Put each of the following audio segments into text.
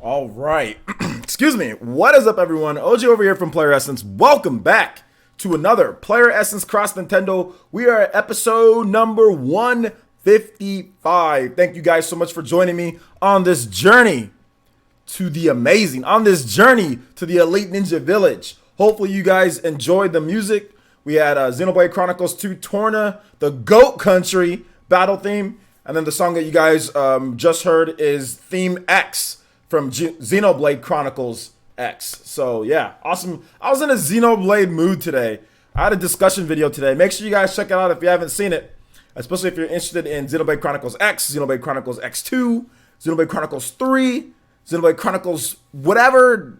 All right. Excuse me. What is up, everyone? OG over here from Player Essence. Welcome back to another Player Essence Cross Nintendo. We are at episode number 155. Thank you guys so much for joining me on this journey to the amazing, on this journey to the Elite Ninja Village. Hopefully you guys enjoyed the music. We had Xenoblade Chronicles 2 Torna, the Goat Country battle theme, and then the song that you guys just heard is Theme X from Xenoblade Chronicles X. So yeah, awesome. I was in a Xenoblade mood today. I had a discussion video today. Make sure you guys check it out if you haven't seen it, especially if you're interested in Xenoblade Chronicles X, Xenoblade Chronicles X2, Xenoblade Chronicles 3, Xenoblade Chronicles whatever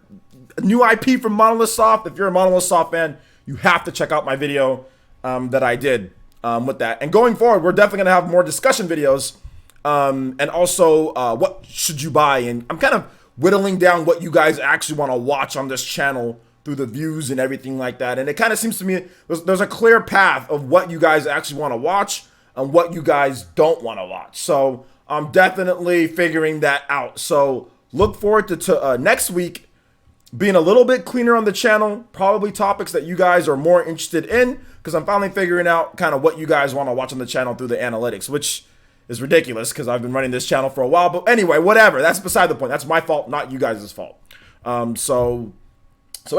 new IP from Monolith Soft. If you're a Monolith Soft fan, you have to check out my video that I did with that. And going forward, we're definitely gonna have more discussion videos. And also, what should you buy? And I'm kind of whittling down what you guys actually want to watch on this channel through the views and everything like that. And it kind of seems to me there's a clear path of what you guys actually want to watch and what you guys don't want to watch. So I'm definitely figuring that out. So look forward to next week being a little bit cleaner on the channel, probably topics that you guys are more interested in, because I'm finally figuring out kind of what you guys want to watch on the channel through the analytics, which is ridiculous because I've been running this channel for a while. But anyway, whatever. That's beside the point. That's my fault, not you guys' fault. So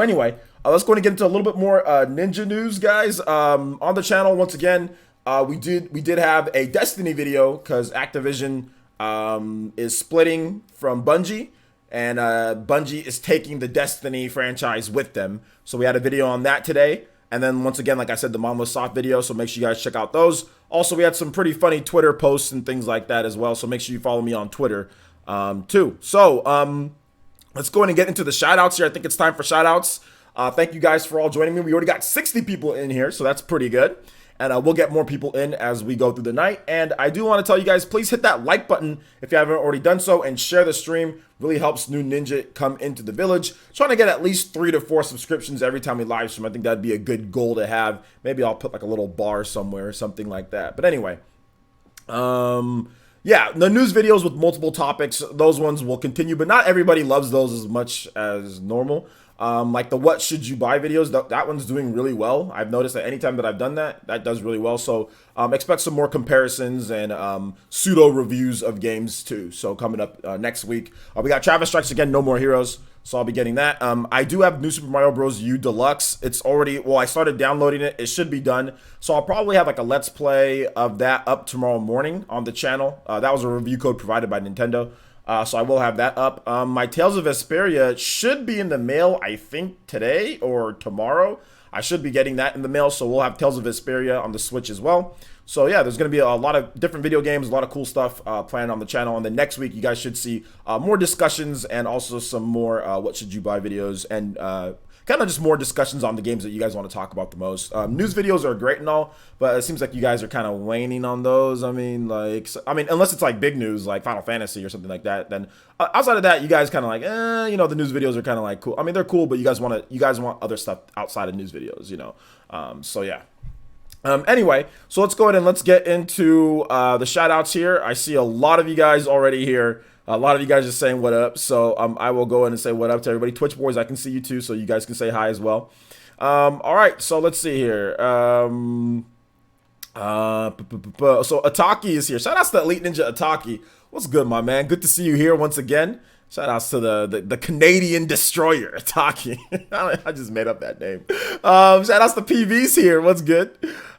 anyway, let's go and get into a little bit more Ninja news, guys. On the channel, once again, we did have a Destiny video because Activision is splitting from Bungie, and Bungie is taking the Destiny franchise with them. So we had a video on that today. And then once again, like I said, the Monolith Soft video, so make sure you guys check out those. Also, we had some pretty funny Twitter posts and things like that as well, so make sure you follow me on Twitter too. So let's go in and get into the shoutouts here. I think it's time for shoutouts. Thank you guys for all joining me. We already got 60 people in here, so that's pretty good. And we'll get more people in as we go through the night. And I do want to tell you guys, please hit that like button if you haven't already done so, and share the stream. Really helps new Ninja come into the village. Trying to get at least 3 to 4 subscriptions every time we live stream. I think that'd be a good goal to have. Maybe I'll put like a little bar somewhere or something like that. But anyway, yeah, the news videos with multiple topics, those ones will continue, but not everybody loves those as much as normal. Like the what should you buy videos, that one's doing really well. I've noticed that anytime that I've done that does really well. So expect some more comparisons and pseudo reviews of games too. So coming up next week, we got Travis Strikes Again, No More Heroes. So I'll be getting that. I do have New Super Mario Bros. U Deluxe. It's already, well, I started downloading it. It should be done. So I'll probably have like a Let's Play of that up tomorrow morning on the channel. That was a review code provided by Nintendo. So I will have that up. My Tales of Vesperia should be in the mail, I think, today or tomorrow. I should be getting that in the mail, so we'll have Tales of Vesperia on the Switch as well. So yeah, there's going to be a lot of different video games, a lot of cool stuff planned on the channel. And then next week, you guys should see more discussions and also some more what should you buy videos and kind of just more discussions on the games that you guys want to talk about the most. News videos are great and all, but it seems like you guys are kind of waning on those. I mean, unless it's like big news like Final Fantasy or something like that, then outside of that, you guys kind of like, the news videos are kind of like cool. I mean, they're cool, but you guys want other stuff outside of news videos, so yeah. Anyway, so let's go ahead and let's get into the shout outs here. I see a lot of you guys already here. A lot of you guys are saying what up. So I will go in and say what up to everybody. Twitch boys, I can see you too, so you guys can say hi as well. All right, so let's see here. So Ataki is here. Shout outs to Elite Ninja Ataki. What's good, my man? Good to see you here once again. Shout outs to the Canadian Destroyer, Ataki. I just made up that name. Shout outs to PV's here. What's good?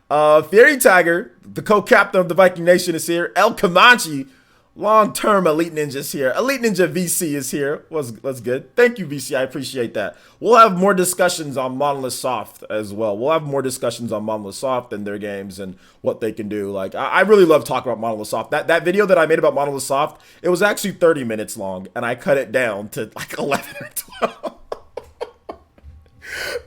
Fairy Tiger, the co-captain of the Viking Nation, is here. El Comanche, long-term Elite Ninja's here. Elite Ninja VC is here. What's good? Thank you, VC. I appreciate that. We'll have more discussions on Monolith Soft as well. We'll have more discussions on Monolith Soft and their games and what they can do. Like, I really love talking about Monolith Soft. That video that I made about Monolith Soft, it was actually 30 minutes long, and I cut it down to like 11 or 12.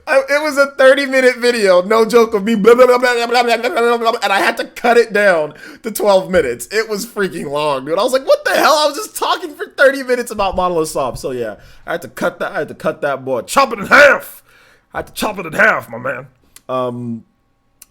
It was a 30-minute video, no joke, of me blah, blah, blah, blah, blah, blah, blah, blah, and I had to cut it down to 12 minutes. It was freaking long, dude. I was like, what the hell? I was just talking for 30 minutes about Monolith Soft. So yeah, I had to cut that boy. Chop it in half. I had to chop it in half, my man.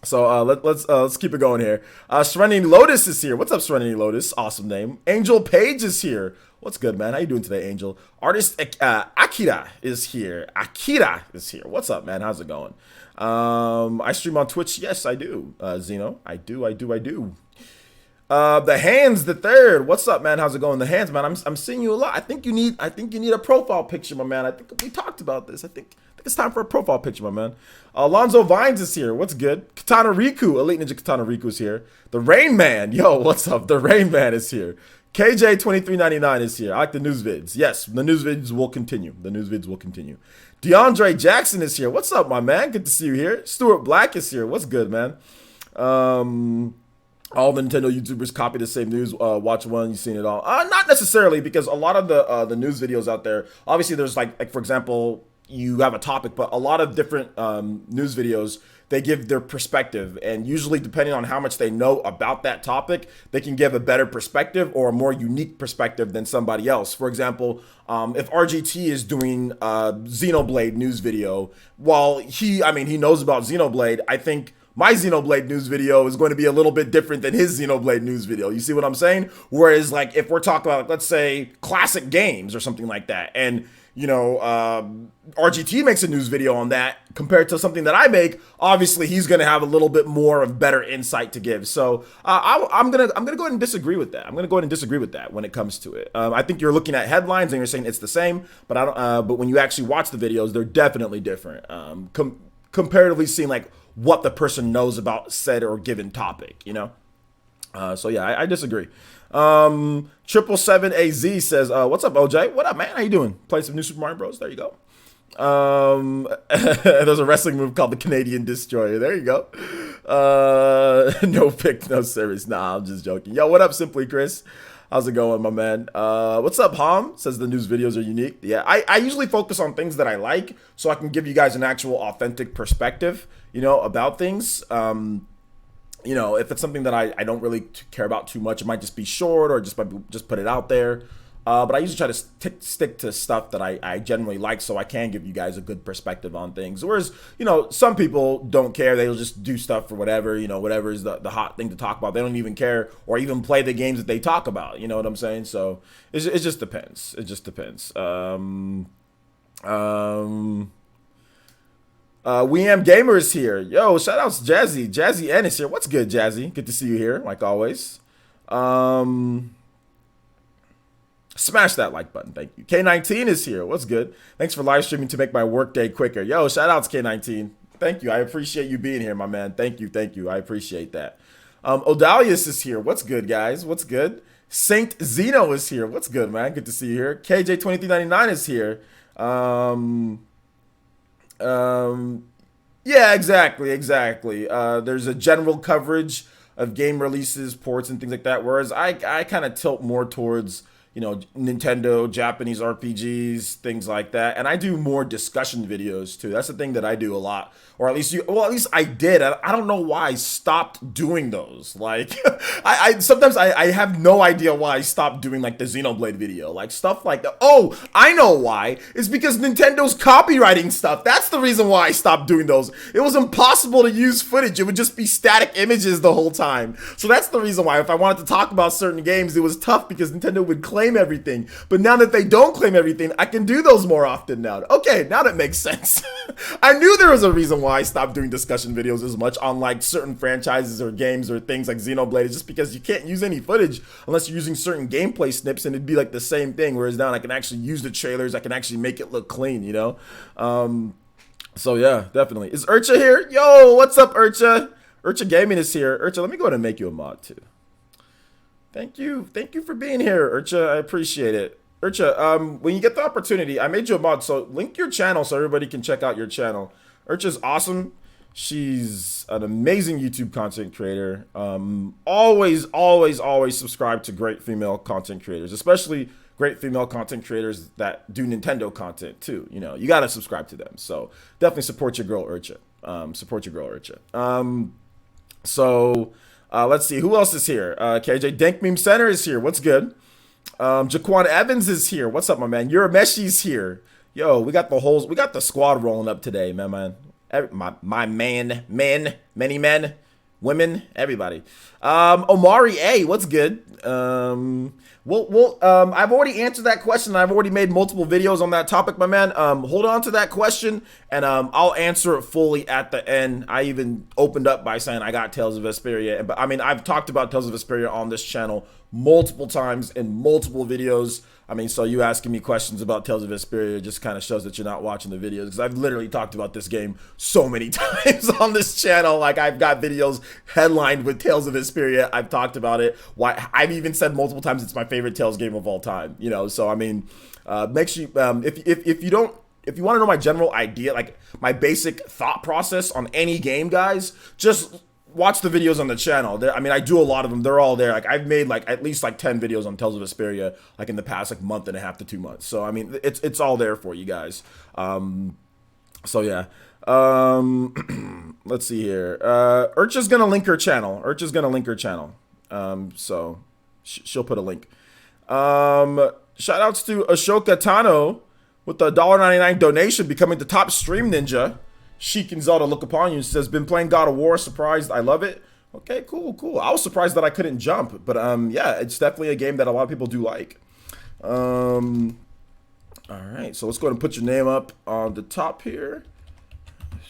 So let's keep it going here. Serenity Lotus is here. What's up, Serenity Lotus? Awesome name. Angel Page is here. What's good, man? How you doing today, Angel? Artist Akira is here. Akira is here. What's up, man? How's it going? I stream on Twitch. Yes, I do. Zeno, I do. The Hands the Third. What's up, man? How's it going? The Hands, man. I'm seeing you a lot. I think you need a profile picture, my man. I think we talked about this. I think it's time for a profile picture, my man. Alonzo Vines is here. What's good? Katana Riku, Elite Ninja Katana Riku is here. The Rain Man, yo, what's up? The Rain Man is here. KJ2399 is here. I like the news vids. Yes, the news vids will continue. DeAndre Jackson is here. What's up, my man? Good to see you here. Stuart Black is here. What's good, man? All the Nintendo YouTubers copy the same news. Watch one, you've seen it all. Not necessarily, because a lot of the news videos out there, obviously there's like for example, you have a topic, but a lot of different news videos, they give their perspective, and usually depending on how much they know about that topic, they can give a better perspective or a more unique perspective than somebody else. For example, if RGT is doing a Xenoblade news video, while he knows about Xenoblade, I think my Xenoblade news video is going to be a little bit different than his Xenoblade news video. You see what I'm saying? Whereas, like, if we're talking about, let's say, classic games or something like that, and RGT makes a news video on that compared to something that I make, obviously he's going to have a little bit more of better insight to give. So I'm gonna go ahead and disagree with that. When it comes to it. I think you're looking at headlines and you're saying it's the same, but I don't. But when you actually watch the videos, they're definitely different. Comparatively seeing like what the person knows about said or given topic, So yeah, I disagree. 777AZ says, what's up, OJ? What up, man? How you doing? Playing some new Super Mario Bros. There you go. There's a wrestling move called the Canadian Destroyer. There you go. No pick, no service. Nah, I'm just joking. Yo, what up, Simply Chris? How's it going, my man? What's up, Hom? Says the news videos are unique. Yeah, I usually focus on things that I like, so I can give you guys an actual authentic perspective, about things. If it's something that I don't really care about too much, it might just be short or just put it out there. But I usually try to stick to stuff that I generally like, so I can give you guys a good perspective on things. Whereas, some people don't care. They'll just do stuff for whatever, whatever is the hot thing to talk about. They don't even care or even play the games that they talk about. You know what I'm saying? So it just depends. We Am Gamer is here. Yo, shout outs Jazzy. Jazzy N is here. What's good, Jazzy? Good to see you here, like always. Smash that like button. Thank you. K19 is here. What's good? Thanks for live streaming to make my workday quicker. Yo, shout outs K19. Thank you. I appreciate you being here, my man. Thank you. I appreciate that. Odalius is here. What's good, guys? What's good? Saint Zeno is here. What's good, man? Good to see you here. KJ2399 is here. Yeah, exactly. There's a general coverage of game releases, ports, and things like that. Whereas I kind of tilt more towards, Nintendo, Japanese RPGs, things like that. And I do more discussion videos too. That's the thing that I do a lot. Or at least I did. I don't know why I stopped doing those. Like, I sometimes I have no idea why I stopped doing like the Xenoblade video. Like stuff like that. Oh, I know why. It's because Nintendo's copywriting stuff. That's the reason why I stopped doing those. It was impossible to use footage. It would just be static images the whole time. So that's the reason why if I wanted to talk about certain games, it was tough because Nintendo would claim everything. But now that they don't claim everything, I can do those more often now. Okay, now that makes sense. I knew there was a reason why I stopped doing discussion videos as much on like certain franchises or games or things like Xenoblade. It's just because you can't use any footage unless you're using certain gameplay snips, and it'd be like the same thing. Whereas now I can actually use the trailers. I can actually make it look clean, So yeah, definitely. Is Urcha here? Yo, what's up, Urcha? Urcha Gaming is here. Urcha, let me go ahead and make you a mod too. Thank you for being here, Urcha. I appreciate it. Urcha, when you get the opportunity, I made you a mod, so link your channel so everybody can check out your channel. Urcha's awesome. She's an amazing YouTube content creator. Always subscribe to great female content creators, especially great female content creators that do Nintendo content too. You got to subscribe to them. So definitely support your girl, Urcha. Let's see. Who else is here? KJ Dank Meme Center is here. What's good? Jaquan Evans is here. What's up, my man? Urameshi's here. Yo, we got the squad rolling up today, man. My many men. women, everybody. Omari A, what's good? I've already answered that question. I've already made multiple videos on that topic, my man. Hold on to that question, and I'll answer it fully at the end. I even opened up by saying I got Tales of Vesperia, but I mean, I've talked about Tales of Vesperia on this channel multiple times in multiple videos. I mean, so you asking me questions about Tales of Vesperia just kind of shows that you're not watching the videos, because I've literally talked about this game so many times on this channel. Like, I've got videos headlined with Tales of Vesperia. I've talked about it. Why I've even said multiple times it's my favorite Tales game of all time. You know, so I mean, make sure if you don't. If you want to know my general idea, like my basic thought process on any game, guys, just watch the videos on the channel. I mean, I do a lot of them. They're all there. Like, I've made like at least like 10 videos on Tales of Vesperia, like in the past like month and a half to 2 months. So I mean, it's all there for you guys. So yeah. Let's see here. Urcha's gonna link her channel. So she'll put a link. Shout outs to Ashoka Tano with the $1.99 donation, becoming the top stream ninja. Sheik and Zelda look upon you, says, been playing God of War, surprised, I love it. Okay, cool. I was surprised that I couldn't jump, but yeah, it's definitely a game that a lot of people do like. All right, so let's go ahead and put your name up on the top here.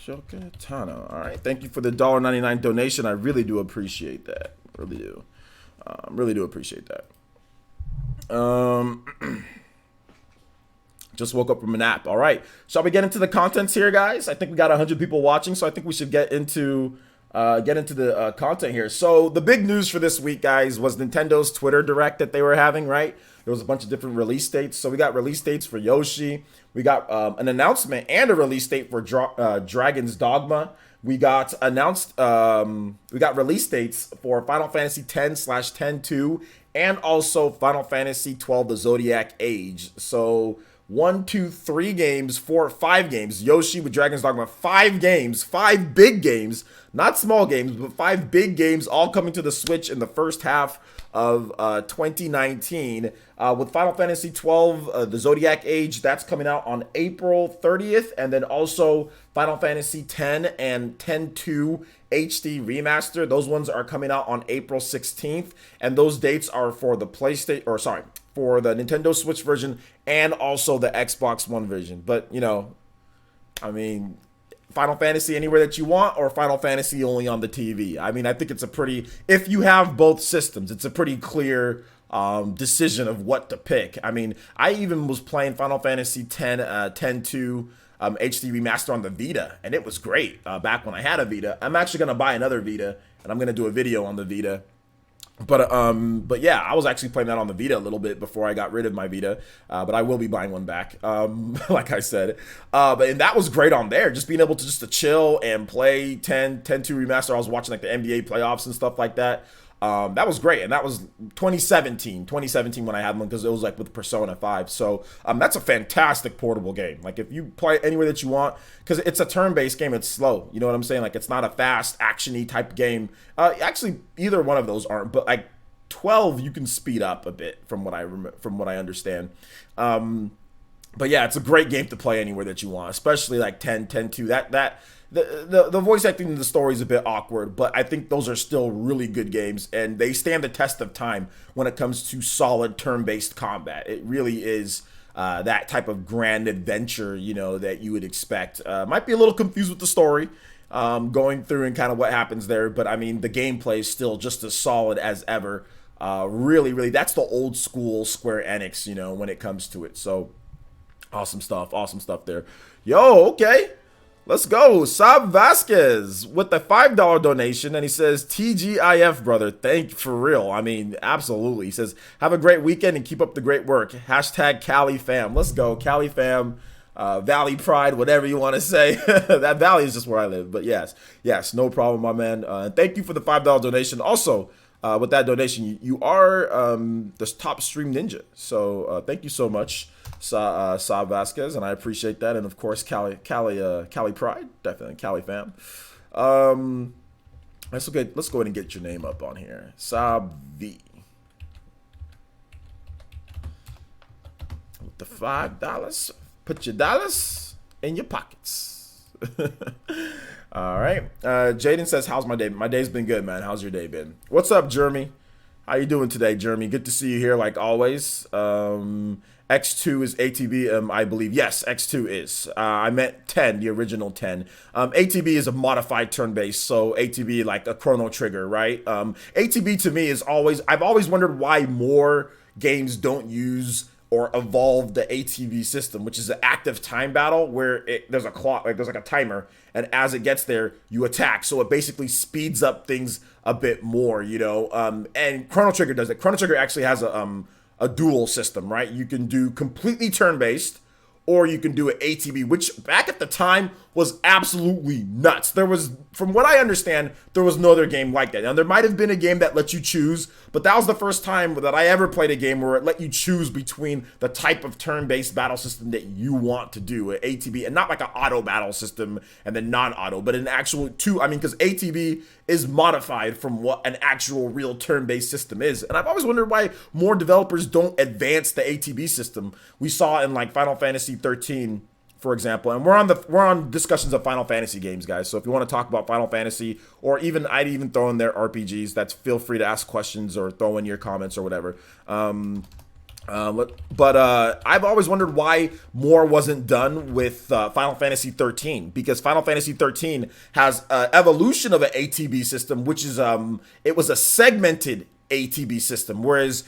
Shoka Tano. All right, thank you for the $1.99 donation. I really do appreciate that. Really do appreciate that. Just woke up from a nap. All right. Shall we get into the contents here, guys? I think we got 100 people watching, so I think we should get into the content here. So the big news for this week, guys, was Nintendo's Twitter Direct that they were having, right? There was a bunch of different release dates. So we got release dates for Yoshi. We got an announcement and a release date for Dragon's Dogma. We got release dates for Final Fantasy X/10-2 and also Final Fantasy XII: The Zodiac Age. So 5 games. Yoshi with Dragon's Dogma, 5 games, 5 big games, not small games, but 5 big games, all coming to the Switch in the first half of 2019. With Final Fantasy XII, The Zodiac Age, that's coming out on April 30th, and then also Final Fantasy X and X-2 HD Remaster. Those ones are coming out on April 16th, and those dates are for the for the Nintendo Switch version and also the Xbox One version. But, you know, I mean, Final Fantasy anywhere that you want, or Final Fantasy only on the TV. I mean, I think it's if you have both systems, it's a pretty clear decision of what to pick. I mean, I even was playing Final Fantasy X-2 HD Remaster on the Vita, and it was great back when I had a Vita. I'm actually going to buy another Vita, and I'm going to do a video on the Vita. But yeah, I was actually playing that on the Vita a little bit before I got rid of my Vita. But I will be buying one back, like I said. And that was great on there, just being able to chill and play X-2 Remaster. I was watching like the NBA playoffs and stuff like that. That was great, and that was 2017 when I had one, because it was like with Persona 5. So that's a fantastic portable game. Like, if you play anywhere that you want, because it's a turn-based game, it's slow. You know what I'm saying? Like, it's not a fast, action-y type game. Actually, either one of those aren't. But like 12, you can speed up a bit from what I understand. But yeah, it's a great game to play anywhere that you want, especially like 10-2. The voice acting in the story is a bit awkward, but I think those are still really good games, and they stand the test of time when it comes to solid turn-based combat. It really is that type of grand adventure, you know, that you would expect. Might be a little confused with the story going through and kind of what happens there, but I mean, the gameplay is still just as solid as ever. Really, that's the old school Square Enix, you know, when it comes to it. So awesome stuff there. Yo, okay. Let's go. Sab Vasquez with the $5 donation, and he says, TGIF, brother. Thank you, for real. I mean, absolutely. He says, have a great weekend and keep up the great work. Hashtag Cali fam. Let's go. Cali fam, Valley Pride, whatever you want to say. That Valley is just where I live. But yes, no problem, my man. Thank you for the $5 donation. Also, with that donation, you are the top stream ninja. So thank you so much, Sa Vasquez, and I appreciate that. And of course, Cali Pride, definitely Cali fam. Let's go ahead and get your name up on here, Sa V. With the $5, put your dollars in your pockets. All right. Jaden says, "How's my day? My day's been good, man. How's your day been? What's up, Jeremy? How you doing today, Jeremy? Good to see you here, like always. X2 is ATB, I believe. Yes, X2 is. I meant 10, the original 10. ATB is a modified turn-based, so ATB like a Chrono Trigger, right? ATB to me is always. I've always wondered why more games don't use or evolve the ATB system, which is an active time battle where there's a clock, like there's like a timer, and as it gets there, you attack. So it basically speeds up things a bit more, you know. And Chrono Trigger does it. Chrono Trigger actually has a dual system, right? You can do completely turn-based, or you can do an ATB, which back at the time was absolutely nuts. There was, from what I understand, there was no other game like that. Now, there might have been a game that let you choose, but that was the first time that I ever played a game where it let you choose between the type of turn-based battle system that you want to do, an ATB, and not like an auto battle system and then non-auto, but an actual two, I mean, because ATB is modified from what an actual real turn-based system is. And I've always wondered why more developers don't advance the ATB system. We saw in like Final Fantasy 13, for example, and we're on discussions of Final Fantasy games, guys. So if you want to talk about Final Fantasy, or even I'd even throw in their RPGs, that's feel free to ask questions or throw in your comments or whatever. I've always wondered why more wasn't done with Final Fantasy 13, because Final Fantasy 13 has an evolution of an ATB system, which is it was a segmented ATB system, whereas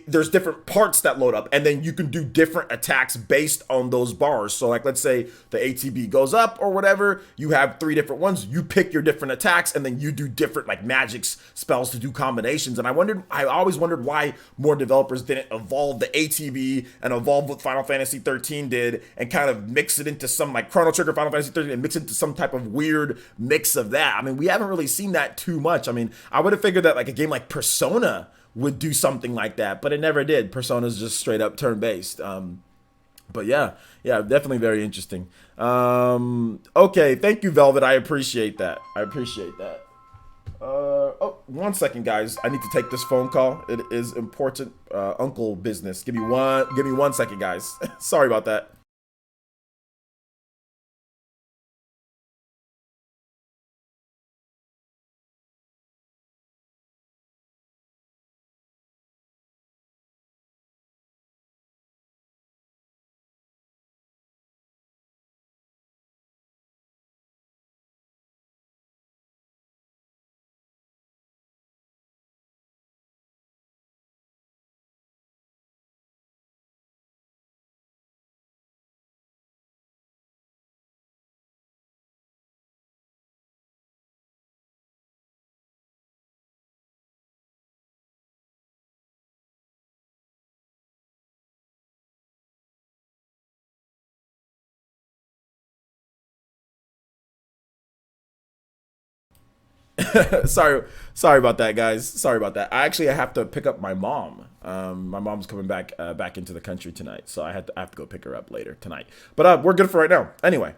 there's different parts that load up, and then you can do different attacks based on those bars. So like, let's say the ATB goes up or whatever, you have 3 different ones, you pick your different attacks, and then you do different like magics spells to do combinations. And I always wondered why more developers didn't evolve the ATB and evolve what Final Fantasy 13 did and kind of mix it into some like Chrono Trigger Final Fantasy 13 and mix it into some type of weird mix of that. I mean, we haven't really seen that too much. I mean, I would have figured that like a game like Persona would do something like that, but it never did. Persona's just straight up turn-based. But yeah, definitely very interesting. Okay, thank you, Velvet. I appreciate that. Oh, 1 second, guys. I need to take this phone call. It is important uncle business. Give me 1 second, guys. Sorry about that. sorry about that, guys. Sorry about that. I have to pick up my mom. My mom's coming back into the country tonight, so I have to go pick her up later tonight. But we're good for right now. Anyway,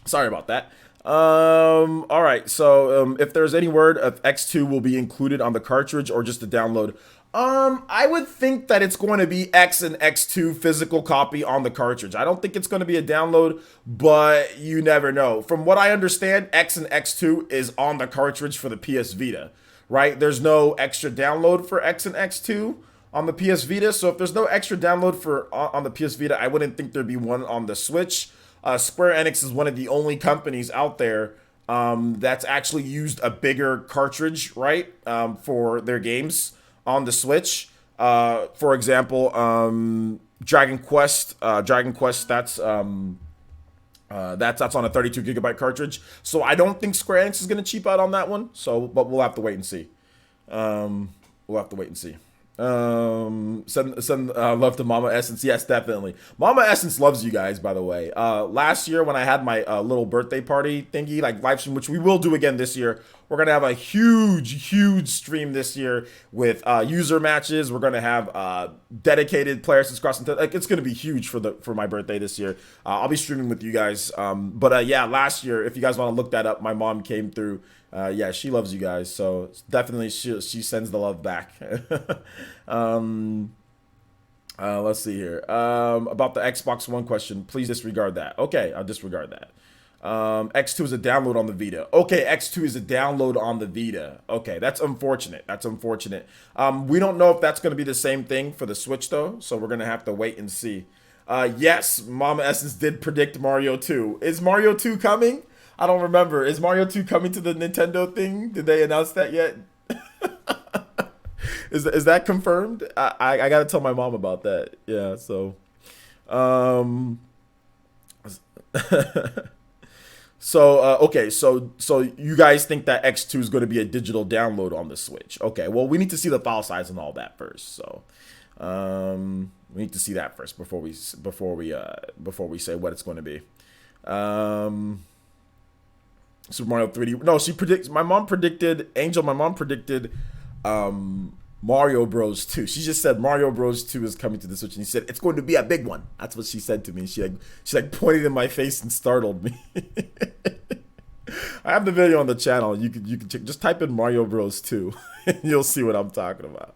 sorry about that. All right. So if there's any word of X2 will be included on the cartridge or just a download, I would think that it's going to be X and X2 physical copy on the cartridge. I don't think it's going to be a download, but you never know. From what I understand, X and X2 is on the cartridge for the PS Vita, right? There's no extra download for X and X2 on the PS Vita. So if there's no extra download for on the PS Vita, I wouldn't think there'd be one on the Switch. Square Enix is one of the only companies out there that's actually used a bigger cartridge, right, for their games on the Switch. For example, Dragon Quest, that's on a 32 gigabyte cartridge. So I don't think Square Enix is going to cheap out on that one. So, but we'll have to wait and see. We'll have to wait and see. Send love to Mama Essence. Yes, definitely. Mama Essence loves you guys, by the way. Last year when I had my little birthday party thingy, like live stream, which we will do again this year, we're gonna have a huge stream this year with user matches. We're gonna have dedicated players across. Like it's gonna be huge for my birthday this year. I'll be streaming with you guys. Yeah, last year, if you guys want to look that up, my mom came through. Yeah, she loves you guys, so definitely she sends the love back. Let's see here. About the Xbox One question, please disregard that. Okay, I'll disregard that. X2 is a download on the Vita. Okay, X2 is a download on the Vita. Okay, that's unfortunate. That's unfortunate. We don't know if that's going to be the same thing for the Switch, though, so we're going to have to wait and see. Yes, Mama Essence did predict Mario 2. Is Mario 2 coming? I don't remember. Is Mario 2 coming to the Nintendo thing? Did they announce that yet? Is that confirmed? I got to tell my mom about that. Yeah, so... okay, so you guys think that X2 is going to be a digital download on the Switch? Okay, well, we need to see the file size and all that first. So, we need to see that first before we say what it's going to be. Super Mario 3D. No, she predicts. My mom predicted Mario Bros 2. She just said Mario Bros 2 is coming to the Switch, and she said it's going to be a big one. That's what she said to me. She pointed in my face and startled me. I have the video on the channel. You can check. Just type in Mario Bros 2, and you'll see what I'm talking about.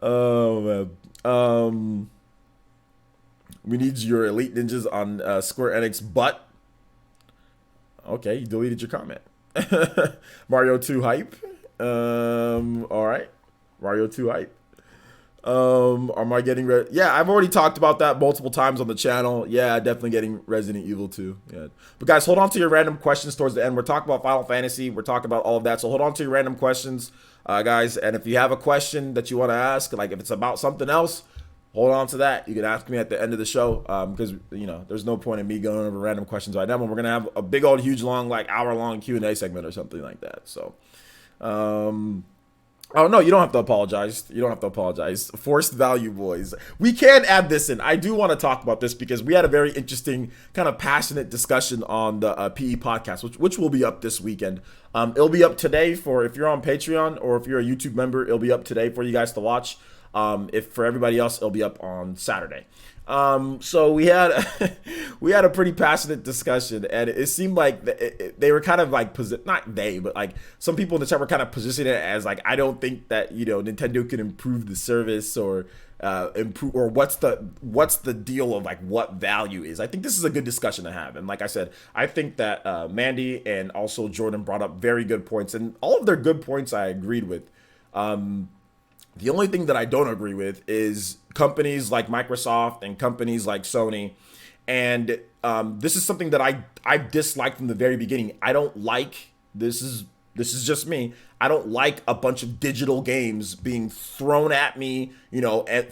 Oh man. We need your Elite Ninjas on Square Enix, but okay, you deleted your comment. Mario 2 hype. All right. Mario 2 hype. Am I getting ready? Yeah, I've already talked about that multiple times on the channel. Yeah, definitely getting Resident Evil 2. Yeah. But guys, hold on to your random questions towards the end. We're talking about Final Fantasy. We're talking about all of that. So hold on to your random questions, guys. And if you have a question that you want to ask, like if it's about something else, hold on to that. You can ask me at the end of the show, because there's no point in me going over random questions right now. But we're gonna have a big old, huge, long, like hour-long Q&A segment or something like that. So, oh, no, you don't have to apologize. You don't have to apologize. Forced value, boys. We can add this in. I do want to talk about this because we had a very interesting, kind of passionate discussion on the PE podcast, which will be up this weekend. It'll be up today for if you're on Patreon or if you're a YouTube member, it'll be up today for you guys to watch. If for everybody else, it'll be up on Saturday. So we had a pretty passionate discussion, and it seemed like they were kind of like not they, but like some people in the chat were kind of positioning it as like, I don't think that Nintendo can improve the service or improve, or what's the deal of like what value is. I think this is a good discussion to have, and like I said, I think that Mandy and also Jordan brought up very good points, and all of their good points I agreed with. The only thing that I don't agree with is companies like Microsoft and companies like Sony. And this is something that I've disliked from the very beginning. I don't like, this is just me, I don't like a bunch of digital games being thrown at me,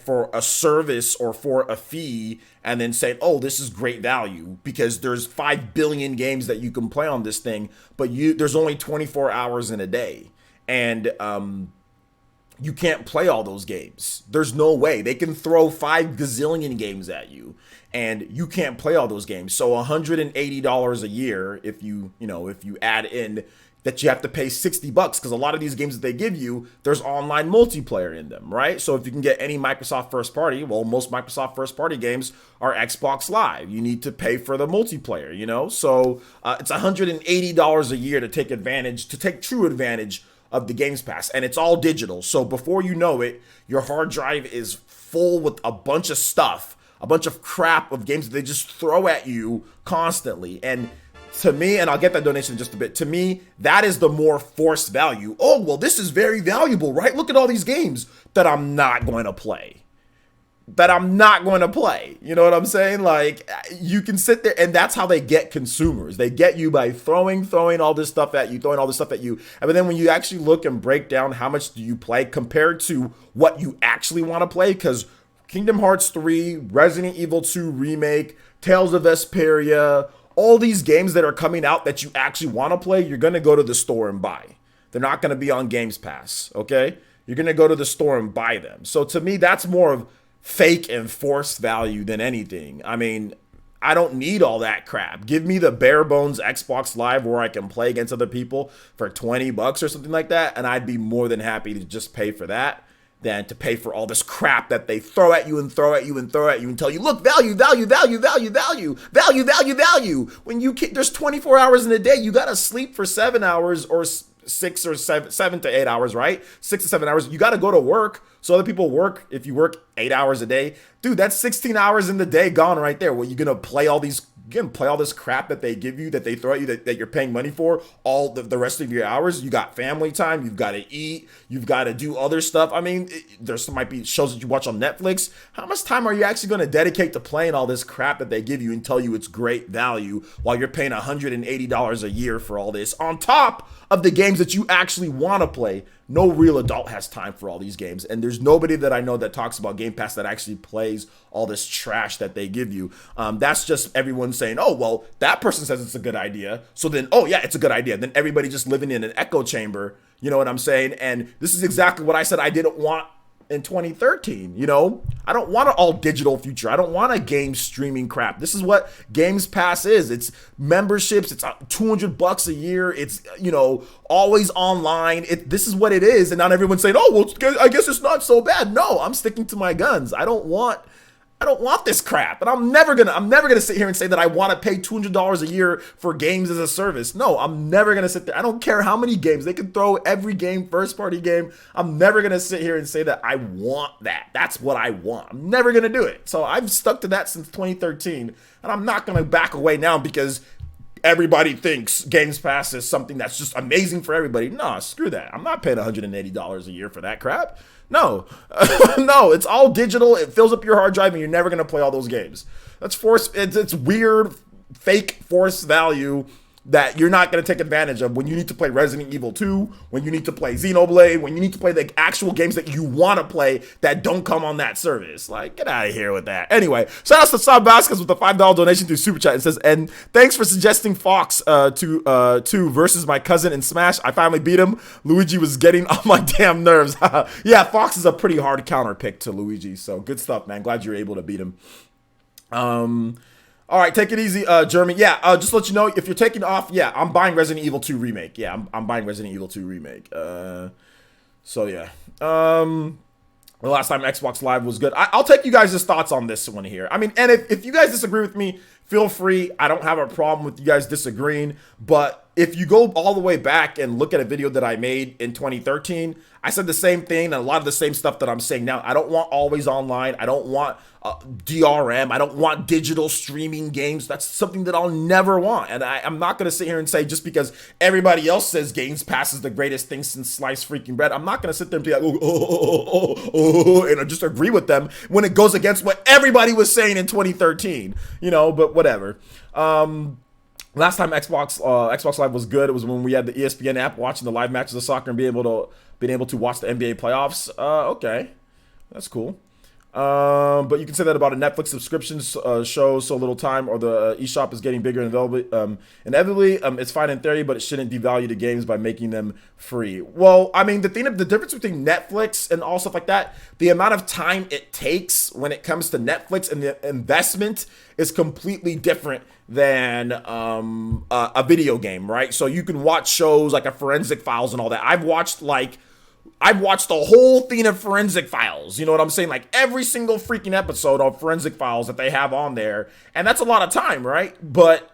for a service or for a fee, and then saying, oh, this is great value because there's 5 billion games that you can play on this thing, but there's only 24 hours in a day. And you can't play all those games. There's no way. They can throw 5 gazillion games at you, and you can't play all those games. So $180 a year, if you add in that you have to pay $60, because a lot of these games that they give you, there's online multiplayer in them, right? So if you can get any Microsoft first party, well, most Microsoft first party games are Xbox Live. You need to pay for the multiplayer, So it's $180 a year to take true advantage of the Games Pass, and it's all digital. So before you know it, your hard drive is full with a bunch of stuff, a bunch of crap of games that they just throw at you constantly. And to me, and I'll get that donation in just a bit, to me, that is the more forced value. Oh, well, this is very valuable, right? Look at all these games that I'm not going to play. You know what I'm saying? Like, you can sit there, and that's how they get consumers. They get you by throwing all this stuff at you, And then when you actually look and break down how much do you play compared to what you actually want to play, because Kingdom Hearts 3, Resident Evil 2 Remake, Tales of Vesperia, all these games that are coming out that you actually want to play, you're going to go to the store and buy. They're not going to be on Games Pass, okay? You're going to go to the store and buy them. So to me, that's more of fake and forced value than anything. I mean, I don't need all that crap. Give me the bare bones Xbox Live where I can play against other people for $20 or something like that, and I'd be more than happy to just pay for that than to pay for all this crap that they throw at you and tell you, look, value. When there's 24 hours in a day, you gotta sleep for 7 hours or 7 to 8 hours, right? 6 to 7 hours. You got to go to work. So other people work. If you work 8 hours a day, dude, that's 16 hours in the day gone right there. Well, you're going to play all these you can play all this crap that they give you, that they throw at you, that you're paying money for all the rest of your hours. You got family time, you've got to eat, you've got to do other stuff. I mean, might be shows that you watch on Netflix. How much time are you actually going to dedicate to playing all this crap that they give you and tell you it's great value while you're paying $180 a year for all this on top of the games that you actually want to play? No real adult has time for all these games, and there's nobody that I know that talks about Game Pass that actually plays all this trash that they give you. That's just everyone saying, oh, well, that person says it's a good idea, so then, oh yeah, it's a good idea. Then everybody just living in an echo chamber, you know what I'm saying? And this is exactly what I said I didn't want in 2013. You know, I don't want an all digital future. I don't want a game streaming crap. This is what Games Pass is. It's memberships. It's $200 a year. It's, you know, always online. This is what it is. And not everyone's saying, oh, well, I guess it's not so bad. No, I'm sticking to my guns. I don't want this crap. And I'm never gonna sit here and say that I want to pay $200 a year for games as a service. No, I'm never gonna sit there. I don't care how many games they can throw, every game, first party game. I'm never gonna sit here and say that I want that. That's what I want. I'm never gonna do it. So I've stuck to that since 2013, and I'm not gonna back away now because everybody thinks Games Pass is something that's just amazing for everybody. No, screw that. I'm not paying $180 a year for that crap. No, no, it's all digital. It fills up your hard drive and you're never going to play all those games. That's it's weird, fake force value that you're not going to take advantage of when you need to play Resident Evil 2, when you need to play Xenoblade, when you need to play the actual games that you want to play that don't come on that service. Like, get out of here with that. Anyway, shout out to Sam Vasquez with a $5 donation through Super Chat. It says, and thanks for suggesting Fox to versus my cousin in Smash. I finally beat him. Luigi was getting on my damn nerves. Yeah, Fox is a pretty hard counter pick to Luigi, so good stuff, man. Glad you were able to beat him. All right, take it easy, Jeremy. Yeah, just to let you know, if you're taking off, yeah, I'm buying Resident Evil 2 Remake. Yeah, I'm buying Resident Evil 2 Remake. So, yeah. The last time Xbox Live was good. I'll take you guys' thoughts on this one here. I mean, and if you guys disagree with me, feel free. I don't have a problem with you guys disagreeing. But if you go all the way back and look at a video that I made in 2013, I said the same thing and a lot of the same stuff that I'm saying now. I don't want always online. I don't want DRM. I don't want digital streaming games. That's something that I'll never want. And I'm not going to sit here and say just because everybody else says Games Pass is the greatest thing since sliced freaking bread, I'm not going to sit there and be like, and just agree with them when it goes against what everybody was saying in 2013, you know, but whatever. Last time Xbox Live was good, it was when we had the ESPN app watching the live matches of soccer and being able to watch the NBA playoffs. Okay, that's cool. But you can say that about a Netflix subscription show so little time, or the eShop is getting bigger and inevitably, it's fine in theory, but it shouldn't devalue the games by making them free. Well, I mean, the difference between Netflix and all stuff like that, the amount of time it takes when it comes to Netflix and the investment is completely different than a video game, right? So you can watch shows like a Forensic Files and all that. I've watched the whole thing of Forensic Files. You know what I'm saying? Like every single freaking episode of Forensic Files that they have on there. And that's a lot of time, right? But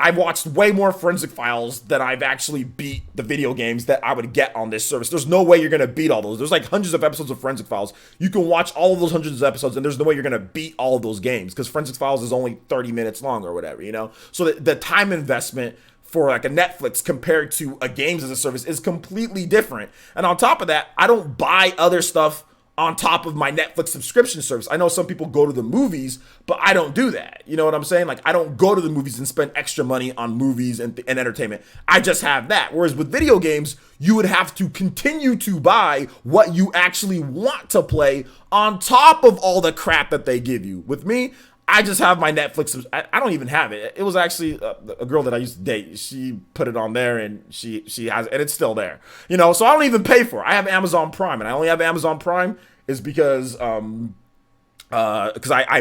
I've watched way more Forensic Files than I've actually beat the video games that I would get on this service. There's no way you're going to beat all those. There's like hundreds of episodes of Forensic Files. You can watch all of those hundreds of episodes and there's no way you're going to beat all of those games because Forensic Files is only 30 minutes long or whatever, you know? So the time investment for like a Netflix compared to a games as a service is completely different. And on top of that, I don't buy other stuff on top of my Netflix subscription service. I know some people go to the movies, but I don't do that. You know what I'm saying? Like I don't go to the movies and spend extra money on movies and entertainment. I just have that. Whereas with video games, you would have to continue to buy what you actually want to play on top of all the crap that they give you. With me, I just have my Netflix. I don't even have it. It was actually a girl that I used to date. She put it on there and she has, and it's still there. You know, so I don't even pay for it. I have Amazon Prime, and I only have Amazon Prime is because I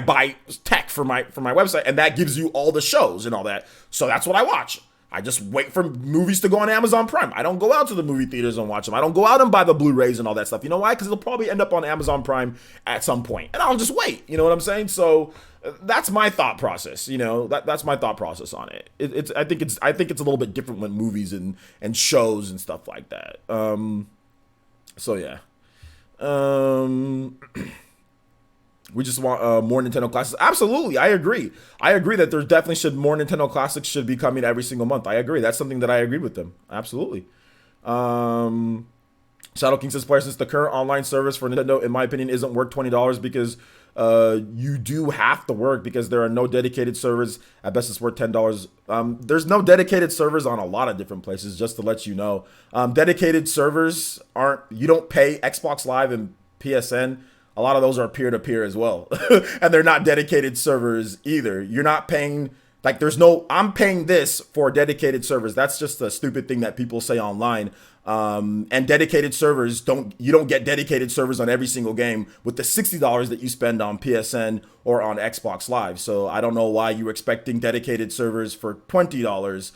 buy tech for my website, and that gives you all the shows and all that. So that's what I watch. I just wait for movies to go on Amazon Prime. I don't go out to the movie theaters and watch them. I don't go out and buy the Blu-rays and all that stuff. You know why? Because it'll probably end up on Amazon Prime at some point, and I'll just wait. You know what I'm saying? So that's my thought process. You know, that's my thought process on it. I think it's a little bit different when movies and shows and stuff like that. So yeah. We just want more Nintendo Classics. Absolutely, I agree. I agree that there definitely should more Nintendo Classics should be coming every single month. I agree. That's something that I agreed with them. Absolutely. Shadow King says, player, since the current online service for Nintendo, in my opinion, isn't worth $20 because you do have to work because there are no dedicated servers. At best, it's worth $10. There's no dedicated servers on a lot of different places, just to let you know. Dedicated servers aren't, you don't pay Xbox Live and PSN. A lot of those are peer-to-peer as well. And they're not dedicated servers either. You're not paying, like there's no, I'm paying this for dedicated servers. That's just a stupid thing that people say online. And dedicated servers, you don't get dedicated servers on every single game with the $60 that you spend on PSN or on Xbox Live. So I don't know why you were expecting dedicated servers for $20.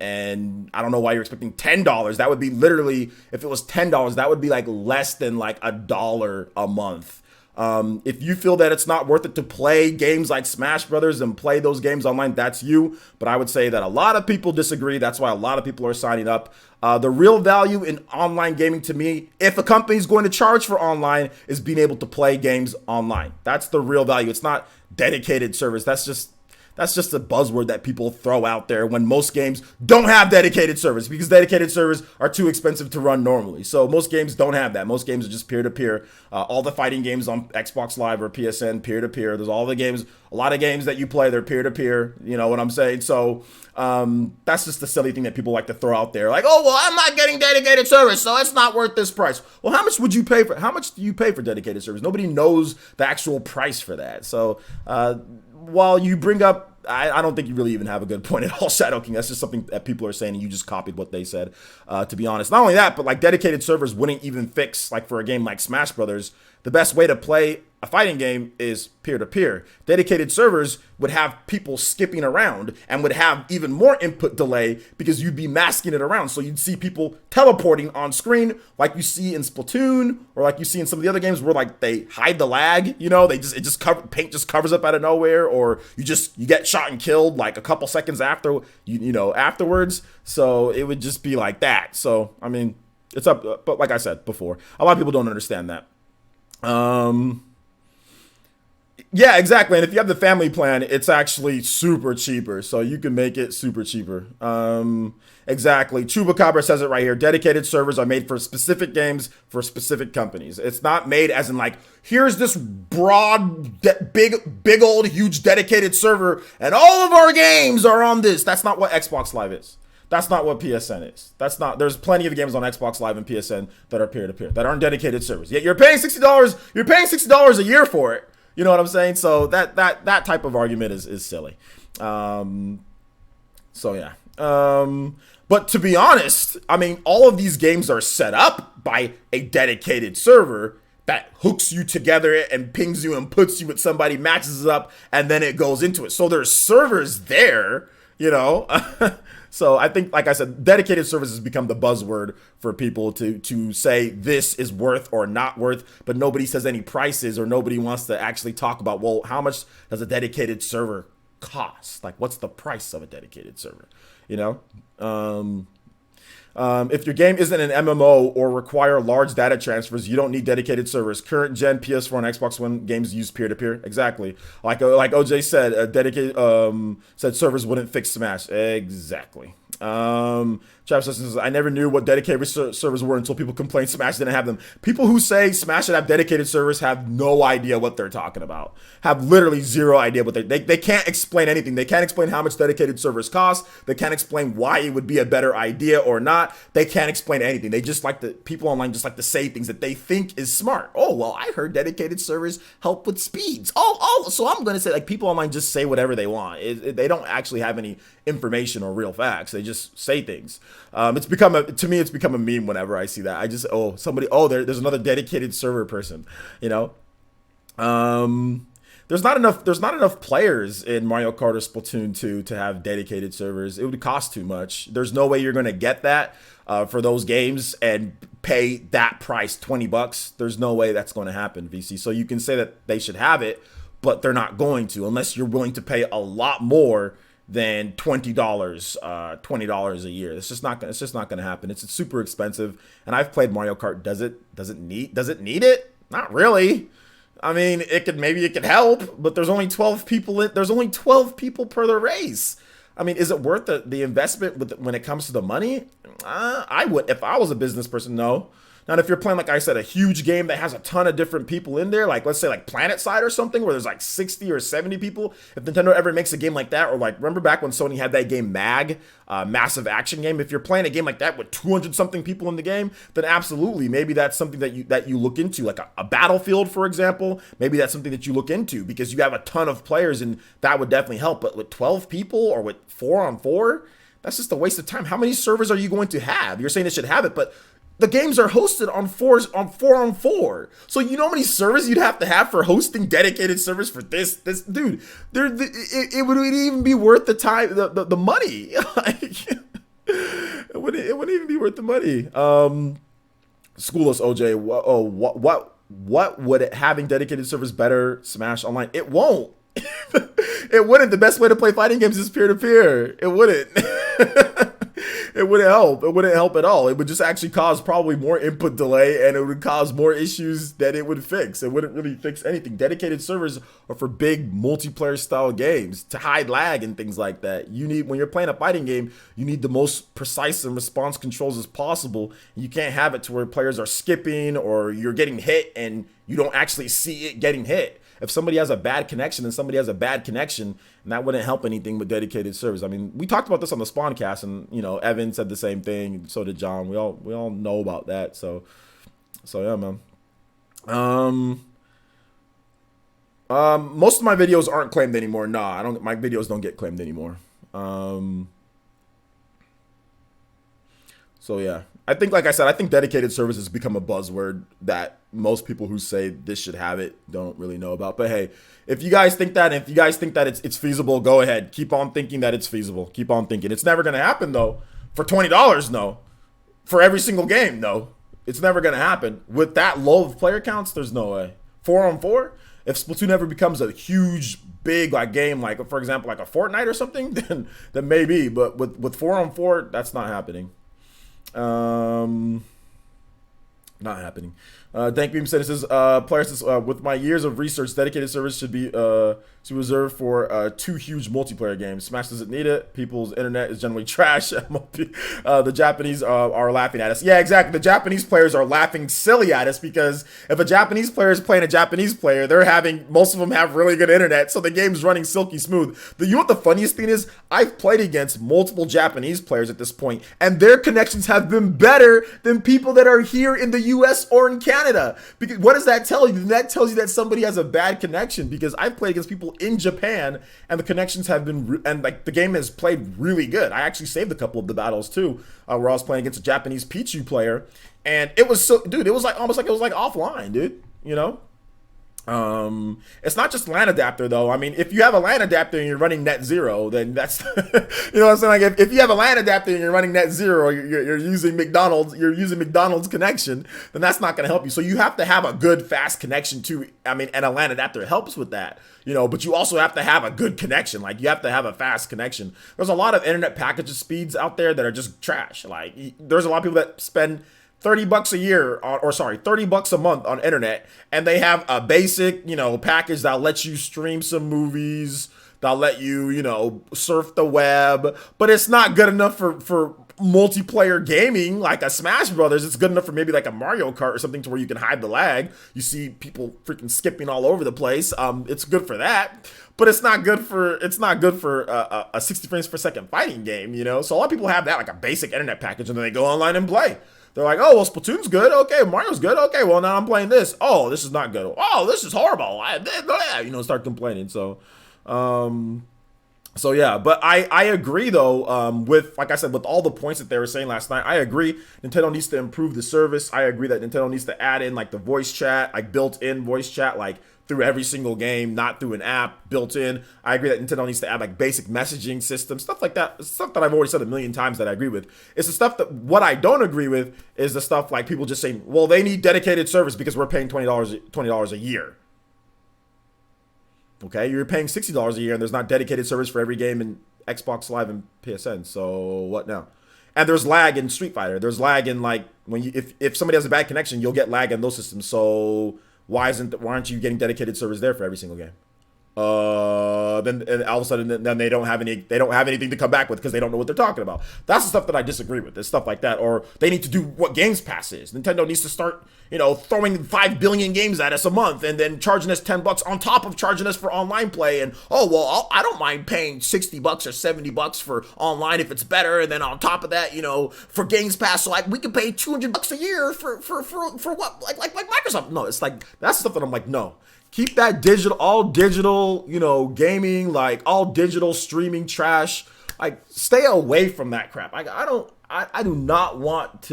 And I don't know why you're expecting $10. That would be literally, if it was $10, that would be like less than like $1 a month. If you feel that it's not worth it to play games like Smash Brothers and play those games online, that's you. But I would say that a lot of people disagree. That's why a lot of people are signing up. The real value in online gaming to me, if a company is going to charge for online, is being able to play games online. That's the real value. It's not dedicated servers. That's just a buzzword that people throw out there when most games don't have dedicated servers because dedicated servers are too expensive to run normally. So most games don't have that. Most games are just peer-to-peer. All the fighting games on Xbox Live or PSN, peer-to-peer. There's all the games, a lot of games that you play, they're peer-to-peer. You know what I'm saying? So that's just the silly thing that people like to throw out there. Like, oh, well, I'm not getting dedicated service, so it's not worth this price. Well, how much do you pay for dedicated service? Nobody knows the actual price for that. So while you bring up, I don't think you really even have a good point at all, Shadow King. That's just something that people are saying, and you just copied what they said, to be honest. Not only that, but like dedicated servers wouldn't even fix, like for a game like Smash Brothers, the best way to play a fighting game is peer-to-peer. Dedicated servers would have people skipping around and would have even more input delay because you'd be masking it around. So you'd see people teleporting on screen like you see in Splatoon or like you see in some of the other games where like they hide the lag, you know, paint just covers up out of nowhere, or you get shot and killed like a couple seconds after, afterwards. So it would just be like that. So, I mean, it's up, but like I said before, a lot of people don't understand that. Yeah, exactly. And if you have the family plan, it's actually super cheaper. So you can make it super cheaper. Exactly. Chupacabra says it right here. Dedicated servers are made for specific games for specific companies. It's not made as in like, here's this broad, big old, huge dedicated server and all of our games are on this. That's not what Xbox Live is. That's not what PSN is. There's plenty of games on Xbox Live and PSN that are peer-to-peer, that aren't dedicated servers. Yet you're paying $60, you're paying $60 a year for it. You know what I'm saying? So that type of argument is silly. So yeah. But to be honest, I mean, all of these games are set up by a dedicated server that hooks you together and pings you and puts you with somebody, matches it up, and then it goes into it. So there's servers there, you know. So I think, like I said, dedicated service has become the buzzword for people to say this is worth or not worth, but nobody says any prices or nobody wants to actually talk about, well, how much does a dedicated server cost? Like, what's the price of a dedicated server? You know? If your game isn't an MMO or require large data transfers, you don't need dedicated servers. Current gen PS4 and Xbox One games use peer-to-peer. Exactly. Like OJ said, dedicated said servers wouldn't fix Smash. Exactly. Travis says, I never knew what dedicated servers were until people complained Smash didn't have them. People who say Smash should have dedicated servers have no idea what they're talking about. Have literally zero idea what they can't explain anything. They can't explain how much dedicated servers cost. They can't explain why it would be a better idea or not. They can't explain anything. They just people online just like to say things that they think is smart. Oh, well, I heard dedicated servers help with speeds. So I'm going to say, like, people online just say whatever they want. They don't actually have any information or real facts. They just say things. It's become a meme whenever I see that. I just, there's another dedicated server person, you know? There's not enough players in Mario Kart or Splatoon 2 to have dedicated servers. It would cost too much. There's no way you're going to get that for those games and pay that price, $20. There's no way that's going to happen, VC. So you can say that they should have it, but they're not going to unless you're willing to pay a lot more than $20 a year. It's just not going to happen. It's super expensive. And I've played Mario Kart. Does it need it? Not really. I mean, maybe it could help, but there's only 12 people there's only 12 people per the race. I mean, is it worth the investment when it comes to the money? I would, if I was a business person, no. Not if you're playing, like I said, a huge game that has a ton of different people in there, like let's say like Planet Side or something, where there's like 60 or 70 people. If Nintendo ever makes a game like that, or like remember back when Sony had that game Mag, massive action game. If you're playing a game like that with 200 something people in the game, then absolutely, maybe that's something that you look into, like a Battlefield, for example. Maybe that's something that you look into because you have a ton of players, and that would definitely help. But with 12 people or with 4-on-4, that's just a waste of time. How many servers are you going to have? You're saying it should have it, but the games are hosted on 4-on-4. So you know how many servers you'd have to have for hosting dedicated servers for this dude. It would even be worth the time, the money. it wouldn't even be worth the money. Schoolless OJ. What would having dedicated servers better Smash Online? It won't. It wouldn't. The best way to play fighting games is peer to peer. It wouldn't. It wouldn't help. It wouldn't help at all. It would just actually cause probably more input delay, and it would cause more issues that it would fix. It wouldn't really fix anything. Dedicated servers are for big multiplayer style games to hide lag and things like that. You need, when you're playing a fighting game, you need the most precise and response controls as possible. You can't have it to where players are skipping or you're getting hit and you don't actually see it getting hit. If somebody has a bad connection and somebody has a bad connection, and that wouldn't help anything with dedicated servers. I mean, we talked about this on the Spawncast, and Evan said the same thing. So did John. We all know about that. So yeah, man. Most of my videos aren't claimed anymore. Nah, I don't. My videos don't get claimed anymore. So yeah, I think, like I said, I think dedicated service has become a buzzword that most people who say this should have it don't really know about. But hey, if you guys think that, it's feasible, go ahead. Keep on thinking that it's feasible. Keep on thinking. It's never gonna happen though. For $20, no. For every single game, no. It's never gonna happen. With that low of player counts, there's no way. 4-on-4. If Splatoon ever becomes a huge, big like game, like for example, like a Fortnite or something, then maybe. But with 4-on-4, that's not happening. Not happening. Dankbeam said, it says, players says, with my years of research, dedicated servers should be reserved for 2 huge multiplayer games. Smash doesn't need it. People's internet is generally trash. The Japanese are laughing at us. Yeah, exactly. The Japanese players are laughing silly at us because if a Japanese player is playing a Japanese player, most of them have really good internet, so the game's running silky smooth. You know what the funniest thing is? I've played against multiple Japanese players at this point, and their connections have been better than people that are here in the US or in Canada. Because what does that tell you? That tells you that somebody has a bad connection, because I've played against people in Japan and the connections have been, and like the game has played really good. I actually saved a couple of the battles too, where I was playing against a Japanese Pichu player, and it was so, dude, it was like almost like it was like offline, dude, it's not just LAN adapter though. I mean, if you have a LAN adapter and you're running net zero, then that's you know what I'm saying? Like if you have a LAN adapter and you're running net zero, you're using McDonald's connection, then that's not going to help you. So you have to have a good fast connection too. I mean, and a LAN adapter helps with that, but you also have to have a good connection. Like you have to have a fast connection. There's a lot of internet package speeds out there that are just trash. Like there's a lot of people that spend $30 a year, $30 a month on internet, and they have a basic, package that'll let you stream some movies, that'll let you, surf the web, but it's not good enough for multiplayer gaming like a Smash Brothers. It's good enough for maybe like a Mario Kart or something to where you can hide the lag. You see people freaking skipping all over the place. It's good for that, but it's not good for a 60 frames per second fighting game, So a lot of people have that like a basic internet package, and then they go online and play. They're like, oh, well, Splatoon's good. Okay, Mario's good. Okay, well, now I'm playing this. Oh, this is not good. Oh, this is horrible. Start complaining. So yeah, but I agree though, with, like I said, with all the points that they were saying last night. I agree Nintendo needs to improve the service. I agree that Nintendo needs to add in like the voice chat, like built-in voice chat, like through every single game, not through an app, built in. I agree that Nintendo needs to add like basic messaging systems, stuff like that. Stuff that I've already said a million times that I agree with. It's the stuff that, what I don't agree with is the stuff like people just saying, well, they need dedicated service because we're paying $20 a year. Okay, you're paying $60 a year and there's not dedicated service for every game in Xbox Live and PSN. So what now? And there's lag in Street Fighter. There's lag in like when if somebody has a bad connection, you'll get lag in those systems. So Why aren't you getting dedicated servers there for every single game? Then and all of a sudden then they don't have anything to come back with because they don't know what they're talking about. That's the stuff that I disagree with. It's stuff like that. Or they need to do what Games Pass is. Nintendo needs to start, throwing 5 billion games at us a month and then charging us $10 on top of charging us for online play. And I don't mind paying $60 or $70 for online if it's better. And then on top of that, for Games Pass, so we could pay $200 a year for what like Microsoft. No, it's like that's stuff that I'm like, no. Keep that all digital, gaming, like all digital streaming trash. Like, stay away from that crap. I do not want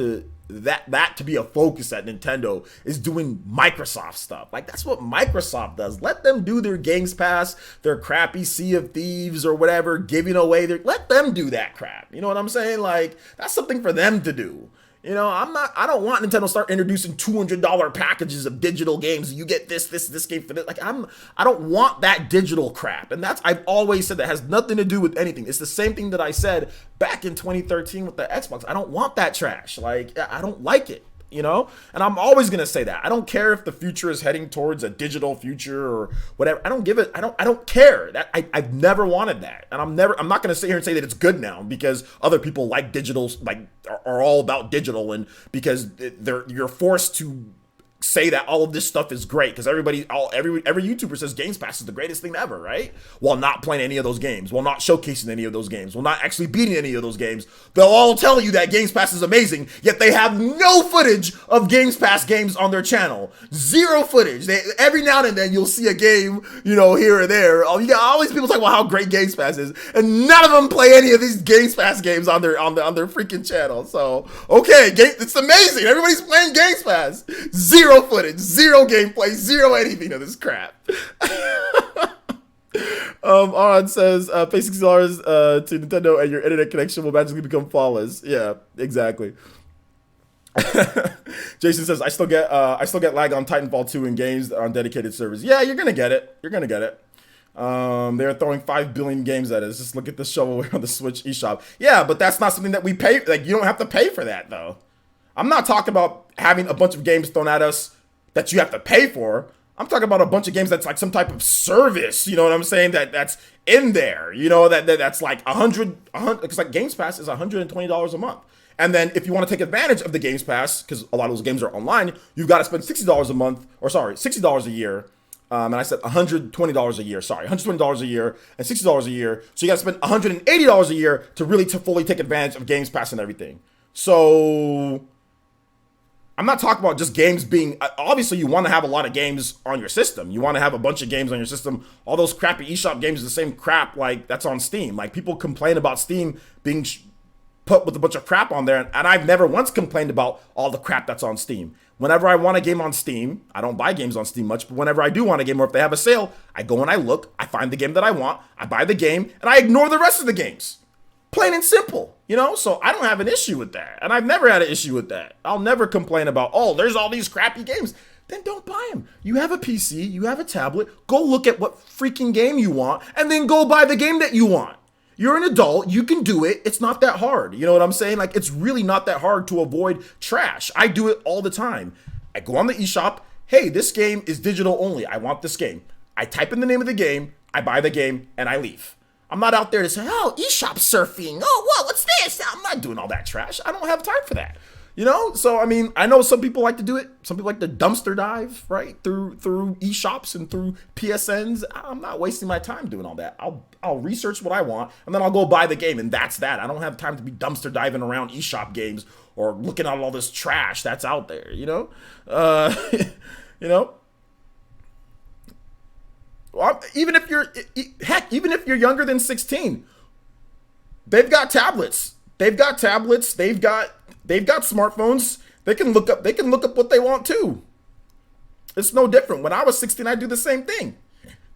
that to be a focus at Nintendo, is doing Microsoft stuff. Like, that's what Microsoft does. Let them do their Games Pass, their crappy Sea of Thieves or whatever, giving away let them do that crap. You know what I'm saying? Like, that's something for them to do. I don't want Nintendo to start introducing $200 packages of digital games. You get this game for this. Like, I don't want that digital crap. And I've always said that has nothing to do with anything. It's the same thing that I said back in 2013 with the Xbox. I don't want that trash. Like, I don't like it. And I'm always going to say that. I don't care if the future is heading towards a digital future or whatever. I don't care. I've never wanted that. And I'm not going to sit here and say that it's good now because other people like digital, like are all about digital, and because you're forced to say that all of this stuff is great because every YouTuber says Games Pass is the greatest thing ever, right? While not playing any of those games, while not showcasing any of those games, while not actually beating any of those games. They'll all tell you that Games Pass is amazing, yet they have no footage of Games Pass games on their channel. Zero footage. Every now and then you'll see a game, here or there. You got all these people talking about how great Games Pass is, and none of them play any of these Games Pass games on their freaking channel. So, okay, it's amazing. Everybody's playing Games Pass. Zero footage, zero gameplay, zero anything of this crap. Aron says, pay $60 to Nintendo and your internet connection will magically become flawless. Yeah, exactly. Jason says, I still get lag on Titanfall 2 in games on dedicated servers. Yeah, you're gonna get it. They're throwing 5 billion games at us. Just look at the shovelware on the Switch eShop. Yeah, but that's not something that we pay. Like, you don't have to pay for that though. I'm not talking about having a bunch of games thrown at us that you have to pay for. I'm talking about a bunch of games that's like some type of service, you know what I'm saying? That's in there, that's like 100, because like Games Pass is $120 a month. And then if you want to take advantage of the Games Pass, because a lot of those games are online, you've got to spend $60 a month, $60 a year. And I said $120 a year, $120 a year and $60 a year. So you got to spend $180 a year to fully take advantage of Games Pass and everything. So I'm not talking about just games being, obviously you want to have a lot of games on your system. You want to have a bunch of games on your system. All those crappy eShop games are the same crap like that's on Steam. Like, people complain about Steam being put with a bunch of crap on there. And I've never once complained about all the crap that's on Steam. Whenever I want a game on Steam, I don't buy games on Steam much, but whenever I do want a game or if they have a sale, I go and I look, I find the game that I want, I buy the game, and I ignore the rest of the games. Plain and simple, so I don't have an issue with that. And I've never had an issue with that. I'll never complain about, there's all these crappy games. Then don't buy them. You have a PC, you have a tablet, go look at what freaking game you want, and then go buy the game that you want. You're an adult, you can do it. It's not that hard. You know what I'm saying? Like, it's really not that hard to avoid trash. I do it all the time. I go on the eShop, hey, this game is digital only. I want this game. I type in the name of the game, I buy the game, and I leave. I'm not out there to say, eShop surfing. What's this? I'm not doing all that trash. I don't have time for that. So I mean, I know some people like to do it. Some people like to dumpster dive, right, through eShops and through PSNs. I'm not wasting my time doing all that. I'll research what I want, and then I'll go buy the game, and that's that. I don't have time to be dumpster diving around eShop games or looking at all this trash that's out there. Even if you're younger than 16, they've got tablets. They've got smartphones. They can look up what they want too. It's no different. When I was 16, I do the same thing.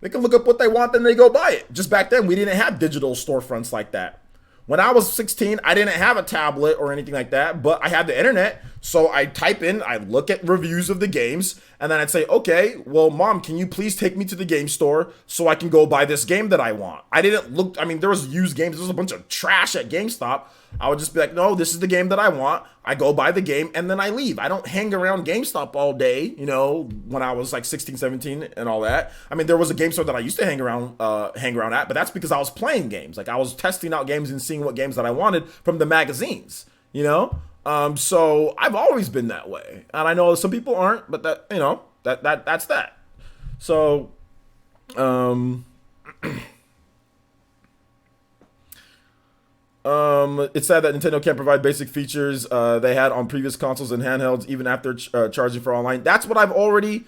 They can look up what they want, then they go buy it. Just back then, we didn't have digital storefronts like that. When I was 16, I didn't have a tablet or anything like that, but I had the internet. So I type in, I look at reviews of the games, and then I'd say, okay, well, mom, can you please take me to the game store so I can go buy this game that I want? I didn't look, I mean, there was used games, there was a bunch of trash at GameStop. I would just be like, no, this is the game that I want. I go buy the game and then I leave. I don't hang around GameStop all day, you know, when I was like 16, 17 and all that. I mean, there was a game store that I used to hang around at, but that's because I was playing games. Like I was testing out games and seeing what games that I wanted from the magazines, you know? So I've always been that way. And I know some people aren't, but that, you know, that's that. So, it's sad that Nintendo can't provide basic features they had on previous consoles and handhelds, even after charging for online. That's what I've already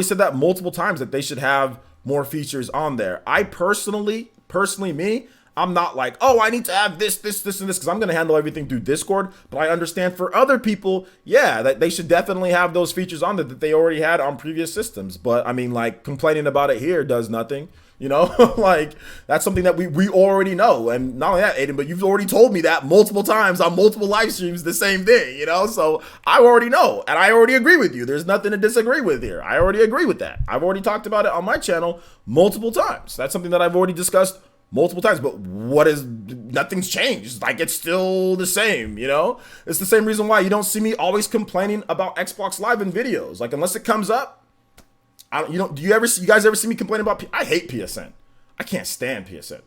said that multiple times, that they should have more features on there. I personally, me, I'm not like, oh, I need to have this, and this, because I'm going to handle everything through Discord. But I understand for other people, yeah, that they should definitely have those features on there that they already had on previous systems. But I mean, like, complaining about it here does nothing. You know, like, that's something that we already know. And not only that, Aiden, but you've already told me that multiple times on multiple live streams, the same thing, you know? So I already know, and I already agree with you. There's nothing to disagree with here. I already agree with that. I've already talked about it on my channel multiple times. That's something that I've already discussed multiple times, but nothing's changed. Like, it's still the same, you know? It's the same reason why you don't see me always complaining about Xbox Live in videos. Like, unless it comes up, do you guys ever see me complain about I hate PSN. I can't stand PSN.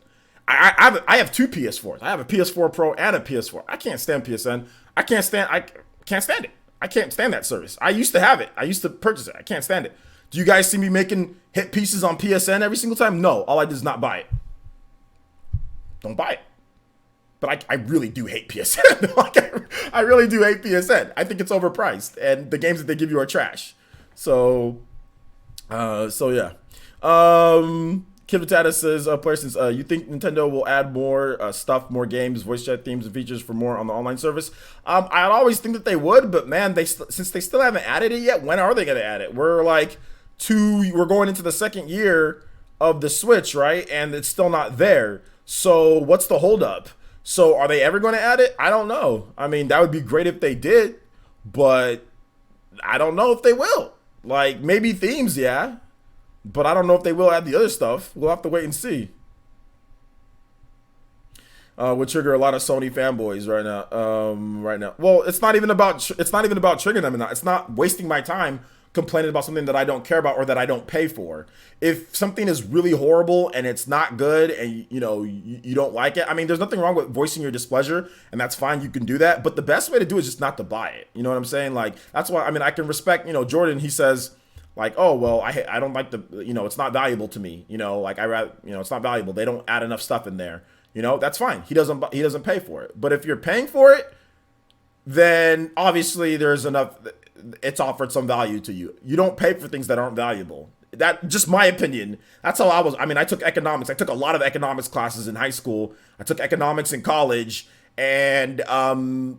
I have two PS4s. I have a PS4 Pro and a PS4. I can't stand PSN. I can't stand it. I can't stand that service. I used to have it. I used to purchase it. I can't stand it. Do you guys see me making hit pieces on PSN every single time? No. All I did is not buy it. Don't buy it. But I really do hate PSN. Like, I really do hate PSN. I think it's overpriced, and the games that they give you are trash. So yeah. Kid Matata says, persons, you think Nintendo will add more stuff, more games, voice chat themes, and features for more on the online service? I'd always think that they would, but man, since they still haven't added it yet, when are they going to add it? We're going into the second year of the Switch, right? And it's still not there. So what's the holdup? So are they ever going to add it? I don't know. I mean, that would be great if they did, but I don't know if they will. Like, maybe themes, yeah. But I don't know if they will add the other stuff. We'll have to wait and see. Would trigger a lot of Sony fanboys right now. Well, it's not even about triggering them. It's not wasting my time complaining about something that I don't care about or that I don't pay for. If something is really horrible and it's not good and you don't like it, I mean, there's nothing wrong with voicing your displeasure, and that's fine. You can do that. But the best way to do it is just not to buy it. You know what I'm saying? Like, that's why, I mean, I can respect, Jordan, he says, like, oh, well, I don't like it's not valuable to me. Like, I rather, it's not valuable. They don't add enough stuff in there. That's fine. He doesn't pay for it. But if you're paying for it, then obviously there's enough, it's offered some value to you. You don't pay for things that aren't valuable. That, just my opinion. That's how I was. I mean, I took economics. I took a lot of economics classes in high school. I took economics in college. And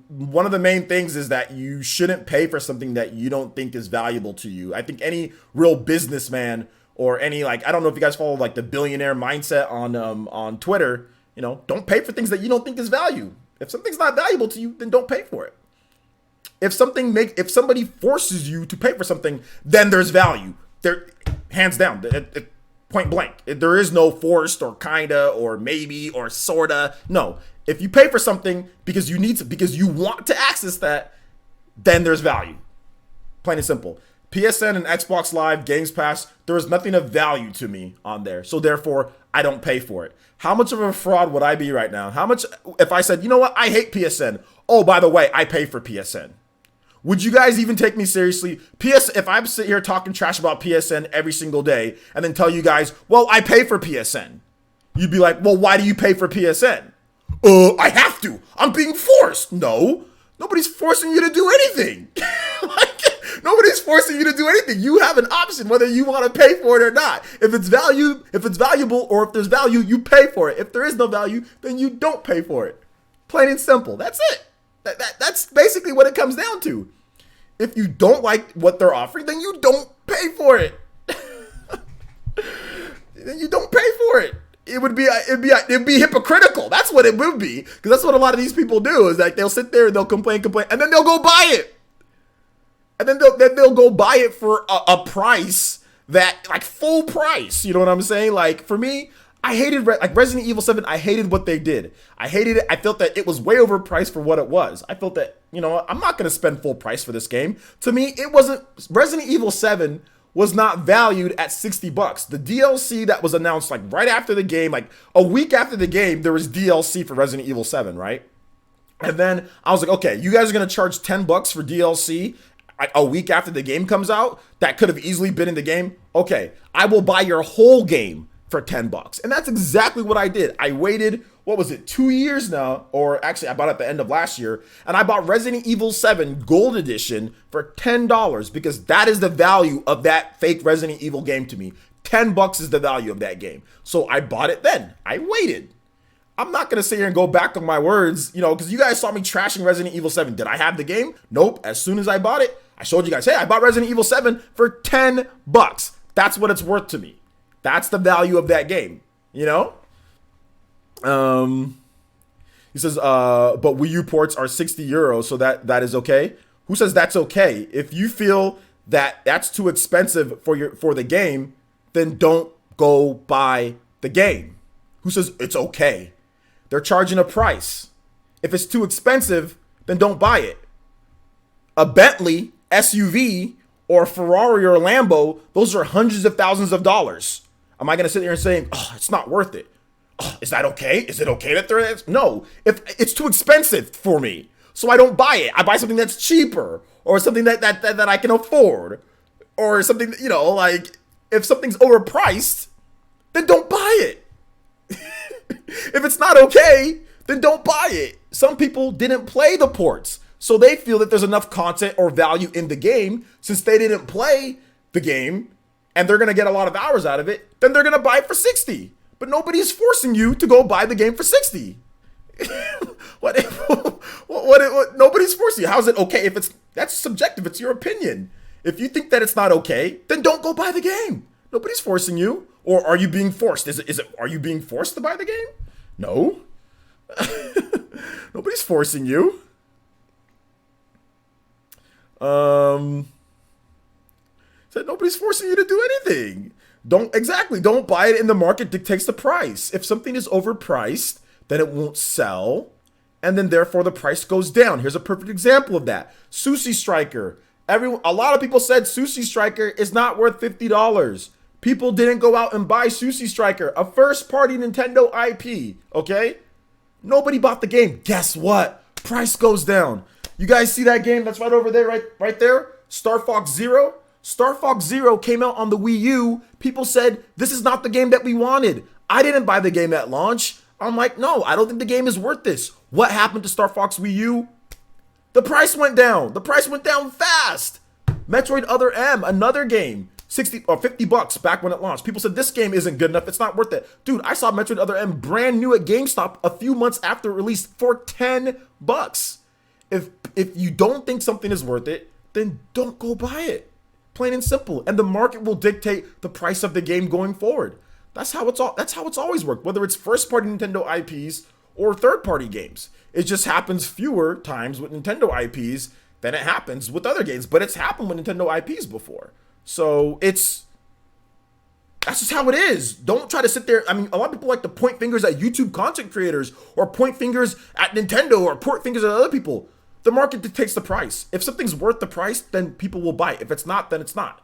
one of the main things is that you shouldn't pay for something that you don't think is valuable to you. I think any real businessman or any, like, I don't know if you guys follow like the billionaire mindset on Twitter, don't pay for things that you don't think is value. If something's not valuable to you, then don't pay for it. If somebody forces you to pay for something, then there's value. There, hands down, point blank. There is no forced or kinda or maybe or sorta. No. If you pay for something because you need to, because you want to access that, then there's value. Plain and simple. PSN and Xbox Live, Games Pass, there is nothing of value to me on there. So therefore, I don't pay for it. How much of a fraud would I be right now? How much, if I said, you know what, I hate PSN. Oh, by the way, I pay for PSN. Would you guys even take me seriously? If I'm sitting here talking trash about PSN every single day and then tell you guys, well, I pay for PSN. You'd be like, well, why do you pay for PSN? I have to. I'm being forced. No, nobody's forcing you to do anything. Nobody's forcing you to do anything. You have an option whether you want to pay for it or not. If it's valuable, or if there's value, you pay for it. If there is no value, then you don't pay for it. Plain and simple. That's it. That's basically what it comes down to. If you don't like what they're offering, then you don't pay for it. Then you don't pay for it. It'd be hypocritical. That's what it would be, because that's what a lot of these people do. Is like they'll sit there and they'll complain, and then they'll go buy it. and then they'll go buy it for a price that, like, full price. You know what I'm saying? Like, for me, I hated like Resident Evil 7. I hated what they did. I hated it. I felt that it was way overpriced for what it was. I felt that, you know, I'm not going to spend full price for this game. To me, it wasn't. Resident Evil 7 was not valued at $60. The DLC that was announced like right after the game, like a week after the game, there was DLC for Resident Evil 7, right? And then I was like, okay, you guys are going to charge $10 for DLC a week after the game comes out? That could have easily been in the game. Okay, I will buy your whole game for $10. And that's exactly what I did. I waited, what was it, 2 years now? Or actually, I bought it at the end of last year. And I bought Resident Evil 7 Gold Edition for $10 because that is the value of that fake Resident Evil game to me. $10 is the value of that game. So I bought it then. I waited. I'm not going to sit here and go back on my words, you know, because you guys saw me trashing Resident Evil 7. Did I have the game? Nope. As soon as I bought it, I showed you guys, hey, I bought Resident Evil 7 for $10. That's what it's worth to me. That's the value of that game, you know? He says, but Wii U ports are 60 euros, so that is okay. Who says that's okay? If you feel that that's too expensive for the game, then don't go buy the game. Who says it's okay? They're charging a price. If it's too expensive, then don't buy it. A Bentley SUV or a Ferrari or a Lambo, those are hundreds of thousands of dollars. Am I going to sit there and say, oh, it's not worth it? Oh, is that okay? Is it okay that they're... No, if it's too expensive for me, so I don't buy it. I buy something that's cheaper or something that I can afford or something, you know, like if something's overpriced, then don't buy it. If it's not okay, then don't buy it. Some people didn't play the ports, so they feel that there's enough content or value in the game since they didn't play the game and they're going to get a lot of hours out of it, then they're going to buy it for 60. But nobody's forcing you to go buy the game for 60. what nobody's forcing you. How's it okay if that's subjective? It's your opinion. If you think that it's not okay, then don't go buy the game. Nobody's forcing you. Or are you being forced? Are you being forced to buy the game? No. Nobody's forcing you. Said nobody's forcing you to do anything. Don't buy it, and the market dictates the price. If something is overpriced, then it won't sell, and then therefore the price goes down. Here's a perfect example of that. Sushi Striker. A lot of people said Sushi Striker is not worth $50. People didn't go out and buy Sushi Striker, a first-party Nintendo IP, okay? Nobody bought the game. Guess what? Price goes down. You guys see that game that's right over there, right there? Star Fox Zero? Star Fox Zero came out on the Wii U. People said, this is not the game that we wanted. I didn't buy the game at launch. I'm like, no, I don't think the game is worth this. What happened to Star Fox Wii U? The price went down. The price went down fast. Metroid Other M, another game. $60 or $50 back when it launched. People said this game isn't good enough. It's not worth it. Dude, I saw Metroid Other M brand new at GameStop a few months after release for $10. If you don't think something is worth it, then don't go buy it. Plain and simple. And the market will dictate the price of the game going forward. That's how it's always worked, whether it's first-party Nintendo IPs or third-party games. It just happens fewer times with Nintendo IPs than it happens with other games, but it's happened with Nintendo IPs before. So that's just how it is. Don't try to sit there. I mean, a lot of people like to point fingers at YouTube content creators or point fingers at Nintendo or point fingers at other people. The market dictates the price. If something's worth the price, then people will buy it. If it's not, then it's not.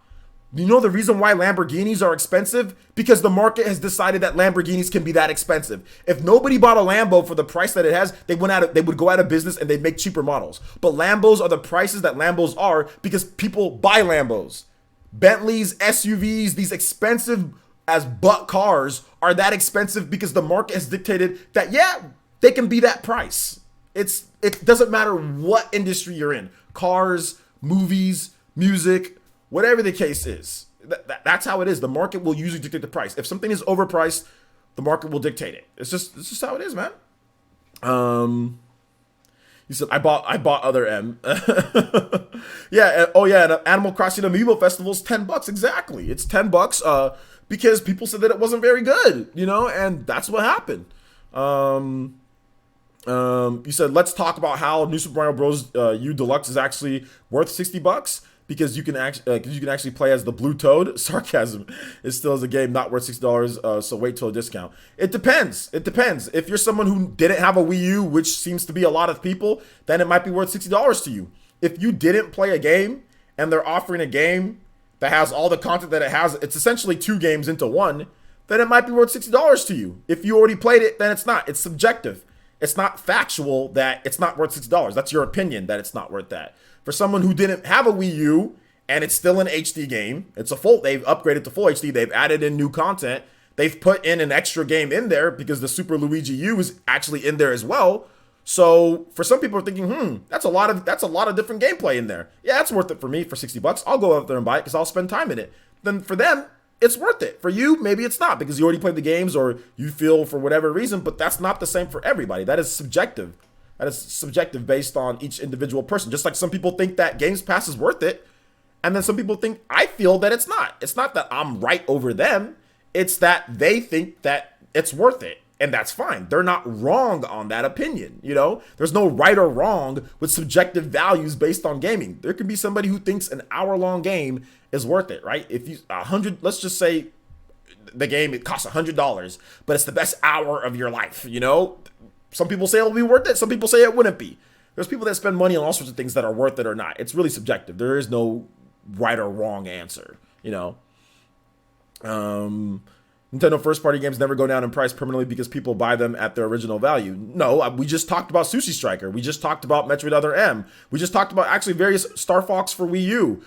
You know the reason why Lamborghinis are expensive? Because the market has decided that Lamborghinis can be that expensive. If nobody bought a Lambo for the price that it has, they would go out of business and they'd make cheaper models. But Lambos are the prices that Lambos are because people buy Lambos. Bentleys, SUVs, these expensive as butt cars are that expensive because the market has dictated that, yeah, they can be that price. It doesn't matter what industry you're in. Cars, movies, music, whatever the case is. That's how it is. The market will usually dictate the price. If something is overpriced, the market will dictate it. It's just how it is, man. He said, I bought Other M. Yeah. Oh yeah. And Animal Crossing Amiibo Festival is $10. Exactly. It's $10 because people said that it wasn't very good, you know, and that's what happened. You said, let's talk about how New Super Mario Bros. U Deluxe is actually worth $60. because you can actually play as the Blue Toad. Sarcasm. It still is a game not worth $60. So wait till a discount. It depends. It depends. If you're someone who didn't have a Wii U, which seems to be a lot of people, then it might be worth $60 to you. If you didn't play a game and they're offering a game that has all the content that it has, it's essentially 2 games into one, then it might be worth $60 to you. If you already played it, then it's not. It's subjective. It's not factual that it's not worth $60. That's your opinion that it's not worth that. For someone who didn't have a Wii U and it's still an HD game, they've upgraded to full HD, they've added in new content, they've put in an extra game in there because the Super Luigi U is actually in there as well. So for some people are thinking, that's a lot of different gameplay in there. Yeah, it's worth it for me for $60. I'll go out there and buy it because I'll spend time in it. Then for them, it's worth it. For you, maybe it's not because you already played the games or you feel for whatever reason, but that's not the same for everybody. That is subjective. That is subjective based on each individual person. Just like some people think that Games Pass is worth it, and then some people think, I feel that it's not. It's not that I'm right over them. It's that they think that it's worth it. And that's fine. They're not wrong on that opinion. There's no right or wrong with subjective values based on gaming. There could be somebody who thinks an hour-long game is worth it, right? If you let's just say the game, it costs $100, but it's the best hour of your life. Some people say it'll be worth it. Some people say it wouldn't be. There's people that spend money on all sorts of things that are worth it or not. It's really subjective. There is no right or wrong answer. Nintendo first-party games never go down in price permanently because people buy them at their original value. No, we just talked about Sushi Striker. We just talked about Metroid Other M. We just talked about actually various Star Fox for Wii U.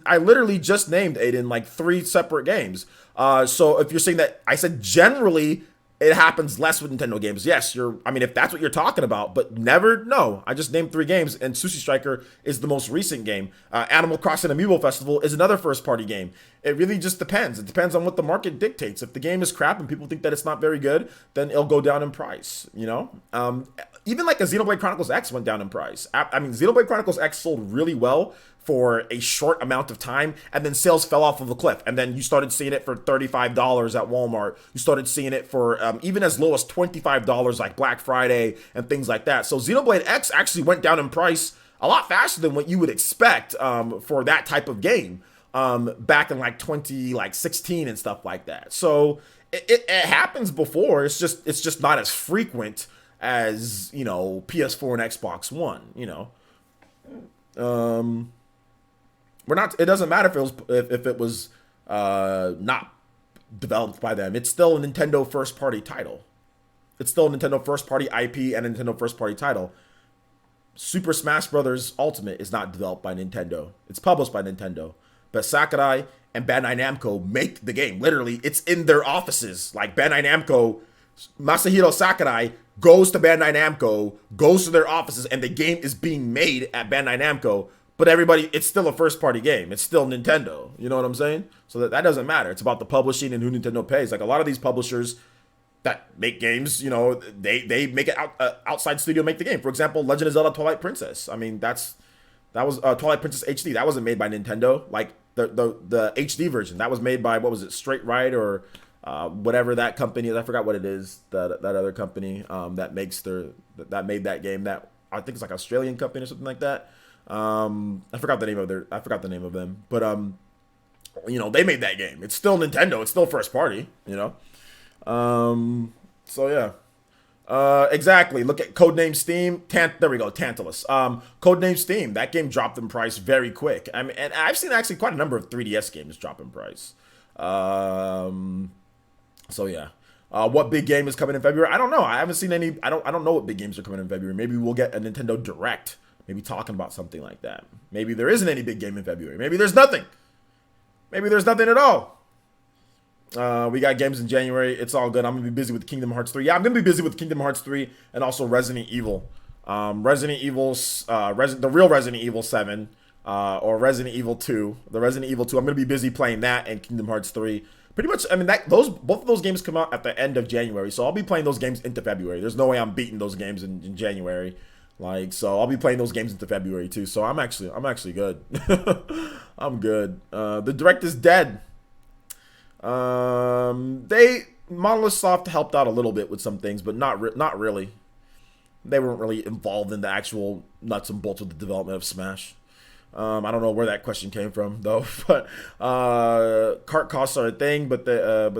I literally just named, Aiden, like 3 separate games. So if you're saying that, I said generally it happens less with Nintendo games. Yes, if that's what you're talking about, but never, no. I just named 3 games, and Sushi Striker is the most recent game. Animal Crossing Amiibo Festival is another first-party game. It really just depends. It depends on what the market dictates. If the game is crap and people think that it's not very good, then it'll go down in price, Even like a Xenoblade Chronicles X went down in price. Xenoblade Chronicles X sold really well for a short amount of time, and then sales fell off of a cliff. And then you started seeing it for $35 at Walmart. You started seeing it for even as low as $25 like Black Friday and things like that. So Xenoblade X actually went down in price a lot faster than what you would expect for that type of game back in like 2016 and stuff like that. So it happens before. It's just not as frequent as PS4 and Xbox One. It doesn't matter if it was not developed by them. It's still a Nintendo first party title. It's still a Nintendo first party IP and a Nintendo first party title. Super Smash Bros. Ultimate is not developed by Nintendo. It's published by Nintendo. But Sakurai and Bandai Namco make the game. Literally, it's in their offices. Like Bandai Namco, Masahiro Sakurai goes to Bandai Namco, goes to their offices, and the game is being made at Bandai Namco. But it's still a first-party game. It's still Nintendo. You know what I'm saying? So that doesn't matter. It's about the publishing and who Nintendo pays. Like a lot of these publishers that make games, they make it outside studio make the game. For example, Legend of Zelda Twilight Princess. That was Twilight Princess HD. That wasn't made by Nintendo. Like the HD version. That was made by, what was it, Straight Right or whatever that company is. I forgot what it is. That other company that made that game. That I think it's like an Australian company or something like that. I forgot the name of them, but they made that game. It's still Nintendo. It's still first party. So yeah. Exactly. Look at Codename Steam. There we go. Tantalus. Codename Steam. That game dropped in price very quick. And I've seen actually quite a number of 3DS games drop in price. So yeah. What big game is coming in February? I don't know. I haven't seen any. I don't know what big games are coming in February. Maybe we'll get a Nintendo Direct. Maybe talking about something like that. Maybe there isn't any big game in February. Maybe there's nothing. Maybe there's nothing at all. We got games in January. It's all good. I'm going to be busy with Kingdom Hearts 3. Yeah, I'm going to be busy with Kingdom Hearts 3 and also Resident Evil. The real Resident Evil 7 or Resident Evil 2. The Resident Evil 2. I'm going to be busy playing that and Kingdom Hearts 3. Pretty much, both of those games come out at the end of January. So I'll be playing those games into February. There's no way I'm beating those games in January. So I'll be playing those games into February too. So I'm actually good. I'm good. The Direct is dead. Monolith Soft helped out a little bit with some things, but not really. They weren't really involved in the actual nuts and bolts of the development of Smash. I don't know where that question came from though, but cart costs are a thing, but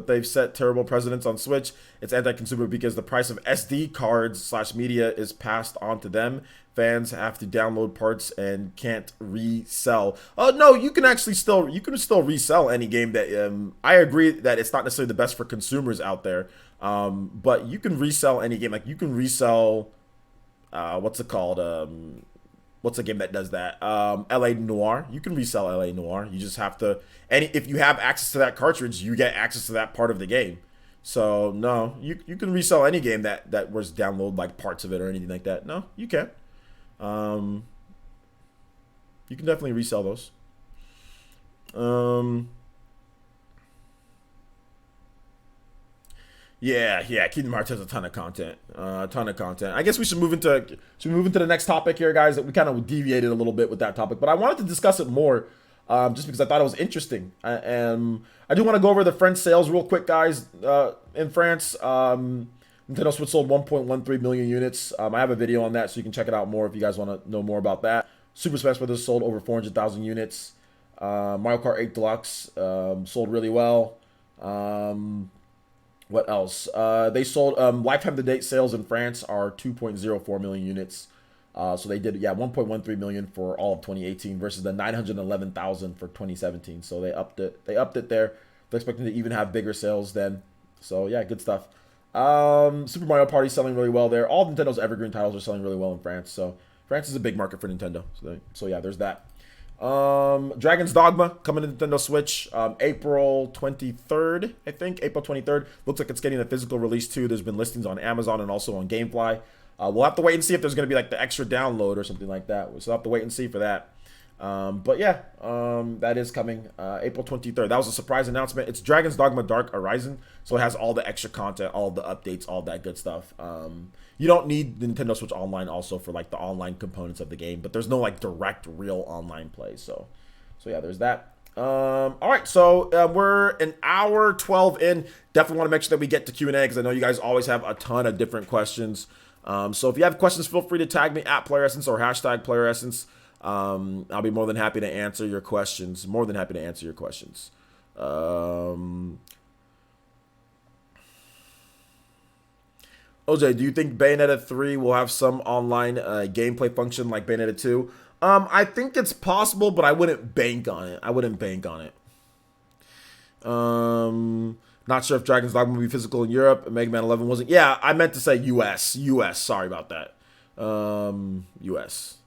they've set terrible precedents on Switch. It's anti-consumer because the price of SD cards slash media is passed on to them. Fans have to download parts and can't resell. Oh no, you can still resell any game that. I agree that it's not necessarily the best for consumers out there, but you can resell any game. Like you can resell, what's it called? What's a game that does that? LA Noir. You can resell LA Noir. You just have to, and if you have access to that cartridge, you get access to that part of the game. So no, you can resell any game that was download like parts of it or anything like that. No, you can. Um, you can definitely resell those. Um, yeah. Kingdom Hearts has a ton of content. A ton of content. I guess we should move into the next topic here, guys. We kind of deviated a little bit with that topic, but I wanted to discuss it more, just because I thought it was interesting. And I do want to go over the French sales real quick, guys. In France, Nintendo Switch sold 1.13 million units. I have a video on that, so you can check it out more if you guys want to know more about that. Super Smash Bros. Sold over 400,000 units. Mario Kart 8 Deluxe sold really well. What else? They sold lifetime to date sales in France are 2.04 million units. So they did 1.13 million for all of 2018 versus the 911,000 for 2017. So they upped it. They upped it there. They're expecting to even have bigger sales then. So yeah, good stuff. Super Mario Party selling really well there. All Nintendo's evergreen titles are selling really well in France. So France is a big market for Nintendo. So yeah, there's that. Dragon's Dogma coming to Nintendo Switch April 23rd, I think. April 23rd. Looks like it's getting a physical release too. There's been listings on Amazon and also on GameFly. We'll have to wait and see if there's going to be like the extra download or something like that. So we'll have to wait and see for that. But yeah, that is coming April 23rd. That was a surprise announcement. It's Dragon's Dogma Dark Horizon, so it has all the extra content, all the updates, all that good stuff. You don't need the Nintendo Switch Online also for like the online components of the game, but there's no like direct real online play. So yeah, there's that. All right, so we're an hour 12 in. Definitely want to make sure that we get to Q&A because I know you guys always have a ton of different questions. So if you have questions, feel free to tag me at PlayerEssence or hashtag PlayerEssence. I'll be more than happy to answer your questions. More than happy to answer your questions. OJ, do you think Bayonetta 3 will have some online gameplay function like Bayonetta 2? I think it's possible, but I wouldn't bank on it. Not sure if Dragon's Dogma will be physical in Europe. Mega Man 11 wasn't. Yeah, I meant to say US. Sorry about that. US.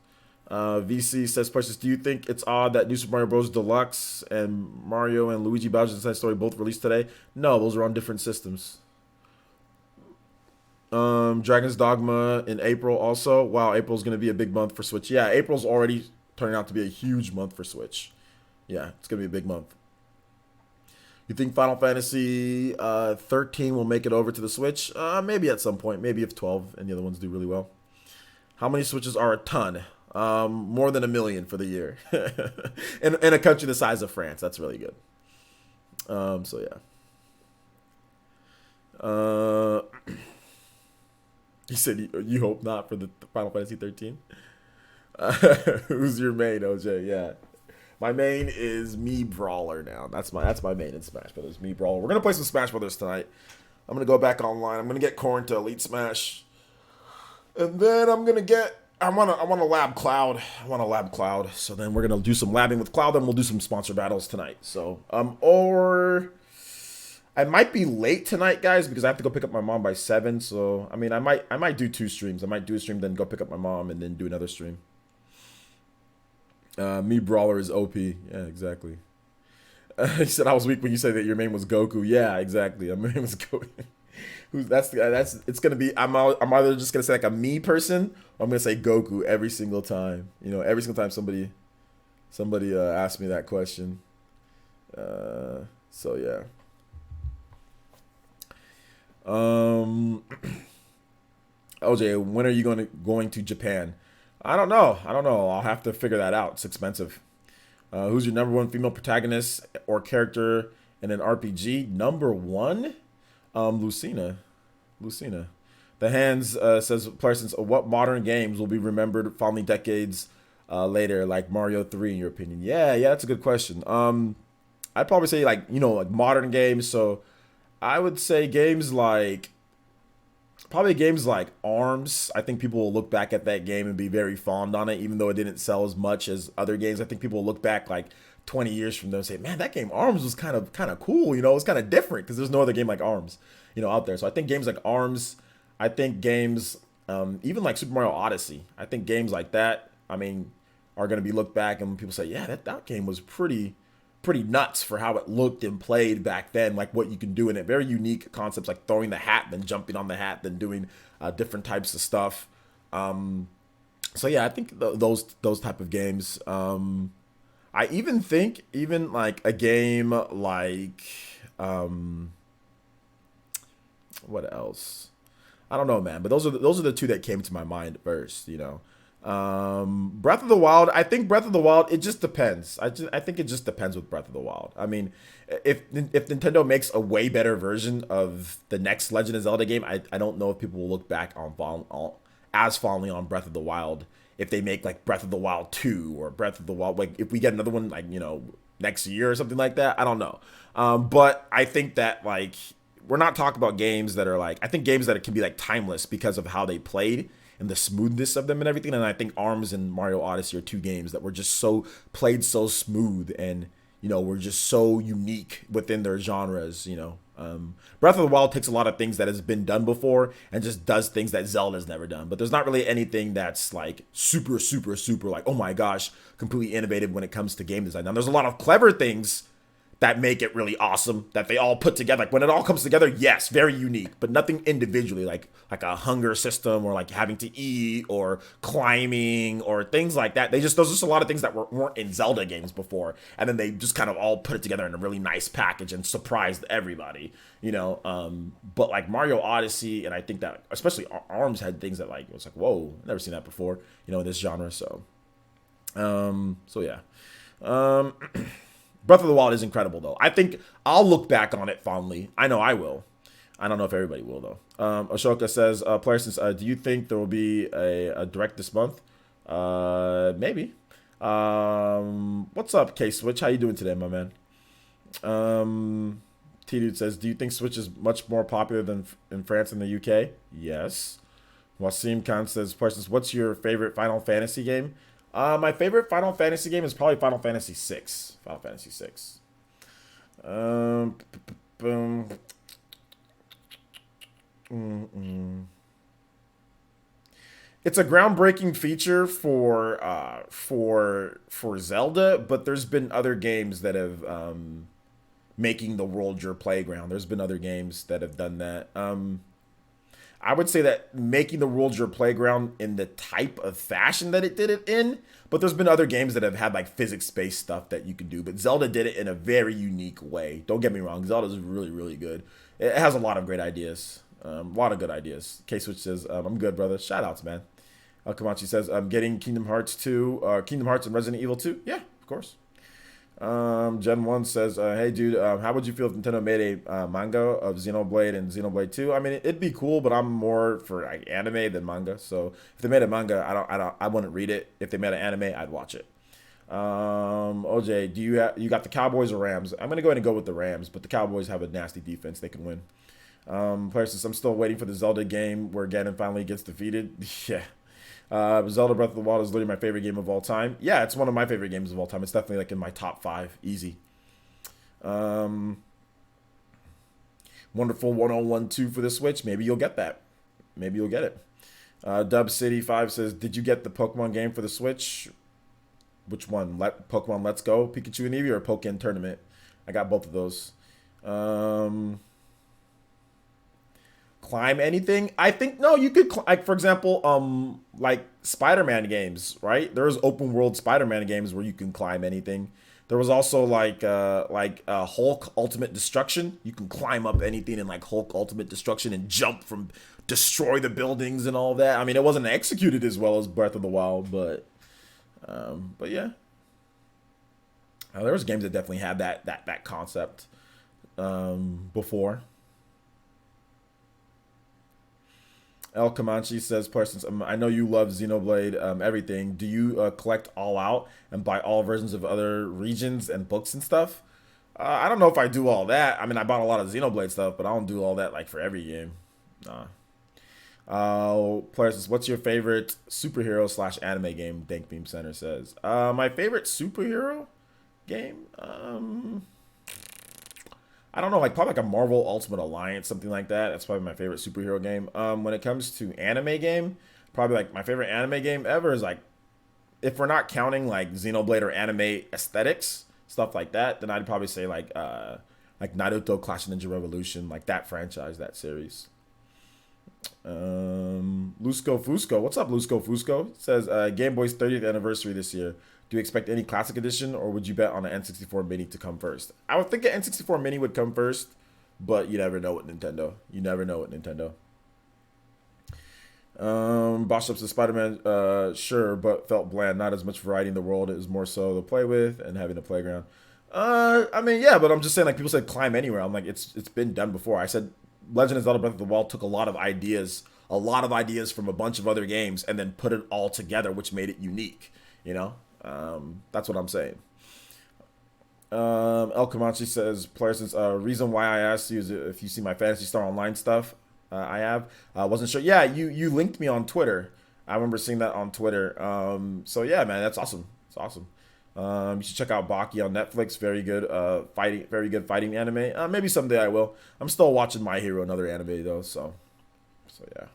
VC says, Precious, do you think it's odd that New Super Mario Bros. Deluxe and Mario and Luigi Bowser's Inside Story both released today? No, those are on different systems. Dragon's Dogma in April also. Wow, April's going to be a big month for Switch. Yeah, April's already turning out to be a huge month for Switch. Yeah, it's going to be a big month. You think Final Fantasy 13 will make it over to the Switch? Maybe at some point. Maybe if 12 and the other ones do really well. How many Switches are a ton? More than 1 million for the year. in a country the size of France. That's really good. So yeah. He said you hope not for the Final Fantasy 13. Who's your main, OJ? Yeah. My main is Me Brawler now. That's my main in Smash Brothers. Me Brawler. We're gonna play some Smash Brothers tonight. I'm gonna go back online. I'm gonna get Corrin to Elite Smash, and then I want a Lab Cloud. So then we're gonna do some labbing with Cloud, and we'll do some sponsor battles tonight. So or I might be late tonight, guys, because I have to go pick up my mom by 7. So I mean, I might do 2 streams. I might do a stream, then go pick up my mom, and then do another stream. Me Brawler is OP. Yeah, exactly. He said I was weak when you said that your main was Goku. Yeah, exactly. My main was Goku. It's gonna be. I'm either just gonna say like a me person, or I'm gonna say Goku every single time. You know, every single time somebody asks me that question. So yeah. OJ, when are you going to Japan? I don't know. I'll have to figure that out. It's expensive. Who's your number 1 female protagonist or character in an RPG? Number 1? Lucina. The Hands says, Parsons, what modern games will be remembered fondly decades later, like Mario 3 in your opinion? Yeah, that's a good question. I'd probably say like, like modern games. So I would say probably games like Arms. I think people will look back at that game and be very fond on it, even though it didn't sell as much as other games. I think people will look back like 20 years from now and say, "Man, that game Arms was kind of cool. It was kind of different because there's no other game like Arms, out there." So I think games like Arms, I think games, even like Super Mario Odyssey. I think games like that, I mean, are going to be looked back and people say, "Yeah, that game was pretty nuts for how it looked and played back then, like what you can do in it." Very unique concepts like throwing the hat, then jumping on the hat, then doing different types of stuff. So yeah, I think those type of games. I even think even like a game like what else? I don't know, man. But those are the two that came to my mind first. Breath of the Wild. I think Breath of the Wild. It just depends. I think it just depends with Breath of the Wild. I mean, if Nintendo makes a way better version of the next Legend of Zelda game, I don't know if people will look back as fondly on Breath of the Wild if they make like Breath of the Wild 2 or Breath of the Wild, like if we get another one like next year or something like that. I don't know. But I think that like we're not talking about games that are like, I think games that can be like timeless because of how they played and the smoothness of them and everything. And I think Arms and Mario Odyssey are two games that were just so played so smooth and were just so unique within their genres. Breath of the Wild takes a lot of things that has been done before and just does things that Zelda's never done. But there's not really anything that's like super, super, super like, oh my gosh, completely innovative when it comes to game design. Now there's a lot of clever things that make it really awesome that they all put together. Like when it all comes together, yes, very unique, but nothing individually like a hunger system or like having to eat or climbing or things like that. There's just a lot of things that weren't in Zelda games before, and then they just kind of all put it together in a really nice package and surprised everybody. But like Mario Odyssey, and I think that especially Arms had things that like it was like, whoa, never seen that before, in this genre. So yeah. Breath of the Wild is incredible, though. I think I'll look back on it fondly. I know I will. I don't know if everybody will, though. Ashoka says, Players, do you think there will be a direct this month? Maybe. What's up, K-Switch? How you doing today, my man? T-Dude says, do you think Switch is much more popular than in France and the UK? Yes. Wasim Khan says, Players, what's your favorite Final Fantasy game? My favorite Final Fantasy game is probably Final Fantasy VI. Final Fantasy VI. It's a groundbreaking feature for Zelda, but there's been other games that have making the world your playground. There's been other games that have done that. I would say that making the world your playground in the type of fashion that it did it in, but there's been other games that have had like physics-based stuff that you can do, but Zelda did it in a very unique way. Don't get me wrong, Zelda's really, really good. It has a lot of great ideas, a lot of good ideas. K-Switch says, I'm good, brother. Shoutouts, man. Kamachi says, I'm getting Kingdom Hearts and Resident Evil 2. Yeah, of course. Gen 1 says, hey dude, how would you feel if Nintendo made a manga of Xenoblade and Xenoblade 2? I mean, it'd be cool, but I'm more for like anime than manga. So if they made a manga, I wouldn't read it. If they made an anime, I'd watch it. OJ, you got the Cowboys or Rams? I'm gonna go ahead and go with the Rams, but the Cowboys have a nasty defense. They can win. Player says, I'm still waiting for the Zelda game where Ganon finally gets defeated. Yeah. Zelda Breath of the Wild is literally my favorite game of all time. Yeah, it's one of my favorite games of all time. It's definitely like in my top 5. Easy. Wonderful 1012 for the Switch. Maybe you'll get that. Maybe you'll get it. Dub City 5 says, did you get the Pokemon game for the Switch? Which one? Pokemon Let's Go, Pikachu and Eevee, or Pokemon Tournament? I got both of those. Climb anything? I think no, you could like, for example, like Spider-Man games, right? There's open world Spider-Man games where you can climb anything. There was also like Hulk Ultimate Destruction. You can climb up anything in like Hulk Ultimate Destruction and jump from destroy the buildings and all that. I mean, it wasn't executed as well as Breath of the Wild, but yeah. There was games that definitely had that concept before. El Comanche says, Parsons, I know you love Xenoblade everything. Do you collect all out and buy all versions of other regions and books and stuff? I don't know if I do all that. I mean, I bought a lot of Xenoblade stuff, but I don't do all that like for every game. Nah. Parsons, what's your favorite superhero slash anime game? Dank Beam Center says. My favorite superhero game? I don't know, like probably like a Marvel Ultimate Alliance, something like that. That's probably my favorite superhero game. When it comes to anime game, probably like my favorite anime game ever is like, if we're not counting like Xenoblade or anime aesthetics, stuff like that, then I'd probably say like Naruto Clash of Ninja Revolution, like that franchise, that series. Lusco Fusco, what's up, Lusco Fusco? It says Game Boy's 30th anniversary this year. Do you expect any classic edition, or would you bet on an N64 Mini to come first? I would think an N64 Mini would come first, but you never know with Nintendo. You never know with Nintendo. Bosch Ups the Spider-Man, sure, but felt bland. Not as much variety in the world. It was more so to play with and having a playground. I mean, yeah, but I'm just saying, like, people said climb anywhere. I'm like, it's been done before. I said Legend of Zelda Breath of the Wild took a lot of ideas from a bunch of other games and then put it all together, which made it unique, you know? That's what I'm saying. El Comanche says, Parsons, reason why I asked you is if you see my Phantasy Star Online stuff. I have. Wasn't sure. Yeah, you linked me on Twitter. I remember seeing that on Twitter. So yeah, man, that's awesome. It's awesome. You should check out Baki on Netflix. Very good fighting anime. Maybe someday I will. I'm still watching My Hero, another anime though. So yeah.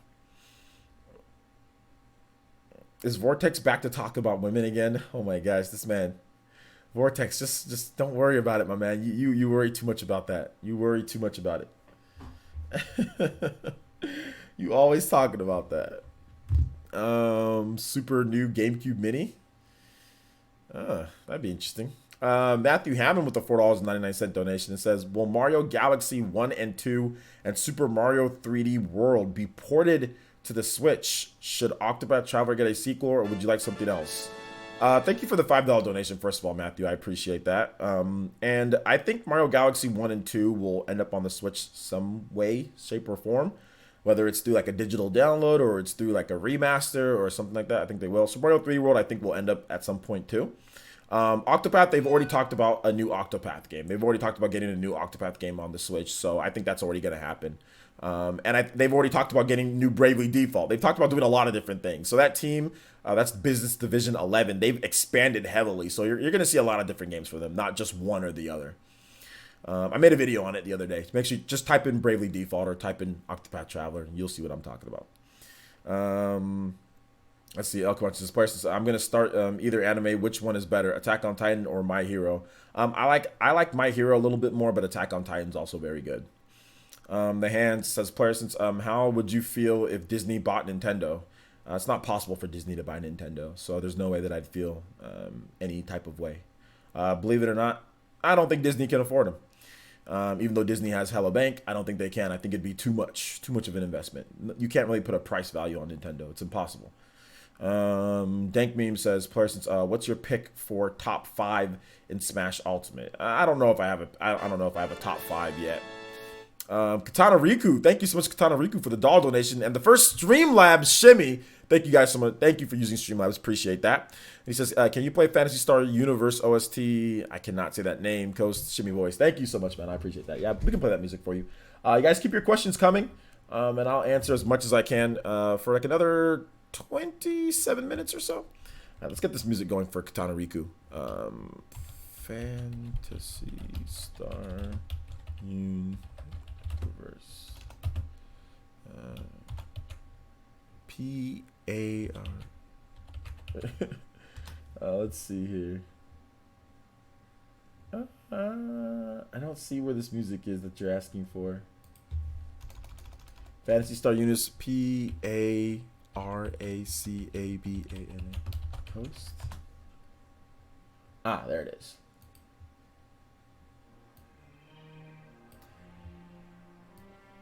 Is Vortex back to talk about women again? Oh my gosh, this man. Vortex, just don't worry about it, my man. You worry too much about that. You worry too much about it. You always talking about that. Super new GameCube Mini. That'd be interesting. Matthew Hammond with the $4.99 donation. It says, will Mario Galaxy 1 and 2 and Super Mario 3D World be ported to the Switch? Should Octopath Traveler get a sequel, or would you like something else? Thank you for the $5 donation, first of all, Matthew. I appreciate that. And I think Mario Galaxy 1 and 2 will end up on the Switch some way, shape, or form. Whether it's through like a digital download or it's through like a remaster or something like that, I think they will. So Mario 3D World, I think, will end up at some point too. Octopath, they've already talked about a new Octopath game. They've already talked about getting a new Octopath game on the Switch, so I think that's already going to happen. They've already talked about getting new Bravely Default. They've talked about doing a lot of different things. So that team, that's Business Division 11. They've expanded heavily, so you're going to see a lot of different games for them, not just one or the other. I made a video on it the other day. Make sure you just type in Bravely Default or type in Octopath Traveler, and you'll see what I'm talking about. Let's see. I'm going to start either anime. Which one is better, Attack on Titan or My Hero? I like My Hero a little bit more, but Attack on Titan's also very good. The Hand says, Parsons, how would you feel if Disney bought Nintendo? It's not possible for Disney to buy Nintendo, so there's no way that I'd feel any type of way. Believe it or not, I don't think Disney can afford them. Even though Disney has Hello Bank, I don't think they can. I think it'd be too much of an investment. You can't really put a price value on Nintendo. It's impossible. Dank Meme says, Parsons, what's your pick for top 5 in Smash Ultimate? I don't know if I have a top 5 yet. Katana Riku, thank you so much, Katana Riku, for the doll donation and the first Streamlabs shimmy. Thank you guys so much. Thank you for using Streamlabs. Appreciate that. He says, can you play Phantasy Star Universe OST? I cannot say that name. Coast Shimmy Voice. Thank you so much, man. I appreciate that. Yeah, we can play that music for you. You guys keep your questions coming, and I'll answer as much as I can for like another 27 minutes or so. Let's get this music going for Katana Riku. Phantasy Star Universe. P-A-R. Let's see here. I don't see where this music is that you're asking for. Phantasy Star Universe, P-A-R-A-C-A-B-A-N. Post. There it is.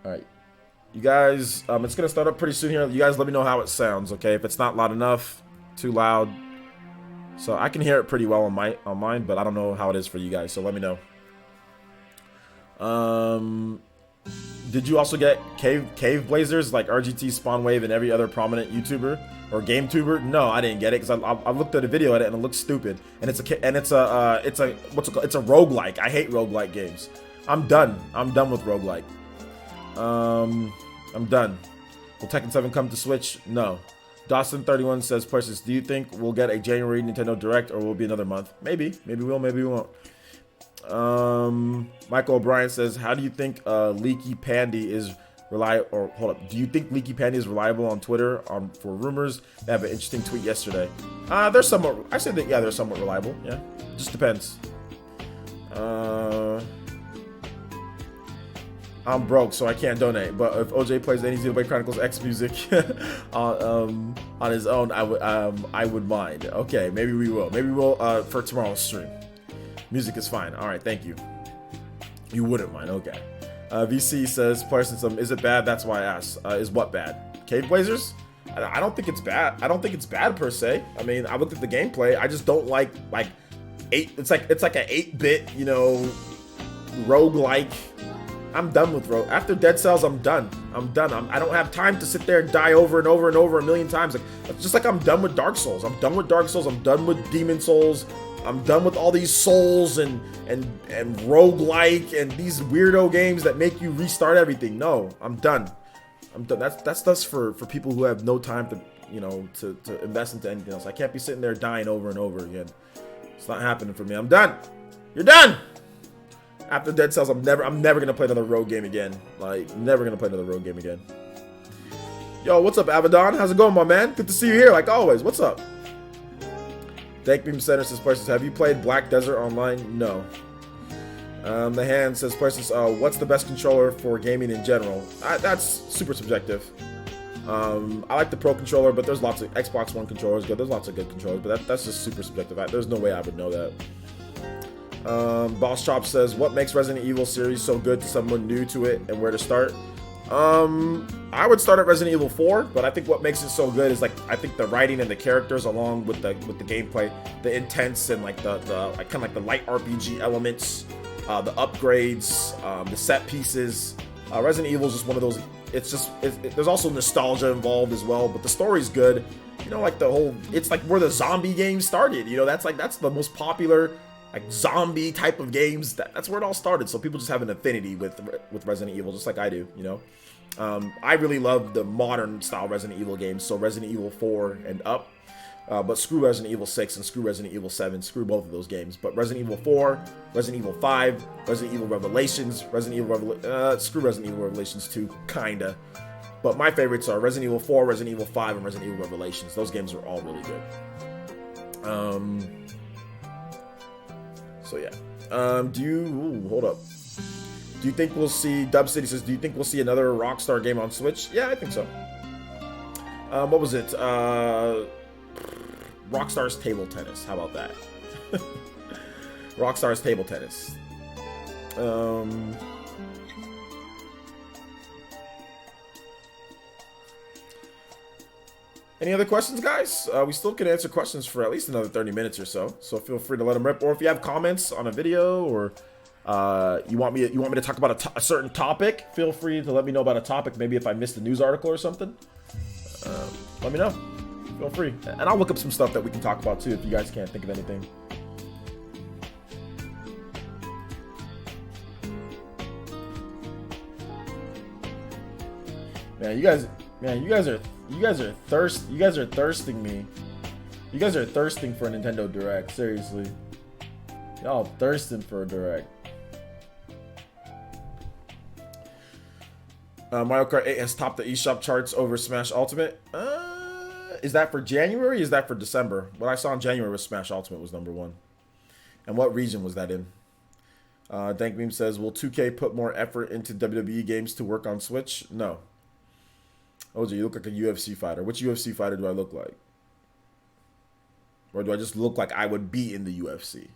All right. You guys, it's going to start up pretty soon here. You guys let me know how it sounds, okay? If it's not loud enough, too loud. So I can hear it pretty well on mine, but I don't know how it is for you guys, so let me know. Did you also get cave blazers like RGT, Spawnwave, and every other prominent YouTuber or game tuber? No, I didn't get it because I looked at a video at it and it looks stupid. And it's a what's it called? It's a roguelike. I hate roguelike games. I'm done. I'm done with roguelike. I'm done. Will Tekken 7 come to Switch? No. Dawson31 says, Persis, do you think we'll get a January Nintendo Direct or will it be another month? Maybe. Maybe we'll, maybe we won't. Michael O'Brien says, how do you think Leaky Pandy is reliable? Or hold up, do you think Leaky Pandy is reliable on Twitter for rumors? They have an interesting tweet yesterday. They're somewhat. I said that. Yeah, they're somewhat reliable. Yeah, just depends. I'm broke, so I can't donate. But if OJ plays any Xenoblade Chronicles X music on his own, I would mind. Okay, maybe we will. Maybe we'll for tomorrow's stream. Music is fine. All right, thank you. You wouldn't mind. Okay. VC says, Parsons, is it bad? That's why I asked. Is what bad? Cave Blazers? I don't think it's bad. I don't think it's bad per se. I mean, I looked at the gameplay. I just don't like it's like an 8-bit, you know, roguelike. I'm done with rogue. After Dead Cells, I'm done. I don't have time to sit there and die over and over and over a million times. Like, it's just like I'm done with Dark Souls. I'm done with Dark Souls. I'm done with Demon Souls. I'm done with all these Souls and roguelike and these weirdo games that make you restart everything. No, I'm done. That's for people who have no time to, you know, to invest into anything else. I can't be sitting there dying over and over again. It's not happening for me. I'm done. You're done. After Dead Cells, I'm never gonna play another rogue game again. Like, never gonna play another rogue game again. Yo, what's up, Abaddon? How's it going, my man? Good to see you here, like always. What's up? Dankbeam Center says, Places, have you played Black Desert Online? No. The Hand says, Places, what's the best controller for gaming in general? That's super subjective. I like the Pro controller, but there's lots of Xbox One controllers good. There's lots of good controllers, but that's just super subjective. There's no way I would know that. Boss Chop says, what makes Resident Evil series so good to someone new to it and where to start? I would start at Resident Evil 4, but I think what makes it so good is, like, I think the writing and the characters along with the gameplay, the intense and like the kind of like the light RPG elements, the upgrades, the set pieces. Resident Evil is just one of those. There's also nostalgia involved as well, but the story's good. You know, like it's like where the zombie game started. You know, that's the most popular, like, zombie type of games. That's where it all started. So people just have an affinity with Resident Evil, just like I do, you know. I really love the modern style Resident Evil games, so Resident Evil 4 and up. But screw Resident Evil 6 and screw Resident Evil 7, screw both of those games. But Resident Evil 4, Resident Evil 5, Resident Evil Revelations, screw Resident Evil Revelations 2, kinda. But my favorites are Resident Evil 4, Resident Evil 5, and Resident Evil Revelations. Those games are all really good. So yeah. Hold up. Do you think we'll see, Dub City says, do you think we'll see another Rockstar game on Switch? Yeah, I think so. What was it? Rockstar's Table Tennis. How about that? Rockstar's Table Tennis. Any other questions, guys? We still can answer questions for at least another 30 minutes or so. So feel free to let them rip. Or if you have comments on a video, or you want me to talk about a certain topic, feel free to let me know about a topic. Maybe if I missed a news article or something, let me know. Feel free, and I'll look up some stuff that we can talk about too if you guys can't think of anything. Man, you guys are thirsting me. You guys are thirsting for a Nintendo Direct. Seriously, y'all thirsting for a Direct. Mario Kart 8 has topped the eShop charts over Smash Ultimate. Is that for January? Or is that for December? What I saw in January was Smash Ultimate was #1. And what region was that in? Dankbeam says, will 2K put more effort into WWE games to work on Switch? No. OJ, you look like a UFC fighter. Which UFC fighter do I look like? Or do I just look like I would be in the UFC?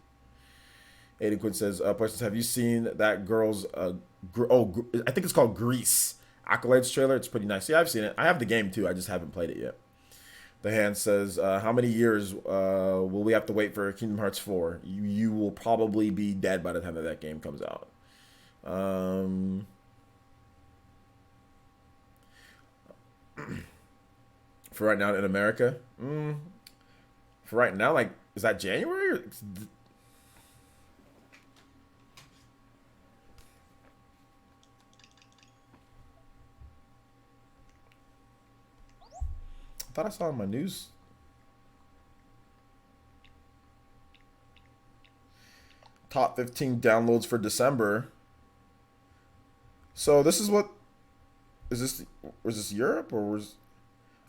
Aiden Quinn says, Parsons, have you seen that girl's, I think it's called Grease Accolades trailer? It's pretty nice. Yeah, I've seen it. I have the game too. I just haven't played it yet. The Hand says, how many years will we have to wait for Kingdom Hearts 4? You will probably be dead by the time that game comes out. For right now in America, for right now, like, is that January? I thought I saw in my news. Top 15 downloads for December. So this is what is this Europe or was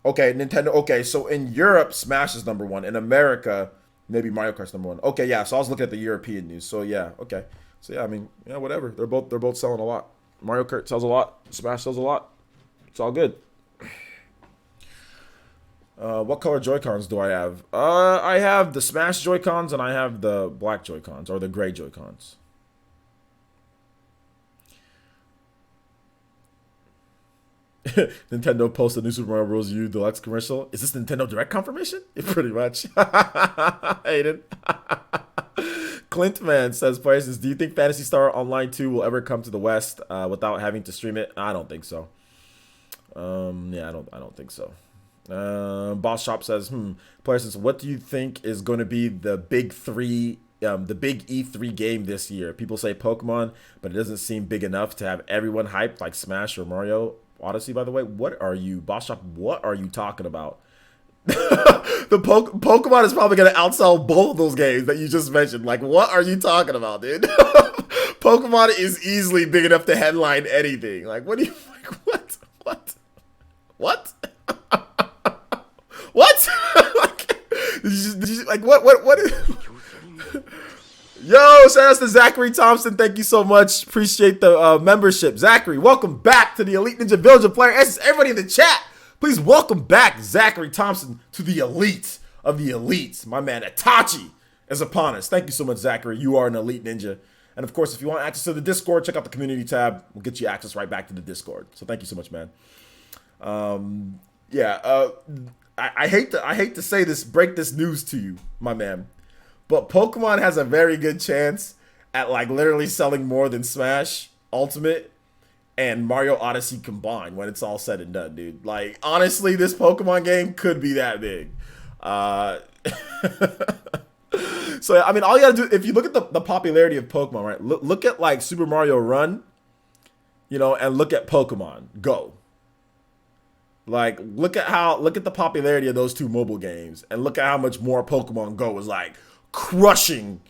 okay, Nintendo. Okay, so in Europe, Smash is number one. In America, maybe Mario Kart's number one. Okay, yeah. So I was looking at the European news. So yeah, okay. So yeah, I mean, yeah, whatever. They're both selling a lot. Mario Kart sells a lot. Smash sells a lot. It's all good. What color Joy-Cons do I have? I have the Smash Joy-Cons and I have the black Joy-Cons or the gray Joy-Cons. Nintendo posted new Super Mario Bros. U Deluxe commercial. Is this Nintendo Direct confirmation? Pretty much. Aiden. Clintman says, Parsons, do you think Phantasy Star Online 2 will ever come to the West without having to stream it? I don't think so. Yeah, I don't think so. Boss Shop says, Parsons, what do you think is going to be the big E3 game this year? People say Pokemon, but it doesn't seem big enough to have everyone hyped like Smash or Mario Odyssey, by the way. What are you, Boss Shop, what are you talking about? Pokemon is probably going to outsell both of those games that you just mentioned. Like, what are you talking about, dude? Pokemon is easily big enough to headline anything. Like, what do you, like, what? What? What? Like, what is... Yo, shout out to Zachary Thompson. Thank you so much. Appreciate the membership. Zachary, welcome back to the Elite Ninja Village of Player Essence. Everybody in the chat, please welcome back Zachary Thompson to the elite of the elites. My man Itachi is upon us. Thank you so much, Zachary. You are an elite ninja. And of course, if you want access to the Discord, check out the community tab. We'll get you access right back to the Discord. So thank you so much, man. I hate to say this, break this news to you, my man, but Pokemon has a very good chance at like literally selling more than Smash Ultimate and Mario Odyssey combined when it's all said and done, dude. Like, honestly, this Pokemon game could be that big. So I mean, all you gotta do, if you look at the popularity of Pokemon, right? Look at like Super Mario Run, you know, and look at Pokemon Go. Like, look at the popularity of those two mobile games, and look at how much more Pokemon Go is like crushing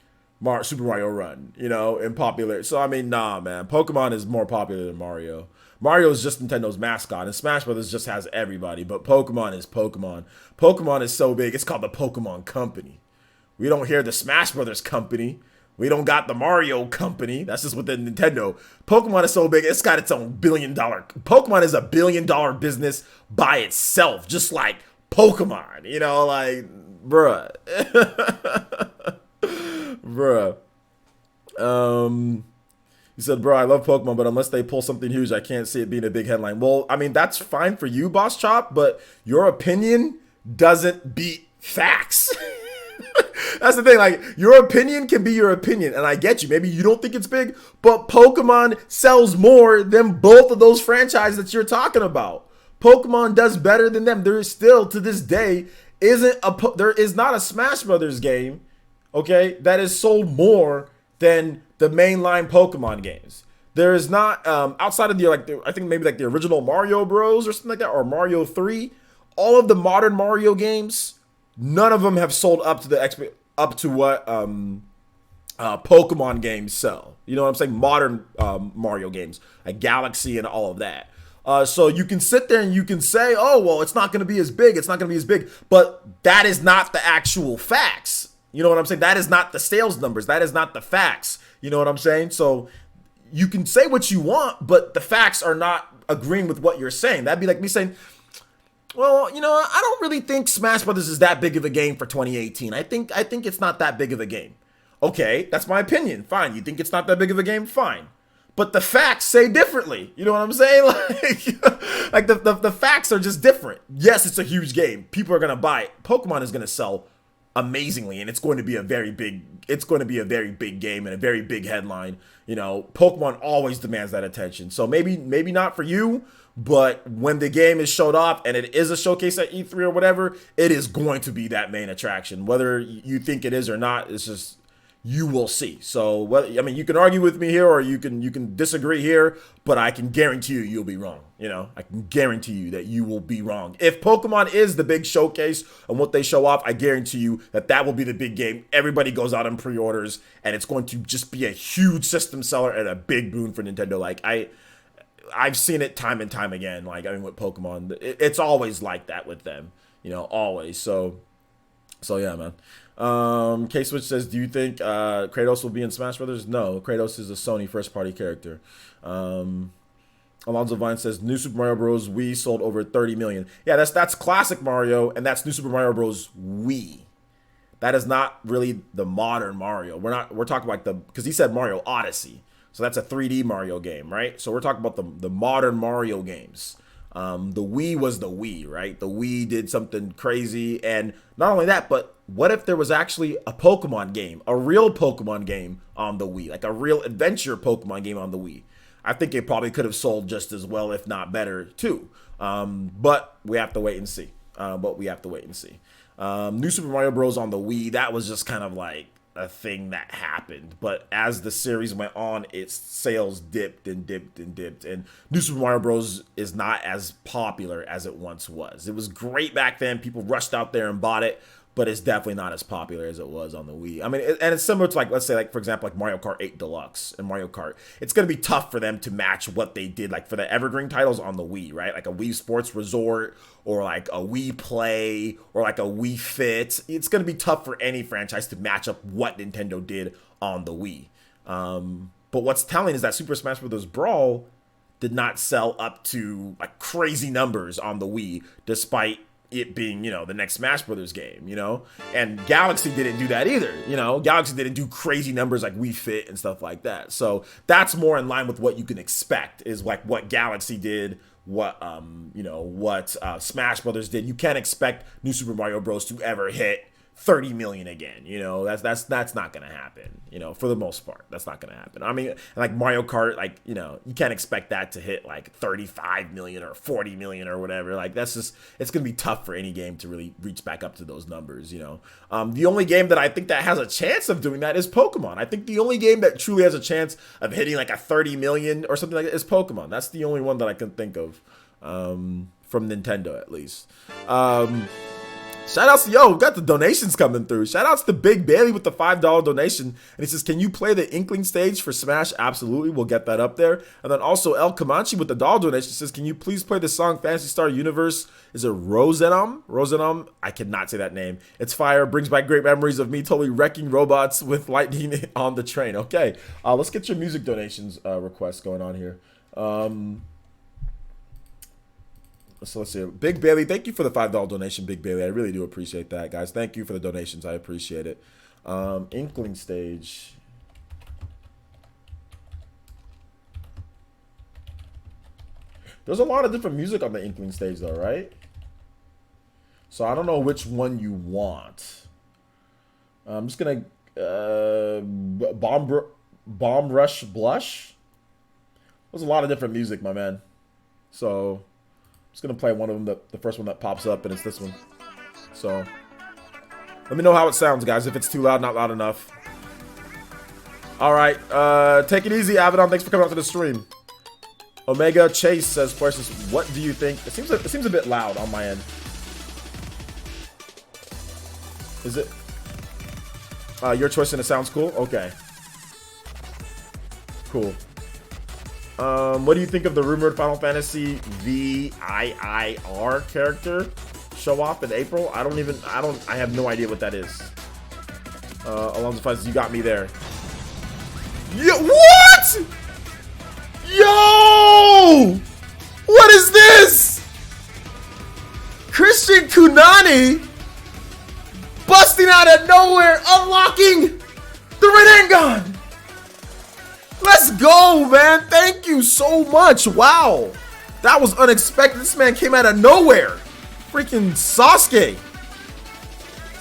Super Mario Run, you know, in popularity. So I mean, nah, man, Pokemon is more popular than Mario. Mario is just Nintendo's mascot, and Smash Brothers just has everybody. But Pokemon is Pokemon. Pokemon is so big, it's called the Pokemon Company. We don't hear the Smash Brothers Company. We don't got the Mario Company. That's just within Nintendo. Pokemon is so big, it's got its own billion-dollar. Pokemon is a billion-dollar business by itself, just like Pokemon. You know, like, bruh. Bruh. You said, bro, I love Pokemon, but unless they pull something huge, I can't see it being a big headline. Well, I mean, that's fine for you, Boss Chop, but your opinion doesn't beat facts. That's the thing, like, your opinion can be your opinion, and I get you. Maybe you don't think it's big, but Pokemon sells more than both of those franchises that you're talking about. Pokemon does better than them. There is still, to this day, there is not a Smash Brothers game, okay, that is sold more than the mainline Pokemon games. There is not, outside of I think maybe like the original Mario Bros. Or something like that, or Mario 3, all of the modern Mario games, none of them have sold up to what Pokemon games sell. You know what I'm saying? Modern Mario games, like Galaxy and all of that. So you can sit there and you can say, oh, well, it's not going to be as big. It's not going to be as big. But that is not the actual facts. You know what I'm saying? That is not the sales numbers. That is not the facts. You know what I'm saying? So you can say what you want, but the facts are not agreeing with what you're saying. That'd be like me saying, well, you know, I don't really think Smash Brothers is that big of a game for 2018. I think it's not that big of a game. Okay, that's my opinion. Fine. You think it's not that big of a game? Fine. But the facts say differently. You know what I'm saying? Like the facts are just different. Yes, it's a huge game. People are going to buy it. Pokemon is going to sell amazingly, and it's going to be a very big game and a very big headline. You know, Pokemon always demands that attention. So maybe not for you, but when the game is showed off and it is a showcase at E3 or whatever, it is going to be that main attraction. Whether you think it is or not, it's just, you will see. So, well, I mean, you can argue with me here, or you can disagree here, but I can guarantee you'll be wrong. You know, I can guarantee you that you will be wrong. If Pokemon is the big showcase and what they show off, I guarantee you that will be the big game. Everybody goes out and pre-orders, and it's going to just be a huge system seller and a big boon for Nintendo. Like, I've seen it time and time again. Like, I mean, with Pokemon, it's always like that with them. You know, always. So yeah, man. K-Switch says, do you think Kratos will be in Smash Brothers? No, Kratos is a Sony first-party character. Alonzo Vine says, New Super Mario Bros. Wii sold over 30 million. Yeah, that's classic Mario, and that's New Super Mario Bros. Wii. That is not really the modern Mario. We're talking like because he said Mario Odyssey. So that's a 3D Mario game, right? So we're talking about the modern Mario games. The Wii was the Wii, right? The Wii did something crazy, and not only that, but what if there was actually a Pokemon game, a real Pokemon game on the Wii, like a real adventure Pokemon game on the Wii? I think it probably could have sold just as well, if not better, too. But we have to wait and see. New Super Mario Bros. On the Wii, that was just kind of like a thing that happened, but as the series went on, its sales dipped and New Super Mario Bros. Is not as popular as it once was. It was great back then, people rushed out there and bought it, but it's definitely not as popular as it was on the Wii. I mean, and it's similar to, like, let's say, like, for example, like Mario Kart 8 Deluxe and Mario Kart. It's going to be tough for them to match what they did, like, for the evergreen titles on the Wii, right? Like a Wii Sports Resort, or like a Wii Play, or like a Wii Fit. It's going to be tough for any franchise to match up what Nintendo did on the Wii. But what's telling is that Super Smash Bros. Brawl did not sell up to, like, crazy numbers on the Wii, despite it being, you know, the next Smash Brothers game, you know, and Galaxy didn't do that either. You know, Galaxy didn't do crazy numbers like Wii Fit and stuff like that. So that's more in line with what you can expect, is like what Galaxy did, what Smash Brothers did. You can't expect New Super Mario Bros. To ever hit 30 million again. You know, that's not gonna happen. You know, for the most part, that's not gonna happen. I mean, like Mario Kart, like, you know, you can't expect that to hit like 35 million or 40 million or whatever. Like, that's just, it's gonna be tough for any game to really reach back up to those numbers. You know, the only game that I think that has a chance of doing that is Pokemon. I think the only game that truly has a chance of hitting like a 30 million or something like that is Pokemon. That's the only one that I can think of, from Nintendo at least. Shout outs to, we got the donations coming through. Shout outs to Big Bailey with the $5 donation. And he says, can you play the Inkling stage for Smash? Absolutely. We'll get that up there. And then also El Comanche with the $1 donation says, can you please play the song Phantasy Star Universe? Is it Rosenum? Rosenum? I cannot say that name. It's fire. Brings back great memories of me totally wrecking robots with lightning on the train. Okay. Let's get your music donations requests going on here. So let's see. Big Bailey, thank you for the $5 donation, Big Bailey. I really do appreciate that, guys. Thank you for the donations. I appreciate it. Inkling stage. There's a lot of different music on the Inkling stage, though, right? So I don't know which one you want. I'm just gonna Bomb Rush Blush. There's a lot of different music, my man. So I'm just going to play one of them, the first one that pops up, and it's this one. So let me know how it sounds, guys, if it's too loud, not loud enough. All right. Take it easy, Avedon. Thanks for coming out to the stream. Omega Chase says, what do you think? It seems a bit loud on my end. Is it? Your choice and it sounds cool? Okay. Cool. What do you think of the rumored Final Fantasy VIIR character show off in April? I have no idea what that is. Alonzo Fies, you got me there. Yo, what? Yo! What is this? Christian Kunani busting out of nowhere, unlocking the Renengan. Let's go, man. Thank you so much. Wow. That was unexpected. This man came out of nowhere. Freaking Sasuke.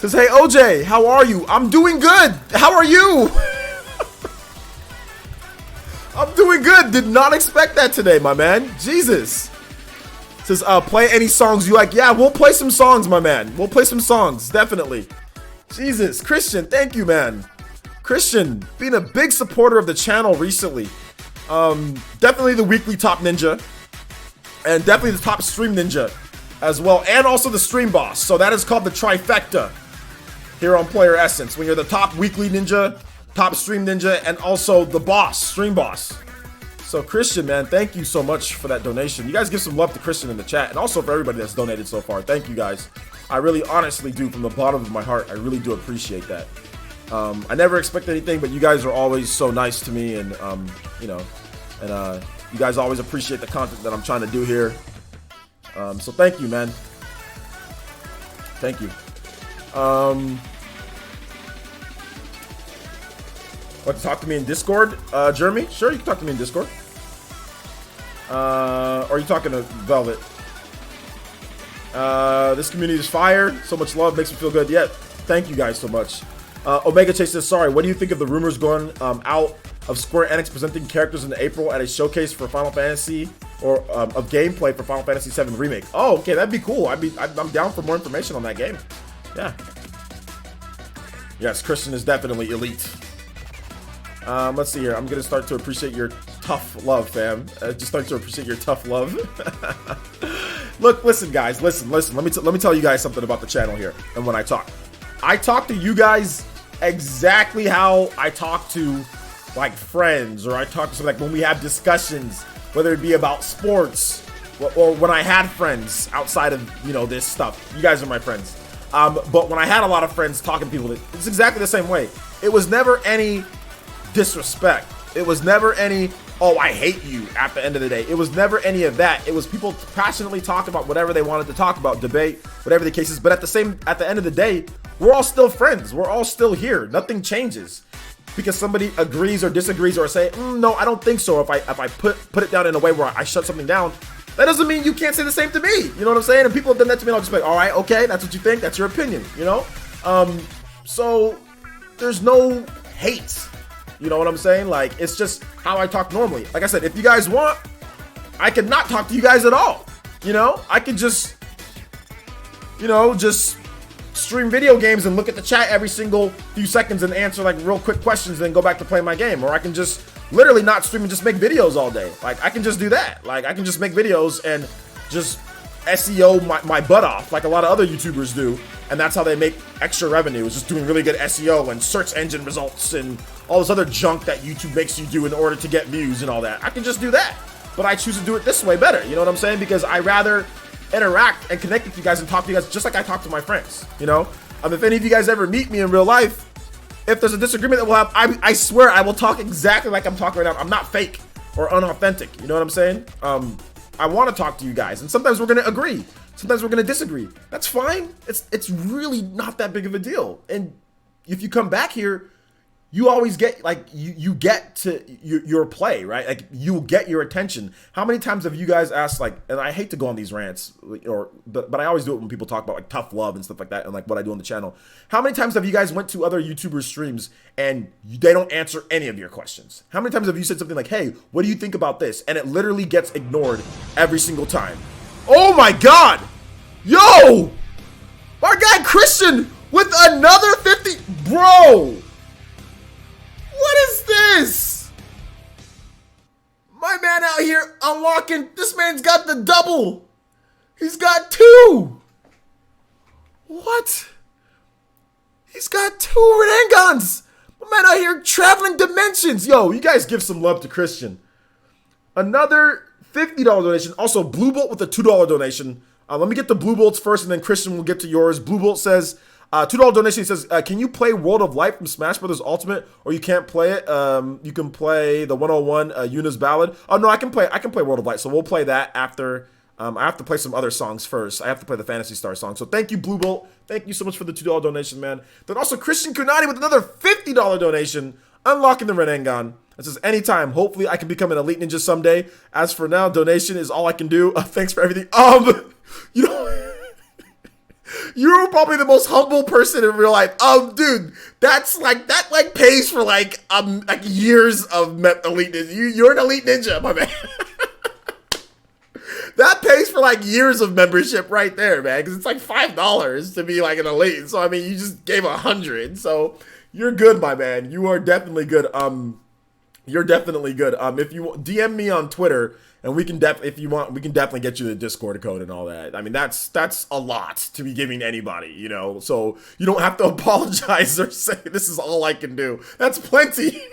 Says, hey, OJ, how are you? I'm doing good. How are you? I'm doing good. Did not expect that today, my man. Jesus. Says, play any songs you like. Yeah, we'll play some songs, my man. We'll play some songs, definitely. Jesus. Christian, thank you, man. Christian, being a big supporter of the channel recently. Definitely the weekly top ninja. And definitely the top stream ninja as well. And also the stream boss. So that is called the trifecta here on Player Essence. When you're the top weekly ninja, top stream ninja, and also the boss, stream boss. So Christian, man, thank you so much for that donation. You guys give some love to Christian in the chat, and also for everybody that's donated so far. Thank you guys. I really honestly do, from the bottom of my heart. I really do appreciate that. I never expect anything, but you guys are always so nice to me, and you know, and you guys always appreciate the content that I'm trying to do here. So thank you, man. Thank you. Want to talk to me in Discord, Jeremy? Sure, you can talk to me in Discord. Or are you talking to Velvet? This community is fire. So much love, makes me feel good. Yeah, thank you guys so much. Omega Chase says, sorry, what do you think of the rumors going out of Square Enix presenting characters in April at a showcase for Final Fantasy, or of gameplay for Final Fantasy VII Remake? Oh, okay, that'd be cool. I'm down for more information on that game. Yeah. Yes, Christian is definitely elite. Let's see here. I'm gonna start to appreciate your tough love, fam. Just start to appreciate your tough love. Look, listen, guys. Listen. Let me tell you guys something about the channel here. And when I talk to you guys exactly how I talk to like friends, or I talk to something like when we have discussions, whether it be about sports or when I had friends outside of, you know, this stuff. You guys are my friends. But when I had a lot of friends talking to people, it's exactly the same way. It was never any disrespect. It was never any, oh, I hate you at the end of the day. It was never any of that. It was people passionately talking about whatever they wanted to talk about, debate, whatever the case is. But at the end of the day, we're all still friends. We're all still here. Nothing changes because somebody agrees or disagrees, or say, no, I don't think so. If I put it down in a way where I shut something down, that doesn't mean you can't say the same to me. You know what I'm saying? And people have done that to me, and I'll just be like, all right, okay, that's what you think. That's your opinion, you know? So there's no hate. You know what I'm saying? Like, it's just how I talk normally. Like I said, if you guys want, I could not talk to you guys at all. You know, I could just, you know, just stream video games and look at the chat every single few seconds and answer like real quick questions and then go back to playing my game. Or I can just literally not stream and just make videos all day. Like, I can just do that. Like, I can just make videos and just SEO my butt off like a lot of other YouTubers do. And that's how they make extra revenue, is just doing really good SEO and search engine results and all this other junk that YouTube makes you do in order to get views and all that. I can just do that. But I choose to do it this way better. You know what I'm saying? Because I rather interact and connect with you guys and talk to you guys just like I talk to my friends. You know? If any of you guys ever meet me in real life, if there's a disagreement that we'll have, I swear I will talk exactly like I'm talking right now. I'm not fake or unauthentic. You know what I'm saying? I want to talk to you guys. And sometimes we're going to agree. Sometimes we're going to disagree. That's fine. It's really not that big of a deal. And if you come back here, you always get, like, you get to your play, right? Like, you get your attention. How many times have you guys asked, like, and I hate to go on these rants, but I always do it when people talk about, like, tough love and stuff like that and, like, what I do on the channel. How many times have you guys went to other YouTubers' streams and they don't answer any of your questions? How many times have you said something like, hey, what do you think about this? And it literally gets ignored every single time. Oh, my God! Yo! Our guy Christian with another 50... Bro! What is this? My man out here unlocking. This man's got the double. He's got two. What? He's got two Renegons. My man out here traveling dimensions. Yo, you guys give some love to Christian. Another $50 donation. Also, Blue Bolt with a $2 donation. Let me get the Blue Bolts first, and then Christian will get to yours. Blue Bolt says... $2 donation. He says, can you play World of Light from Smash Brothers Ultimate, or you can't play it? You can play the 101 Yuna's Ballad. Oh no, I can play World of Light. So we'll play that after. I have to play some other songs first. I have to play the Phantasy Star song. So thank you, Blue Bolt. Thank you so much for the $2 donation, man. Then also Christian Kunani with another $50 donation, unlocking the Renengan. It says, anytime. Hopefully I can become an Elite Ninja someday. As for now, donation is all I can do. Thanks for everything. You know. You're probably the most humble person in real life. Dude, that pays for like years of elite ninja. You're an elite ninja, my man. That pays for like years of membership right there, man. Because it's like $5 to be like an elite. So I mean, you just gave 100. So you're good, my man. You are definitely good. You're definitely good. If you DM me on Twitter, and we can if you want, we can definitely get you the Discord code and all that. I mean, that's a lot to be giving anybody, you know. So you don't have to apologize or say this is all I can do. That's plenty.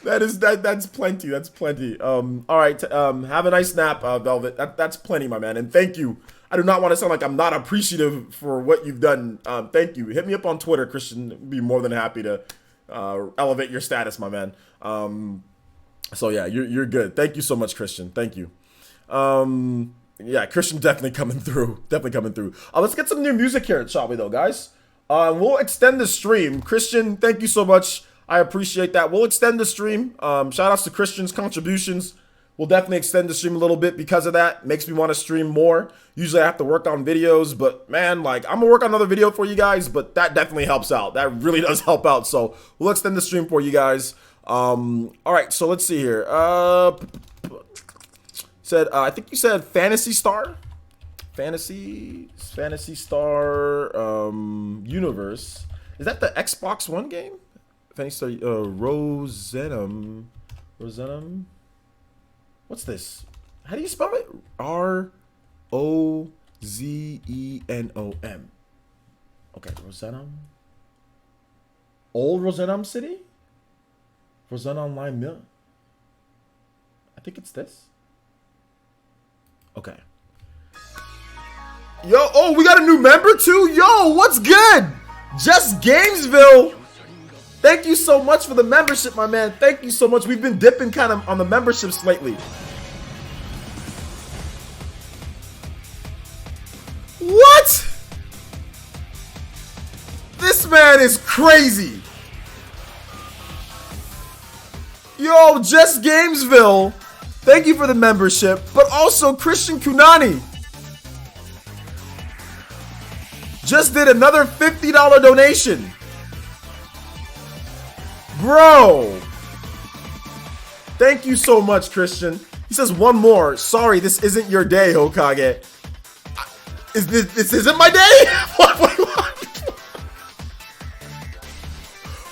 That's plenty. That's plenty. All right. Have a nice nap, Velvet. That's plenty, my man. And thank you. I do not want to sound like I'm not appreciative for what you've done. Thank you. Hit me up on Twitter, Christian. I'd be more than happy to elevate your status, my man. So yeah, you're good. Thank you so much, Christian. Thank you. Yeah, Christian definitely coming through. Definitely coming through. Let's get some new music here, shall we, though, guys? We'll extend the stream. Christian, thank you so much. I appreciate that. We'll extend the stream. Shout outs to Christian's contributions. We'll definitely extend the stream a little bit because of that. Makes me want to stream more. Usually I have to work on videos, but man, like I'm gonna work on another video for you guys, but that definitely helps out. That really does help out. So we'll extend the stream for you guys. All right, so let's see here. I think you said Fantasy Star? Fantasy Star Universe. Is that the Xbox One game? Fantasy Star Rosenum. What's this? How do you spell it? Rozenom. Okay, Rosenum. Old Rosenum City? Rosenum Online Mill. I think it's this. Okay. Yo, oh, we got a new member too? Yo, what's good? Just Gamesville. Thank you so much for the membership, my man. Thank you so much. We've been dipping kind of on the memberships lately. What? This man is crazy. Yo, Just Gamesville. Thank you for the membership. But also Christian Kunani just did another $50 donation. Bro. Thank you so much, Christian. He says one more. Sorry, this isn't your day, Hokage. This isn't my day? What?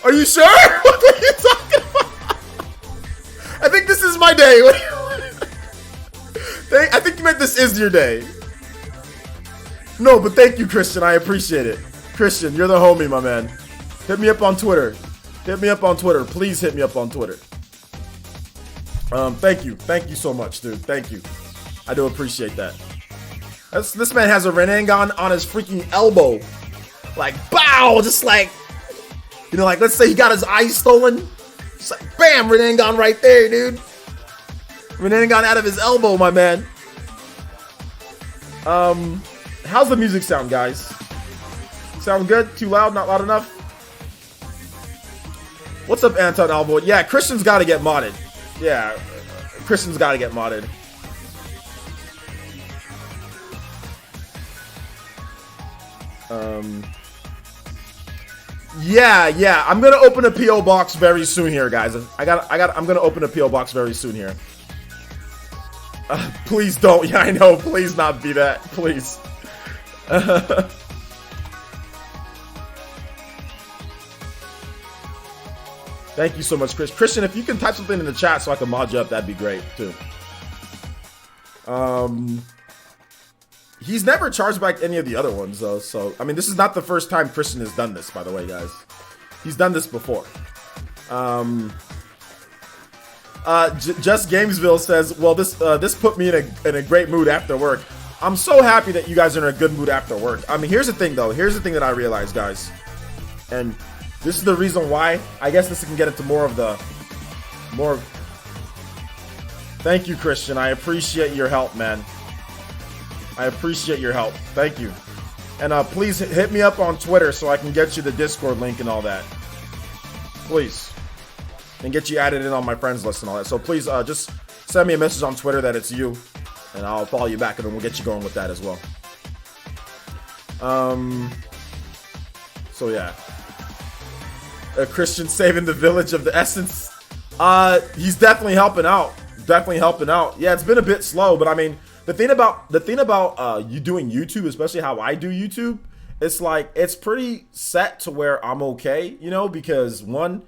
Are you sure? What are you talking about? I think this is my day. I think you meant this is your day. No, but thank you, Christian. I appreciate it. Christian, you're the homie, my man. Hit me up on Twitter. Hit me up on Twitter. Please hit me up on Twitter. Thank you. Thank you so much, dude. Thank you. I do appreciate that. This man has a Renangon on his freaking elbow. Like, bow! Just like, you know, like, let's say he got his eye stolen. Just like, bam! Renangon right there, dude. Renangon out of his elbow, my man. How's the music sound, guys? Sound good? Too loud? Not loud enough? What's up, Anton Alvo? Yeah, Christian's got to get modded. Yeah, Christian's got to get modded. Yeah. I'm gonna open a PO box very soon here, guys. I'm gonna open a PO box very soon here. Please don't. Yeah, I know. Please not be that. Please. Thank you so much, Chris. Christian, if you can type something in the chat so I can mod you up, that'd be great too. He's never charged back any of the other ones though, so I mean, this is not the first time Christian has done this, by the way, guys. He's done this before. Just Gamesville says, well, this put me in a great mood after work. I'm so happy that you guys are in a good mood after work. I mean, here's the thing though. Here's the thing that I realized, guys, and this is the reason why. I guess this can get into more. Thank you, Christian. I appreciate your help, man. I appreciate your help. Thank you. And please hit me up on Twitter so I can get you the Discord link and all that. Please. And get you added in on my friends list and all that. So please just send me a message on Twitter that it's you. And I'll follow you back and then we'll get you going with that as well. So yeah. A Christian saving the village of the essence. He's definitely helping out. Definitely helping out. Yeah, it's been a bit slow, but I mean, the thing about you doing YouTube, especially how I do YouTube, it's like it's pretty set to where I'm okay, you know, because one,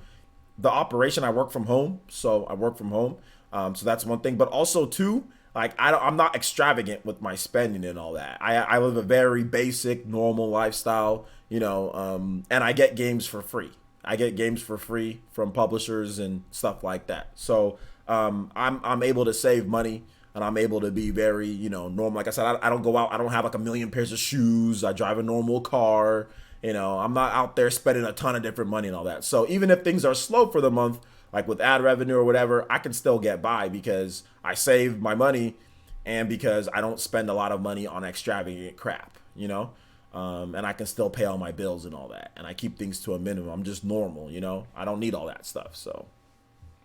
the operation, I work from home, so I work from home, so that's one thing. But also two, like I'm not extravagant with my spending and all that. I live a very basic, normal lifestyle, you know, and I get games for free. I get games for free from publishers and stuff like that. So I'm able to save money, and I'm able to be very, you know, normal. Like I said, I don't go out. I don't have like a million pairs of shoes. I drive a normal car. You know, I'm not out there spending a ton of different money and all that. So even if things are slow for the month, like with ad revenue or whatever, I can still get by because I save my money and because I don't spend a lot of money on extravagant crap, you know? And I can still pay all my bills and all that. And I keep things to a minimum. I'm just normal, you know? I don't need all that stuff. So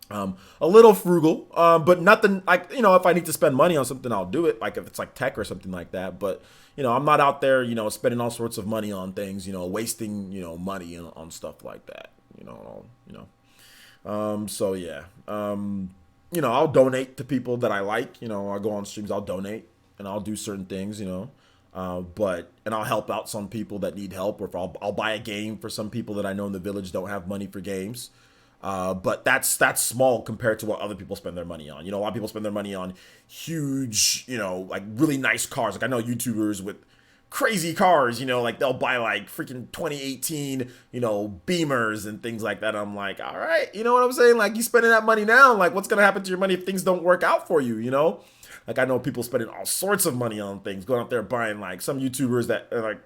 a little frugal, but nothing like, you know, if I need to spend money on something, I'll do it. Like if it's like tech or something like that. But, you know, I'm not out there, you know, spending all sorts of money on things, you know, wasting, you know, money on stuff like that, you know. So yeah, you know, I'll donate to people that I like, you know, I'll go on streams, I'll donate and I'll do certain things, you know. And I'll help out some people that need help, or if I'll buy a game for some people that I know in the village don't have money for games. But that's small compared to what other people spend their money on. You know, a lot of people spend their money on huge, you know, like really nice cars. Like I know YouTubers with crazy cars, you know, like they'll buy like freaking 2018, you know, Beamers and things like that. I'm like, all right, you know what I'm saying? Like you spending that money now, like what's going to happen to your money if things don't work out for you, you know? Like I know people spending all sorts of money on things, going out there buying like some YouTubers that are like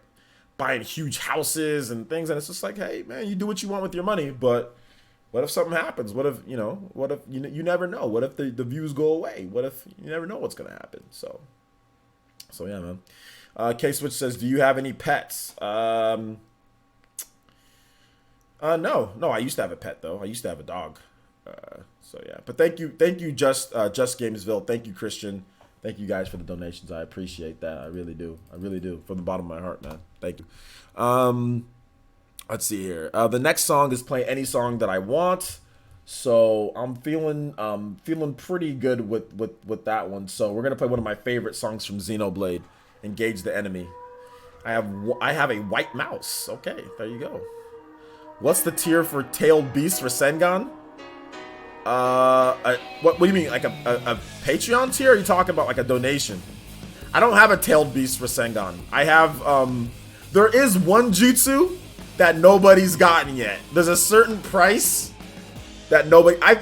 buying huge houses and things. And it's just like, hey man, you do what you want with your money, but what if something happens? What if, you know, you never know? What if the views go away? What if you never know what's going to happen? So yeah, man. K-Switch says, do you have any pets? No, I used to have a pet though. I used to have a dog. So yeah, but thank you, Just Gamesville. Thank you, Christian. Thank you guys for the donations. I appreciate that. I really do, from the bottom of my heart, man. Thank you. Let's see here. The next song is Play Any Song That I Want. So I'm feeling pretty good with that one. So we're gonna play one of my favorite songs from Xenoblade, Engage the Enemy. I have a white mouse. Okay, there you go. What's the tier for Tailed Beast for Sengon? What do you mean? Like a Patreon tier? Or are you talking about like a donation? I don't have a Tailed Beast for Sengon. I have, there is one jutsu that nobody's gotten yet. There's a certain price that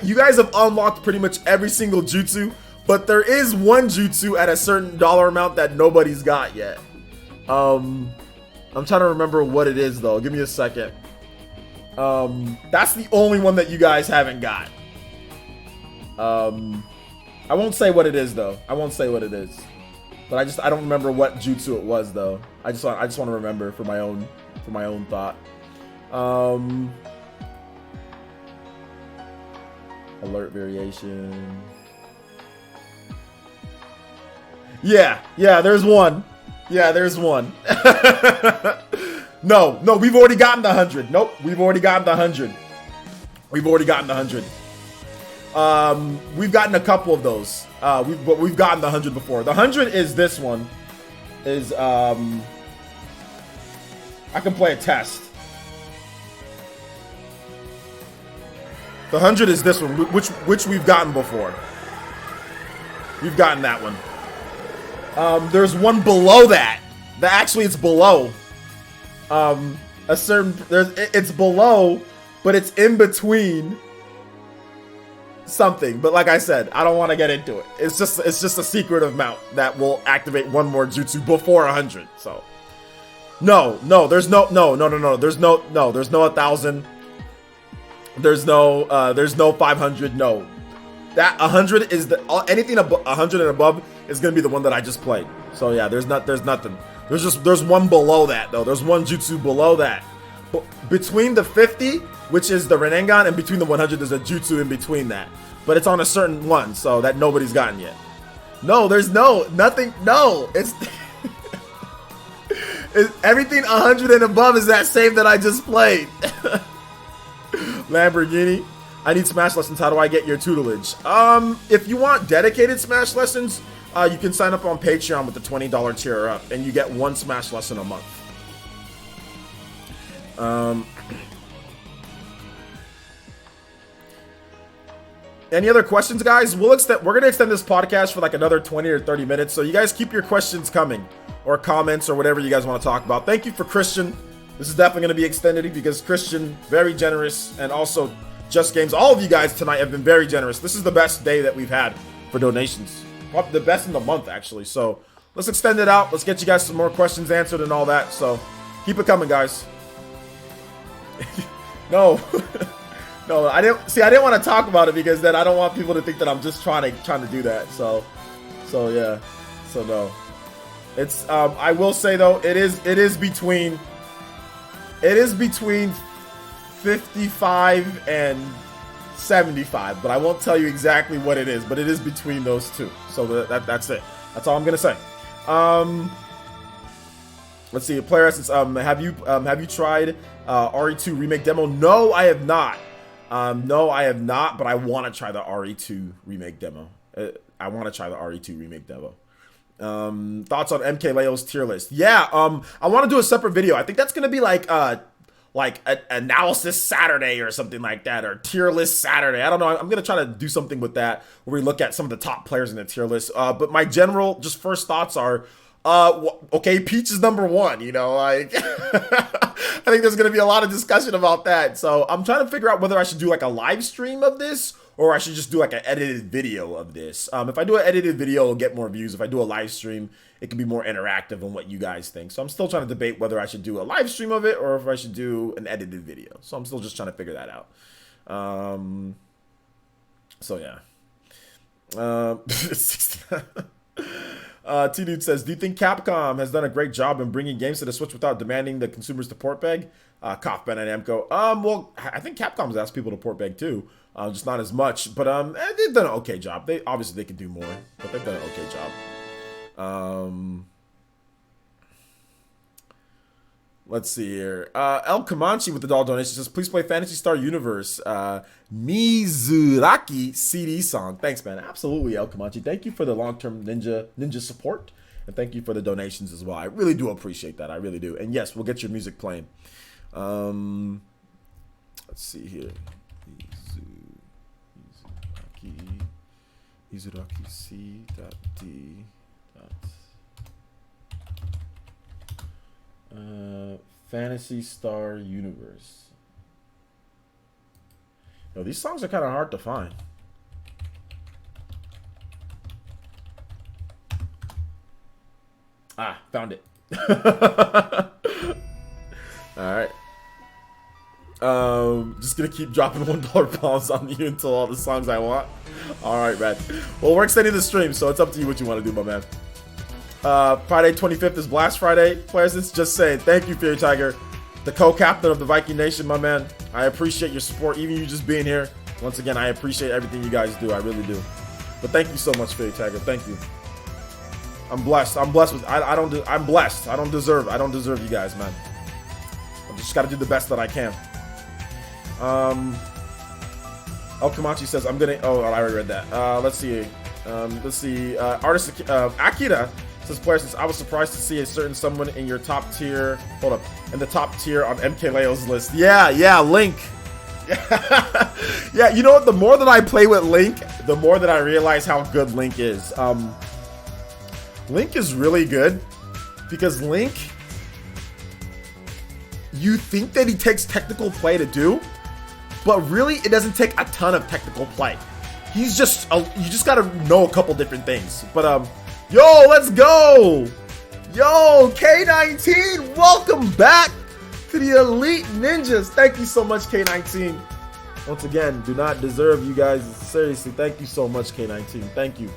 you guys have unlocked pretty much every single jutsu, but there is one jutsu at a certain dollar amount that nobody's got yet. I'm trying to remember what it is though. Give me a second. That's the only one that you guys haven't got. I won't say what it is though. I won't say what it is. But I don't remember what jutsu it was though. I just want to remember for my own thought. Alert variation. Yeah, there's one. No, we've already gotten the 100. Nope, we've already gotten the 100. We've gotten a couple of those. We've gotten the 100 before. The 100 is this one. I can play a test. The 100 is this one, which we've gotten before. We've gotten that one. There's one below that. Actually, it's below. It's below, but it's in between something. But like I said, I don't want to get into it. It's just a secret amount that will activate one more jutsu before 100. So no, there's no 1,000. There's no 500. No, that 100 is anything above 100 and above is gonna be the one that I just played. So yeah, there's nothing. There's one below that though. There's one jutsu below that. Between the 50, which is the Renengan, and between the 100, there's a jutsu in between that. But it's on a certain one, so that nobody's gotten yet. No, there's nothing. No, it's Everything 100 and above is that same that I just played. Lamborghini. I need Smash lessons. How do I get your tutelage? If you want dedicated Smash lessons, you can sign up on Patreon with the $20 tier up, and you get 1 Smash lesson a month. Any other questions, guys? We're gonna extend this podcast for like another 20 or 30 minutes, so you guys keep your questions coming, or comments, or whatever you guys want to talk about. Thank you for Christian. This is definitely gonna be extended because Christian, very generous, and also Just Games. All of you guys tonight have been very generous. This is the best day that we've had for donations. Probably the best in the month, actually. So let's extend it out. Let's get you guys some more questions answered and all that. So keep it coming, guys. No. No, I didn't want to talk about it because then I don't want people to think that I'm just trying to do that. So yeah. So no. It's I will say though, it is between 55 and 75, but I won't tell you exactly what it is, but it is between those two. So that's it. That's all I'm gonna say. Let's see. Player Essence. Have you tried RE2 remake demo? No, I have not. No, I have not. But I want to try the RE2 remake demo. I want to try the RE2 remake demo. Thoughts on MK Leo's tier list? Yeah. I want to do a separate video. I think that's gonna be like an analysis Saturday or something like that, or tier list Saturday. I don't know. I'm gonna try to do something with that where we look at some of the top players in the tier list. But my general, just first thoughts are, okay, Peach is number 1. You know, like I think there's gonna be a lot of discussion about that. So I'm trying to figure out whether I should do like a live stream of this, or I should just do like an edited video of this. If I do an edited video, it'll get more views. If I do a live stream, it can be more interactive on what you guys think. So I'm still trying to debate whether I should do a live stream of it or if I should do an edited video. So I'm still just trying to figure that out. So yeah. T-Dude says, do you think Capcom has done a great job in bringing games to the Switch without demanding the consumers to port beg? Kaufman and Namco. Well, I think Capcom's asked people to port beg too. Just not as much, but they've done an okay job. They obviously can do more, but they've done an okay job. Let's see here. El Comanche with the dollar donation says, please play Phantasy Star Universe Mizuraki CD song. Thanks, man. Absolutely, El Comanche. Thank you for the long-term ninja support, and thank you for the donations as well. I really do appreciate that. I really do. And yes, we'll get your music playing. Let's see here. Mizuraki C.D. Phantasy Star Universe. Yo, these songs are kind of hard to find. Ah, found it. All right. Just gonna keep dropping $1 bombs on you until all the songs I want. All right, man. Well, we're extending the stream, so it's up to you what you want to do, my man. Friday 25th is Blast Friday. Players, it's just saying thank you, Fury Tiger, the co-captain of the Viking Nation, my man. I appreciate your support, even you just being here. Once again, I appreciate everything you guys do. I really do. But thank you so much, Fury Tiger. Thank you. I'm blessed. I'm blessed with. I'm blessed. I don't deserve you guys, man. I just got to do the best that I can. El Comanche says I'm gonna. Oh, I already read that. Let's see. Artist Akira says, player, since I was surprised to see a certain someone in your top tier. Hold up, in the top tier on MK Leo's list. Yeah, Link. Yeah, you know what? The more that I play with Link, the more that I realize how good Link is. Link is really good because Link, you think that he takes technical play to do, but really it doesn't take a ton of technical play. He's just, you just gotta know a couple different things. But yo, let's go. Yo, K19, welcome back to the Elite Ninjas. Thank you so much, K19. Once again, do not deserve you guys. Seriously, thank you so much, K19. Thank you.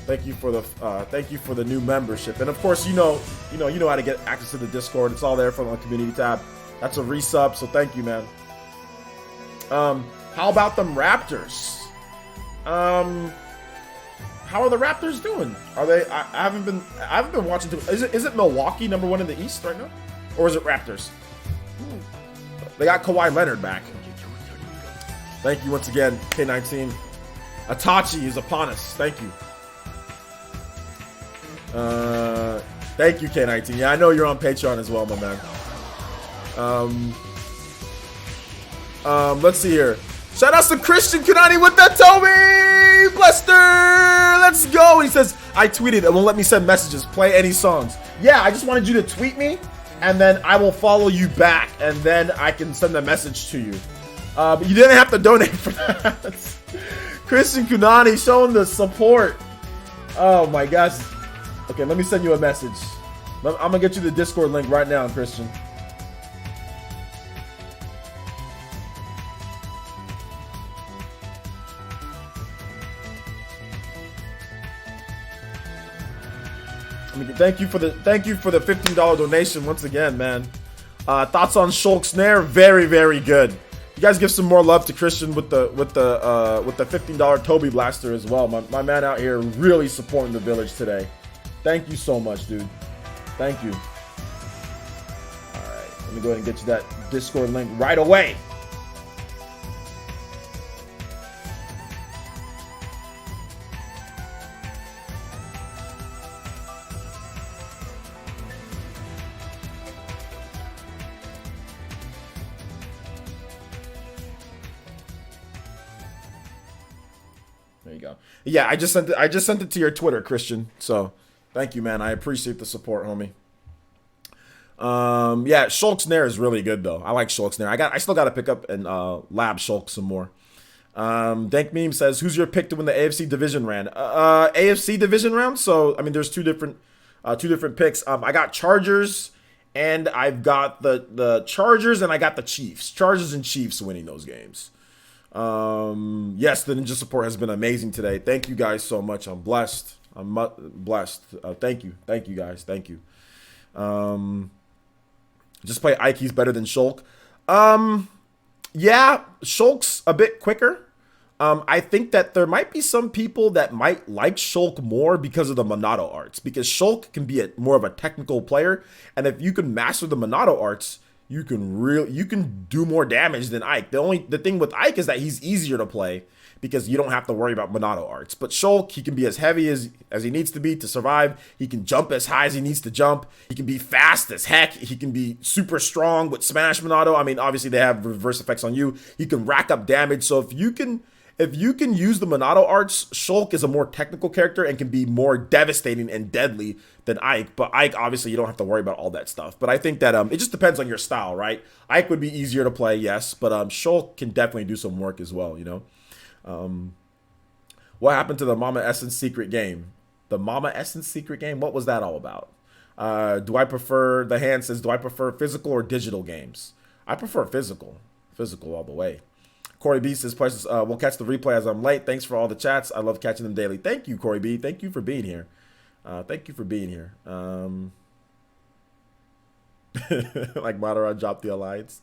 Thank you for the new membership. And of course, you know how to get access to the Discord. It's all there from the community tab. That's a resub, so thank you, man. How about them Raptors? how are the Raptors doing? Are they? I haven't been watching. Is it Milwaukee #1 in the East right now, or is it Raptors? They got Kawhi Leonard back. Thank you once again, K19. Itachi is upon us. Thank you. Thank you, K19. Yeah, I know you're on Patreon as well, my man. Let's see here. Shout out to Christian Kanani with that Toby Blaster. Let's go. He says, I tweeted. It won't let me send messages. Play any songs. Yeah, I just wanted you to tweet me, and then I will follow you back, and then I can send a message to you. But you didn't have to donate for that. Christian Kunani showing the support. Oh my gosh. Okay, let me send you a message. I'm gonna get you the Discord link right now, Christian. Thank you for the $15 donation once again, man. Thoughts on Shulk Snare? Very, very good. You guys give some more love to Christian with the $15 Toby Blaster as well. My man out here really supporting the village today. Thank you so much, dude. Thank you. All right, let me go ahead and get you that Discord link right away. There you go. Yeah, I just sent it to your Twitter, Christian. So, thank you, man. I appreciate the support, homie. Yeah, Shulk Snare is really good though. I like Shulk Snare. I still got to pick up and lab Shulk some more. Dank Meme says, "Who's your pick to win the AFC division round?" AFC division round. So, I mean, there's two different picks. I got Chargers, and I've got the Chargers, and I got the Chiefs. Chargers and Chiefs winning those games. Yes, the ninja support has been amazing today. Thank you guys so much. I'm blessed. I'm blessed. Thank you guys. Thank you. Just play Ike. He's better than Shulk. Yeah, Shulk's a bit quicker. I think that there might be some people that might like Shulk more because of the Monado arts, because Shulk can be more of a technical player, and if you can master the Monado arts, you can do more damage than Ike. The thing with Ike is that he's easier to play because you don't have to worry about Monado arts. But Shulk, he can be as heavy as he needs to be to survive. He can jump as high as he needs to jump. He can be fast as heck. He can be super strong with Smash Monado. I mean, obviously they have reverse effects on you. He can rack up damage. So if you can use the Monado arts, Shulk is a more technical character and can be more devastating and deadly than Ike. But Ike, obviously, you don't have to worry about all that stuff. But I think that it just depends on your style, right? Ike would be easier to play, yes. But Shulk can definitely do some work as well, you know? What happened to the Mama Essence secret game? The Mama Essence secret game? What was that all about? The hand says, do I prefer physical or digital games? I prefer physical. Physical all the way. Corey B says, we'll catch the replay as I'm late. Thanks for all the chats. I love catching them daily. Thank you, Corey B. Thank you for being here. Like Madara dropped the alliance.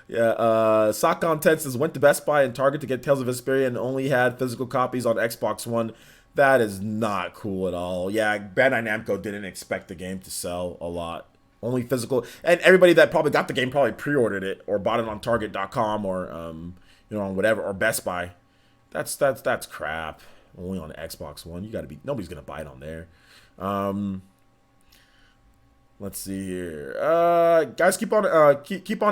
Yeah, Sakon 10 says, went to Best Buy and Target to get Tales of Vesperia and only had physical copies on Xbox One. That is not cool at all. Yeah, Bandai Namco didn't expect the game to sell a lot. Only physical. And everybody that probably got the game probably pre-ordered it or bought it on Target.com or on whatever, or Best Buy. That's crap. Only on the Xbox One. Nobody's gonna buy it on there. Let's see here. Guys, keep on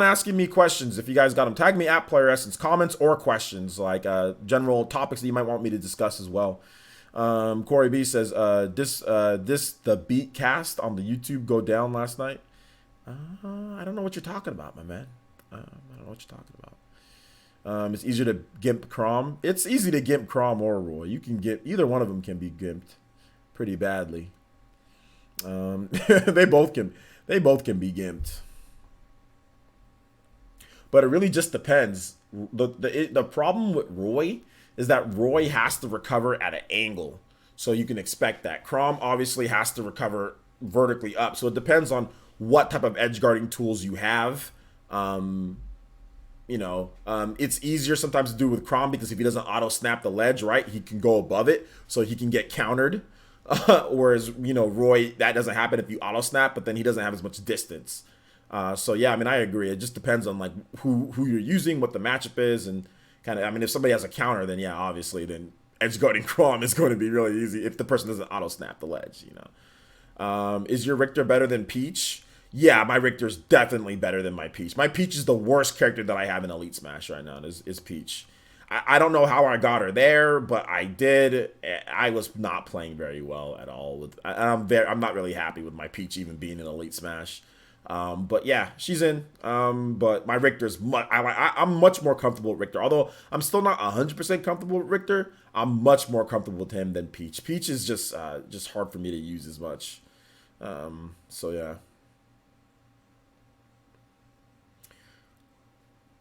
asking me questions if you guys got them. Tag me at Player Essence, comments or questions, like general topics that you might want me to discuss as well. Corey B says, the beat cast on the YouTube go down last night. I don't know what you're talking about, my man. I don't know what you're talking about. It's easier to gimp Crom. It's easy to gimp Crom or Roy. You can get either one of them can be gimped pretty badly. They both can be gimped. But it really just depends. The problem with Roy is that Roy has to recover at an angle. So you can expect that. Crom obviously has to recover vertically up. So it depends on what type of edge guarding tools you have. you know, it's easier sometimes to do with Crom because if he doesn't auto snap the ledge, right, he can go above it, so he can get countered. Whereas, you know, Roy, that doesn't happen if you auto snap, but then he doesn't have as much distance. So yeah, I mean, I agree. It just depends on like who you're using, what the matchup is, and kind of. I mean, if somebody has a counter, then yeah, obviously, then edge guarding Crom is going to be really easy if the person doesn't auto snap the ledge. You know, is your Richter better than Peach? Yeah, my Richter's definitely better than my Peach. My Peach is the worst character that I have in Elite Smash right now. Is Peach. I don't know how I got her there, but I did. I was not playing very well at all. I'm not really happy with my Peach even being in Elite Smash. But yeah, she's in. But my Richter's I'm much more comfortable with Richter. Although I'm still not 100% comfortable with Richter, I'm much more comfortable with him than Peach. Peach is just hard for me to use as much. So yeah.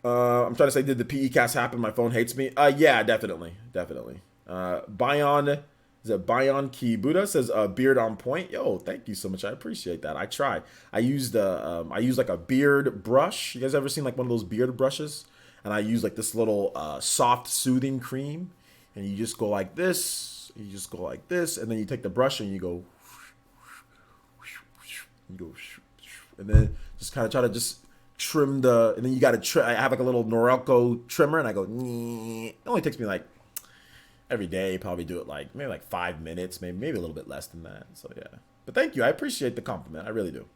I'm trying to say, did the PE cast happen? My phone hates me. Yeah, definitely. Bion, is it Bion Kibuda says, beard on point. Yo, thank you so much. I appreciate that. I tried. I used like a beard brush. You guys ever seen like one of those beard brushes? And I used like this little soft soothing cream, and you just go like this. You just go like this, and then you take the brush and you go, and then just kind of try to just trim the, and then you got to trim. I have like a little Norelco trimmer, and I go, it only takes me like every day, probably do it like maybe like 5 minutes, maybe a little bit less than that. So yeah, but thank you, I appreciate the compliment, I really do.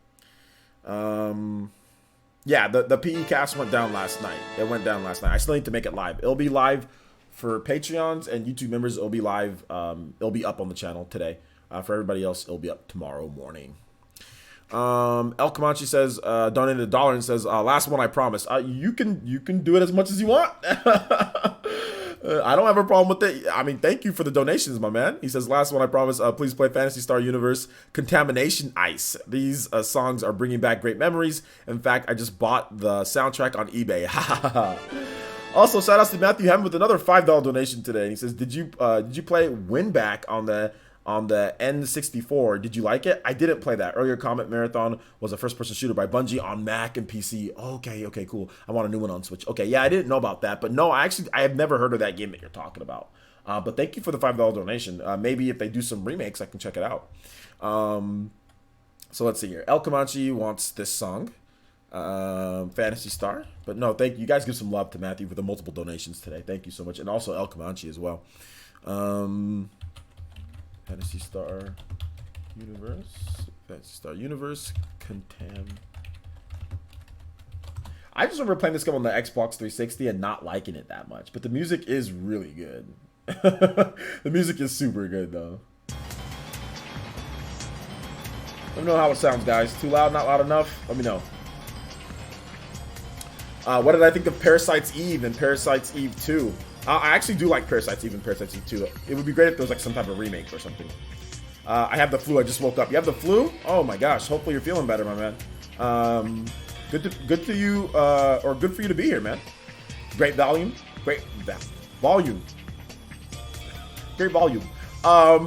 Yeah, the PE cast went down last night. It went down last night. I still need to make it live. It'll be live for Patreons and YouTube members. It'll be live. It'll be up on the channel today. For everybody else, it'll be up tomorrow morning. El Comanche says, donated $1 and says, last one I promise. You can do it as much as you want. I don't have a problem with it. I mean, thank you for the donations, my man. He says, last one I promise, please play Phantasy Star Universe Contamination Ice. These songs are bringing back great memories. In fact, I just bought the soundtrack on eBay. Also, shout outs to Matthew Hammond with another $5 donation today. And he says, did you play Winback on the N64? Did you like it? I didn't play that. Earlier Comet Marathon was a first-person shooter by Bungie on Mac and PC. Okay, cool. I want a new one on Switch. Okay, yeah, I didn't know about that. But no, I have never heard of that game that you're talking about. But thank you for the $5 donation. Maybe if they do some remakes, I can check it out. So let's see here. El Comanche wants this song, Phantasy Star. But no, thank you. You guys give some love to Matthew for the multiple donations today. Thank you so much. And also El Comanche as well. Phantasy Star Universe, Contam. I just remember playing this game on the Xbox 360 and not liking it that much, but the music is really good. The music is super good, though. Let me know how it sounds, guys. Too loud, not loud enough? Let me know. What did I think of Parasite's Eve and Parasite's Eve 2? I actually do like Parasite's Eve and Parasite's Eve 2. It would be great if there was like some type of remake or something. I have the flu. I just woke up. You have the flu? Oh my gosh. Hopefully you're feeling better, my man. Good to you, or good for you to be here, man. Great volume. Great volume. Great volume. You're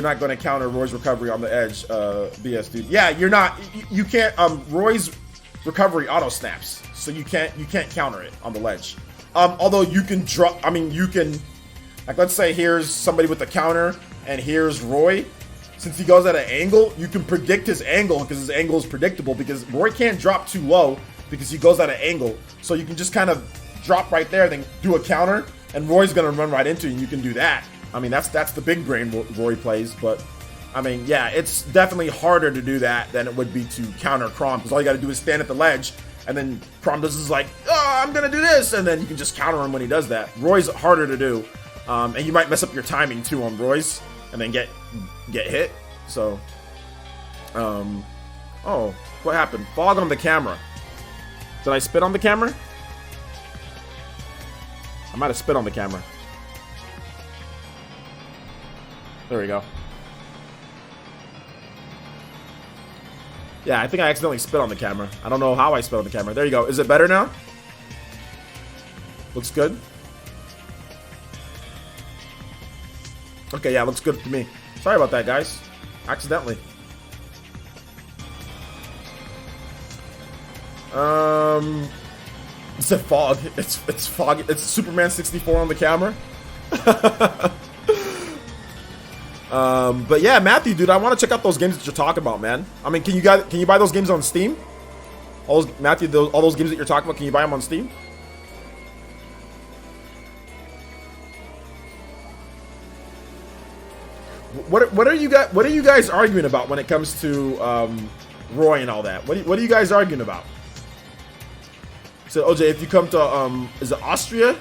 not going to counter Roy's recovery on the edge, BS dude. Yeah, you're not. You can't. Roy's recovery auto snaps, so you can't counter it on the ledge. Although you can drop, I mean, you can, like, let's say here's somebody with the counter, and here's Roy. Since he goes at an angle, you can predict his angle, because his angle is predictable, because Roy can't drop too low, because he goes at an angle. So you can just kind of drop right there, then do a counter, and Roy's going to run right into you, and you can do that. I mean, that's the big brain Roy plays, but, I mean, yeah, it's definitely harder to do that than it would be to counter Crom, because all you got to do is stand at the ledge, and then Crom does is like, oh, I'm going to do this, and then you can just counter him when he does that. Roy's harder to do, and you might mess up your timing, too, on Roy's, and then get hit. So, oh, what happened? Fog on the camera. Did I spit on the camera? I might have spit on the camera. There we go. Yeah, I think I accidentally spit on the camera. I don't know how I spit on the camera. There you go. Is it better now? Looks good. Okay, yeah, looks good to me. Sorry about that, guys. Accidentally. It's a fog. It's fog. It's Superman 64 on the camera. But yeah, Matthew, dude, I want to check out those games that you're talking about, man. I mean, can you buy those games on Steam? Matthew, all those games that you're talking about, can you buy them on Steam? What are you guys arguing about when it comes to Roy and all that? What are you guys arguing about? So OJ, if you come to is it Austria?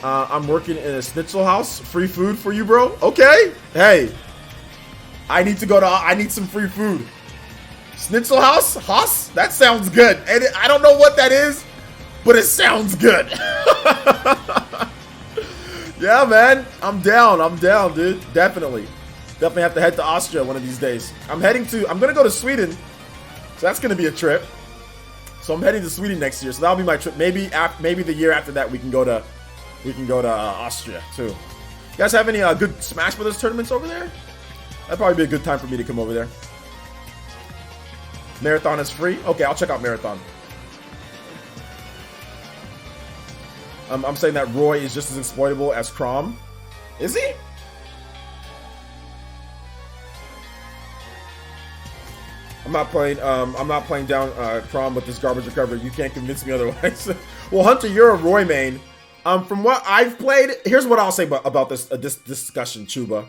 I'm working in a schnitzel house. Free food for you, bro. Okay. Hey, I need some free food. Schnitzel house? Haas? That sounds good. And I don't know what that is, but it sounds good. Yeah, man. I'm down, dude. Definitely have to head to Austria one of these days. I'm gonna go to Sweden. So that's gonna be a trip. So I'm heading to Sweden next year. So that'll be my trip. Maybe the year after that we can go to Austria too. You guys have any good Smash Brothers tournaments over there? That'd probably be a good time for me to come over there. Marathon is free? Okay, I'll check out Marathon. I'm saying that Roy is just as exploitable as Chrom. Is he? I'm not playing down Chrom with this garbage recovery. You can't convince me otherwise. Well, Hunter, you're a Roy main. From what I've played, here's what I'll say about this discussion, Chuba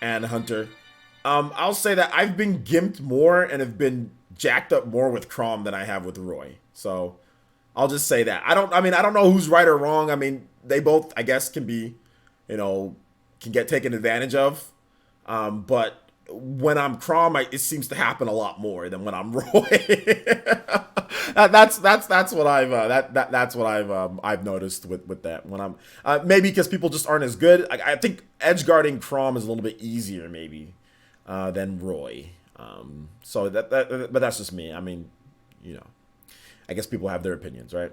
and Hunter. I'll say that I've been gimped more and have been jacked up more with Chrom than I have with Roy. So I'll just say that. I don't know who's right or wrong. I mean, they both, I guess, can be, can get taken advantage of. But when I'm Chrom, it seems to happen a lot more than when I'm Roy. that's what I've noticed with that. When I'm maybe because people just aren't as good. I think edge guarding Chrom is a little bit easier maybe than Roy. So but that's just me. I mean, I guess people have their opinions, right?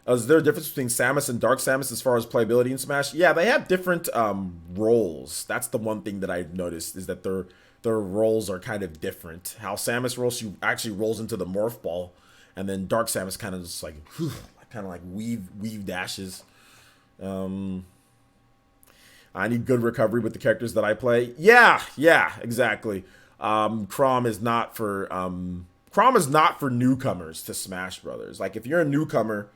Is there a difference between Samus and Dark Samus as far as playability in Smash? Yeah, they have different roles. That's the one thing that I've noticed is that their roles are kind of different. How Samus rolls, she actually rolls into the morph ball, and then Dark Samus kind of just like weave dashes. I need good recovery with the characters that I play. Yeah, exactly. Chrom is not for newcomers to Smash Brothers. Like if you're a newcomer,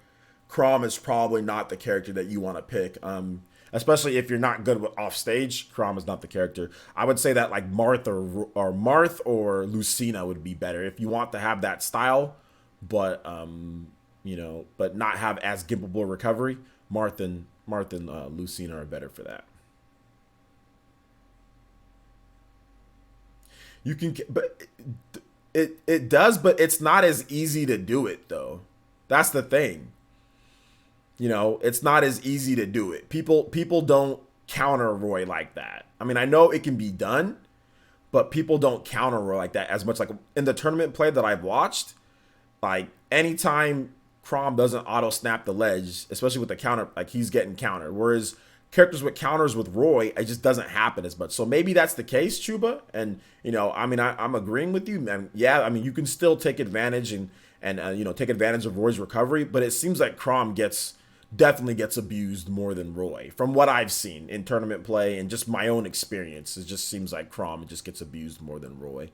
Chrom is probably not the character that you want to pick. Especially if you're not good with off stage, Chrom is not the character. I would say that like Marth or Lucina would be better if you want to have that style, but but not have as gimpable recovery. Marth and Lucina are better for that. You can, but it does, but it's not as easy to do it though. That's the thing. It's not as easy to do it. People don't counter Roy like that. I mean, I know it can be done, but people don't counter Roy like that as much. Like in the tournament play that I've watched, like anytime Chrom doesn't auto snap the ledge, especially with the counter, like he's getting countered. Whereas characters with counters with Roy, it just doesn't happen as much. So maybe that's the case, Chuba. And I'm agreeing with you. And yeah, I mean, you can still take advantage and take advantage of Roy's recovery, but it seems like Chrom definitely gets abused more than Roy from what I've seen in tournament play and just my own experience. It just seems like Chrom just gets abused more than Roy.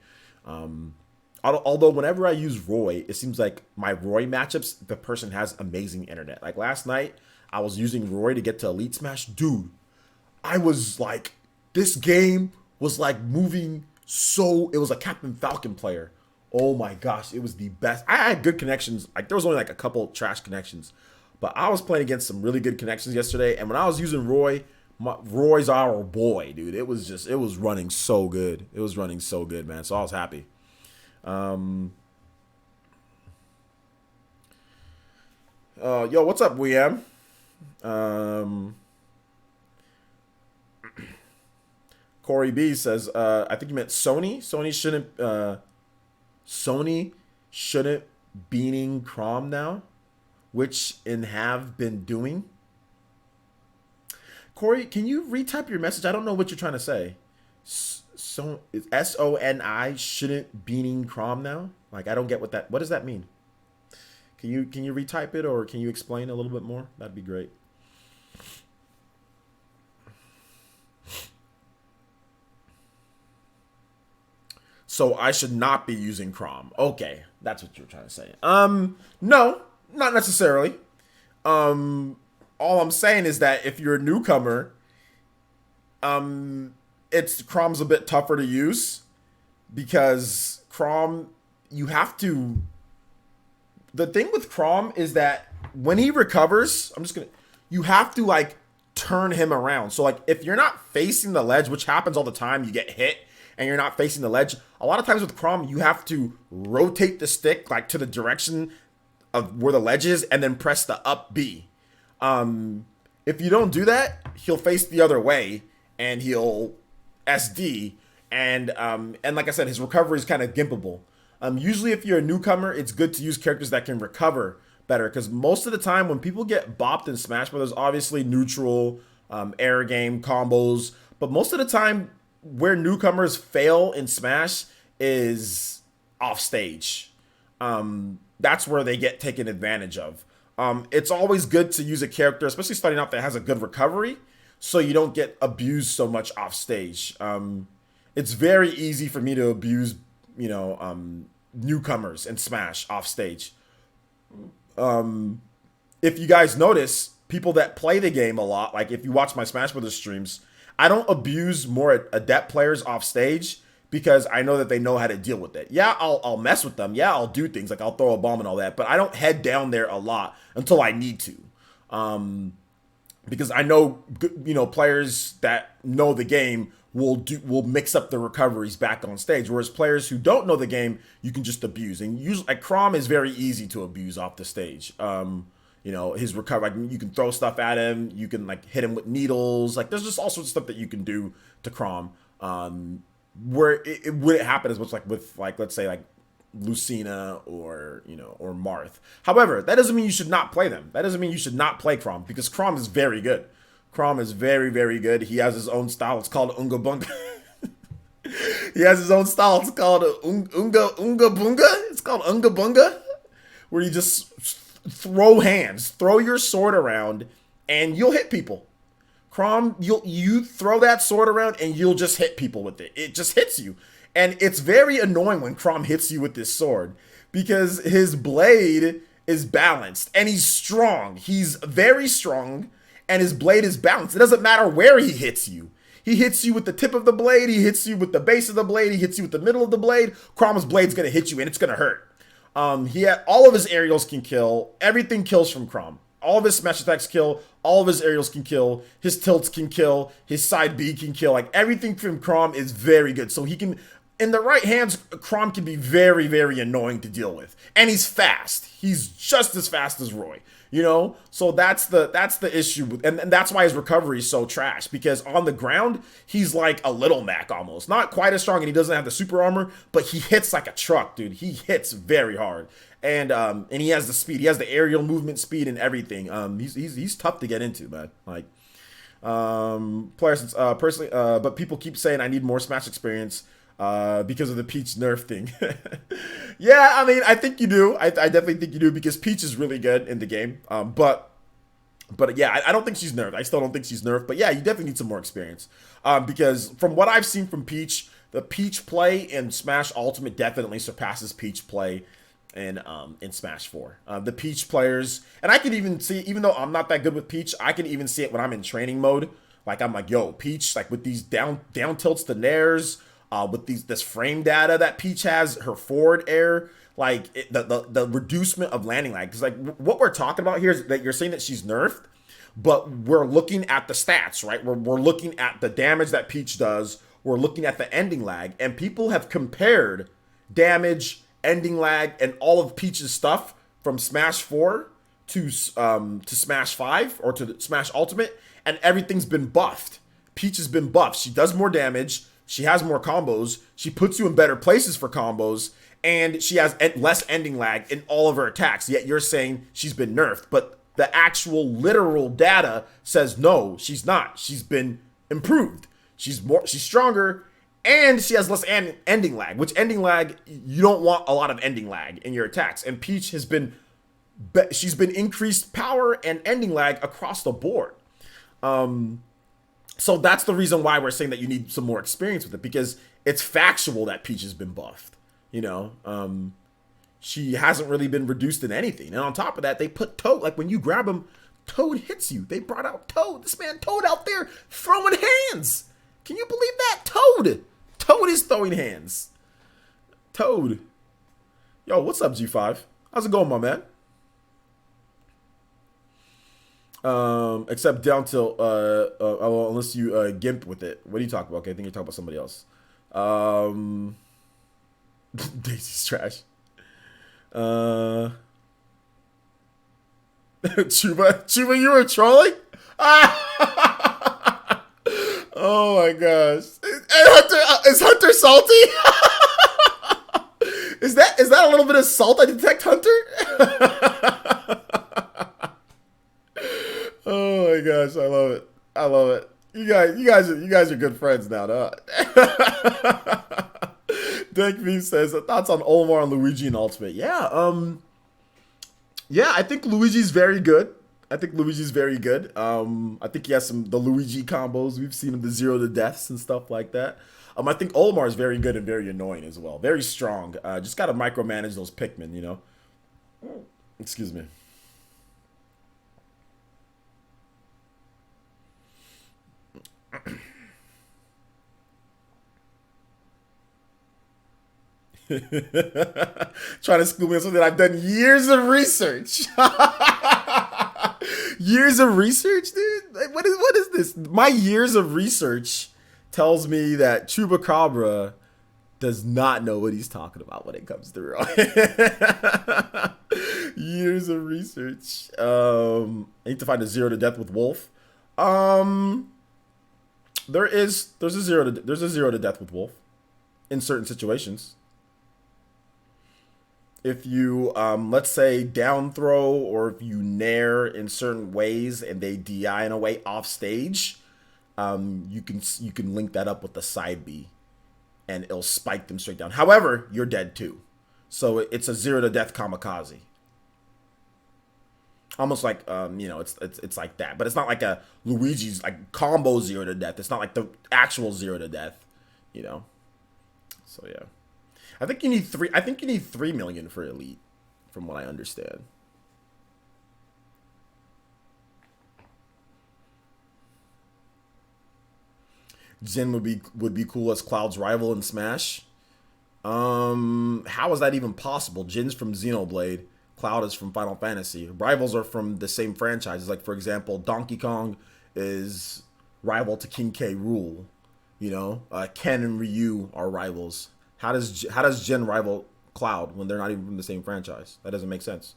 Although whenever I use Roy, it seems like my Roy matchups, the person has amazing internet. Like last night, I was using Roy to get to Elite Smash. Dude, I was like, this game was like moving so, it was a Captain Falcon player. Oh my gosh, it was the best. I had good connections. Like there was only like a couple trash connections. But I was playing against some really good connections yesterday, and when I was using Roy, Roy's our boy, dude. It was running so good. It was running so good, man. So I was happy. Yo, what's up, William? Corey B says, I think you meant Sony. Sony shouldn't beaning Chrom now, which have been doing. Corey, can you retype your message? I don't know what you're trying to say. So Soni shouldn't beaning Chrom now? Like I don't get what does that mean? Can you retype it, or can you explain a little bit more? That'd be great. So I should not be using Crom. Okay, that's what you're trying to say. No, not necessarily. All I'm saying is that if you're a newcomer, it's Crom's a bit tougher to use because Crom, you have to. The thing with Crom is that when he recovers, you have to like turn him around. So like if you're not facing the ledge, which happens all the time, you get hit and you're not facing the ledge. A lot of times with Crom, you have to rotate the stick like to the direction of where the ledge is and then press the up B. If you don't do that, he'll face the other way and he'll SD. And like I said, his recovery is kind of gimpable. Usually if you're a newcomer, it's good to use characters that can recover better, because most of the time when people get bopped in Smash Brothers, obviously neutral, air game, combos, but most of the time where newcomers fail in Smash is off stage. That's where they get taken advantage of. It's always good to use a character, especially starting out, that has a good recovery, so you don't get abused so much off stage. It's very easy for me to abuse, newcomers in Smash off stage. If you guys notice, people that play the game a lot, like if you watch my Smash Brothers streams, I don't abuse more adept players off stage because I know that they know how to deal with it. Yeah, I'll mess with them. Yeah, I'll do things like I'll throw a bomb and all that, but I don't head down there a lot until I need to. Because I know, players that know the game will mix up the recoveries back on stage, whereas players who don't know the game, you can just abuse. And usually, like Crom is very easy to abuse off the stage. His recovery, like you can throw stuff at him, you can like hit him with needles. Like there's just all sorts of stuff that you can do to Crom. Where it wouldn't happen as much like with like, let's say like Lucina or Marth. However, that doesn't mean you should not play them. That doesn't mean you should not play Crom, because Crom is very good. Crom is very, very good. He has his own style. It's called Unga Bunga. He has his own style. It's called Unga Bunga. It's called Unga Bunga, where you just throw hands, throw your sword around, and you'll hit people. Crom, you throw that sword around and you'll just hit people with it. It just hits you. And it's very annoying when Crom hits you with this sword, because his blade is balanced and he's strong. He's very strong and his blade is balanced. It doesn't matter where he hits you. He hits you with the tip of the blade. He hits you with the base of the blade. He hits you with the middle of the blade. Crom's blade's going to hit you and it's going to hurt. All of his aerials can kill. Everything kills from Crom. All of his smash attacks kill. All of his aerials can kill. His tilts can kill. His side B can kill. Like everything from Crom is very good. So he can, in the right hands, Crom can be very, very annoying to deal with. And he's fast. He's just as fast as Roy. So that's the issue, and that's why his recovery is so trash, because on the ground he's like a little Mac almost, not quite as strong, and he doesn't have the super armor, but he hits like a truck, dude. He hits very hard, and he has the speed, he has the aerial movement speed and everything. He's tough to get into, man. Like players personally, but people keep saying I need more Smash experience because of the Peach nerf thing. Yeah, I mean, I think you do. I definitely think you do, because Peach is really good in the game. But yeah, I don't think she's nerfed. I still don't think she's nerfed. But yeah, you definitely need some more experience. Because from what I've seen from Peach, the Peach play in Smash Ultimate definitely surpasses Peach play in Smash 4. The Peach players, and I can even see, even though I'm not that good with Peach, I can even see it when I'm in training mode. Like I'm like, yo, Peach, like with these down tilts to nairs, with this frame data that Peach has, her forward air, like the reducement of landing lag. Because like what we're talking about here is that you're saying that she's nerfed, but we're looking at the stats, right? We're looking at the damage that Peach does. We're looking at the ending lag, and people have compared damage, ending lag, and all of Peach's stuff from Smash 4 to Smash 5 or to Smash Ultimate, and everything's been buffed. Peach has been buffed. She does more damage. She has more combos. She puts you in better places for combos. And she has less ending lag in all of her attacks. Yet you're saying she's been nerfed. But the actual literal data says no, she's not. She's been improved. She's stronger. And she has less ending lag. Which ending lag, you don't want a lot of ending lag in your attacks. And Peach has been she's been increased power and ending lag across the board. So that's the reason why we're saying that you need some more experience with it, because it's factual that Peach has been buffed. You know, she hasn't really been reduced in anything. And on top of that, they put Toad. Like when you grab him, Toad hits you. They brought out Toad. This man Toad out there throwing hands. Can you believe that? Toad is throwing hands. Toad. Yo, what's up, G5? How's it going, my man? Except down till unless you gimp with it. What are you talking about? Okay, I think you're talking about somebody else. Daisy's trash. Chuba, you were trolling? Oh my gosh. Is Hunter salty? Is that a little bit of salt I detect, Hunter? Oh my gosh, I love it. I love it. You guys are good friends now, huh? Dank V says thoughts on Olimar and Luigi in Ultimate. Yeah, I think Luigi's very good. I think he has the Luigi combos. We've seen him, the 0 to deaths and stuff like that. I think Olimar is very good and very annoying as well. Very strong. Just got to micromanage those Pikmin, you know. Excuse me. Trying to school me on something I've done years of research. Years of research, dude? What is this? My years of research tells me that Chupacabra does not know what he's talking about when it comes through. Years of research. I need to find a 0 to death with Wolf. There's a 0 to death with Wolf in certain situations. If you let's say down throw, or if you nair in certain ways and they DI in a way off stage, you can link that up with the side B, and it'll spike them straight down. However, you're dead too, so it's a 0 to death kamikaze. Almost like it's like that, but it's not like a Luigi's like combo 0 to death. It's not like the actual 0 to death, you know. So yeah. I think you need 3 million for Elite, from what I understand. Jin would be cool as Cloud's rival in Smash. How is that even possible? Jin's from Xenoblade, Cloud is from Final Fantasy. Rivals are from the same franchises. Like, for example, Donkey Kong is rival to King K. Rool. You know, Ken and Ryu are rivals. How does Jin rival Cloud when they're not even from the same franchise? That doesn't make sense.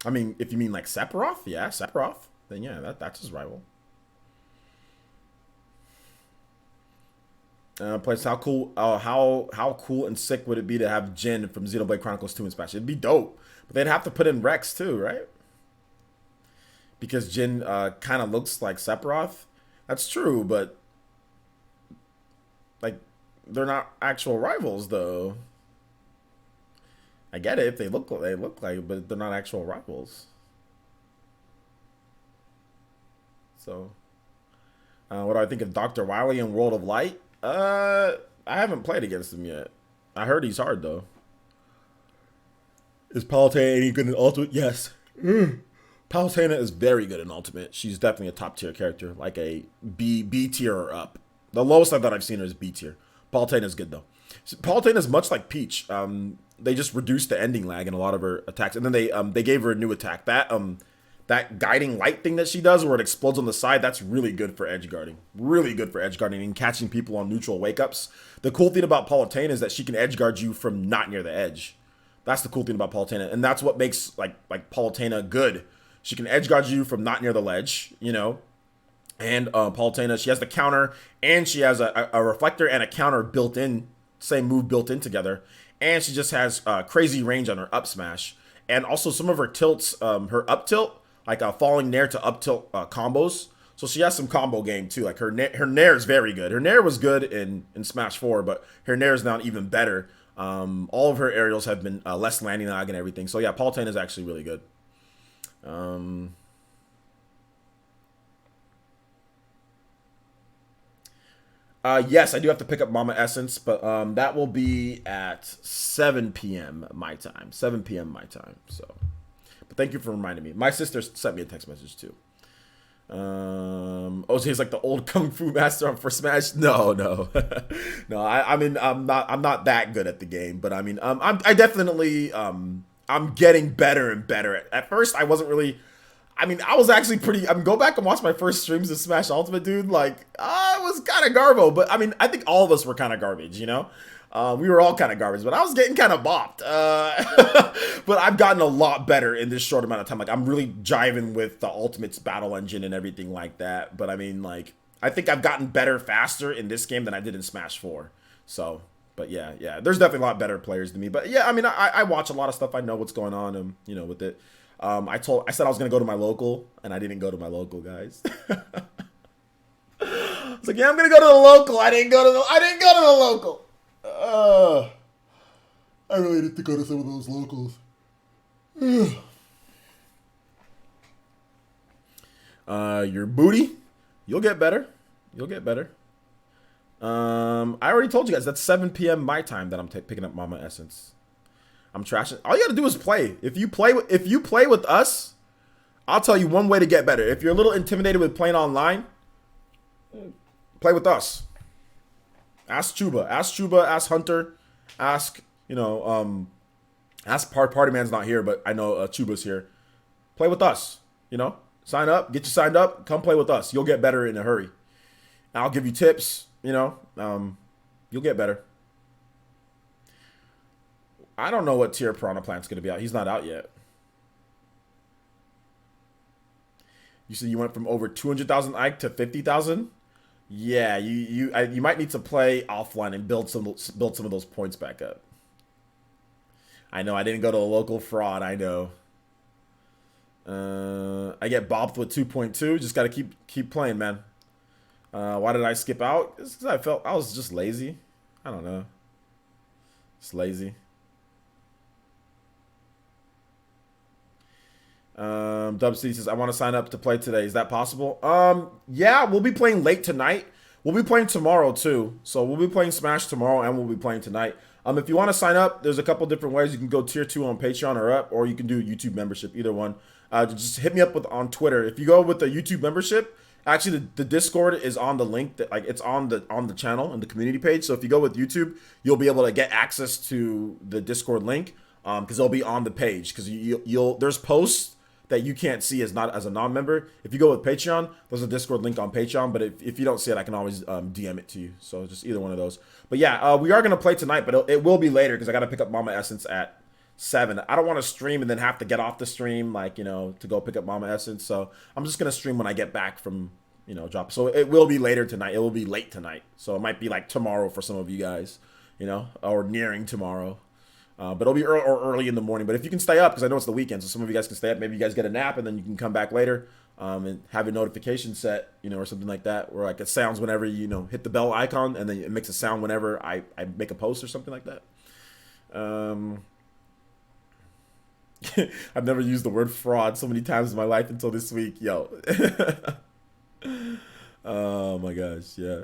I mean, if you mean like Sephiroth, yeah, Sephiroth, then yeah, that's his rival. Place how cool and sick would it be to have Jin from Xenoblade Chronicles 2 in Smash? It'd be dope, but they'd have to put in Rex too, right? Because Jin kind of looks like Sephiroth. That's true, but like they're not actual rivals, though. I get it if they look like, but they're not actual rivals. So, what do I think of Dr. Wily in World of Light? I haven't played against him yet. I heard he's hard though. Is Palutena any good in Ultimate? Yes. Palutena is very good in Ultimate. She's definitely a top tier character, like a B tier or up. The lowest that I've seen her is B tier. Palutena is good though. Palutena is much like Peach. They just reduced the ending lag in a lot of her attacks, and then they gave her a new attack. That guiding light thing that she does, where it explodes on the side, that's really good for edge guarding. Really good for edge guarding and catching people on neutral wake ups. The cool thing about Palutena is that she can edge guard you from not near the edge. That's the cool thing about Palutena, and that's what makes like Palutena good. She can edge guard you from not near the ledge, you know. And Palutena, she has the counter, and she has a reflector and a counter built in, same move built in together. And she just has crazy range on her up smash. And also some of her tilts, her up tilt, like falling nair to up tilt combos. So she has some combo game too. Like her nair is very good. Her nair was good in Smash 4, but her nair is now even better All of her aerials have been less landing lag and everything. So yeah, Palutena is actually really good. Yes, I do have to pick up Mama Essence, but that will be at 7 p.m. my time. 7 p.m. my time. So, but thank you for reminding me. My sister sent me a text message too. OJ is like the old kung fu master on for Smash. No, no, no. I mean, I'm not that good at the game, but I mean, I definitely, I'm getting better and better. At first, I wasn't really. I mean, I was actually pretty. I mean, go back and watch my first streams of Smash Ultimate, dude. Like, I was kind of garbo, but I mean, I think all of us were kind of garbage, you know. We were all kind of garbage, but I was getting kind of bopped. But I've gotten a lot better in this short amount of time. Like, I'm really jiving with the Ultimate's battle engine and everything like that. But I mean, like, I think I've gotten better faster in this game than I did in Smash 4. So, but yeah, there's definitely a lot better players than me. But yeah, I mean, I watch a lot of stuff. I know what's going on, you know, with it. I said I was gonna go to my local, and I didn't go to my local, guys. I was like, yeah, I'm gonna go to the local. I didn't go to the local. I really need to go to some of those locals. Your booty, you'll get better. You'll get better. I already told you guys that's 7 p.m. my time that I'm picking up Mama Essence. I'm trashing. All you gotta do is play. If you play with us, I'll tell you one way to get better. If you're a little intimidated with playing online, play with us. Ask Chuba. Ask Hunter. Ask, you know, ask Party Man's not here, but I know Chuba's here. Play with us. You know, sign up. Get you signed up. Come play with us. You'll get better in a hurry. I'll give you tips. You know, you'll get better. I don't know what tier Piranha Plant's going to be out. He's not out yet. You said you went from over 200,000 Ike to 50,000? Yeah, you might need to play offline and build some of those points back up. I know I didn't go to a local fraud. I know. I get bopped with 2.2. Just got to keep playing, man. Why did I skip out? It's 'cause I was just lazy. I don't know. Just lazy. Dub City says, I want to sign up to play today. Is that possible? Yeah, we'll be playing late tonight. We'll be playing tomorrow too. So we'll be playing Smash tomorrow and we'll be playing tonight. If you want to sign up, there's a couple different ways. You can go tier 2 on Patreon or up, or you can do YouTube membership, either one. Just hit me up on Twitter. If you go with the YouTube membership, actually the Discord is on the link that it's on the channel and the community page. So if you go with YouTube, you'll be able to get access to the Discord link because they'll be on the page because there's posts that you can't see as a non-member. If you go with Patreon, there's a Discord link on Patreon, but if you don't see it, I can always DM it to you. So just either one of those. But yeah, we are going to play tonight, but it will be later because I got to pick up Mama Essence at 7. I don't want to stream and then have to get off the stream, to go pick up Mama Essence. So I'm just going to stream when I get back from, drop. So it will be later tonight. It will be late tonight. So it might be like tomorrow for some of you guys, or nearing tomorrow. But it'll be early in the morning. But if you can stay up, because I know it's the weekend, so some of you guys can stay up. Maybe you guys get a nap, and then you can come back later and have a notification set, or something like that, where it sounds whenever you hit the bell icon, and then it makes a sound whenever I make a post or something like that. I've never used the word fraud so many times in my life until this week. Yo. Oh my gosh, yeah.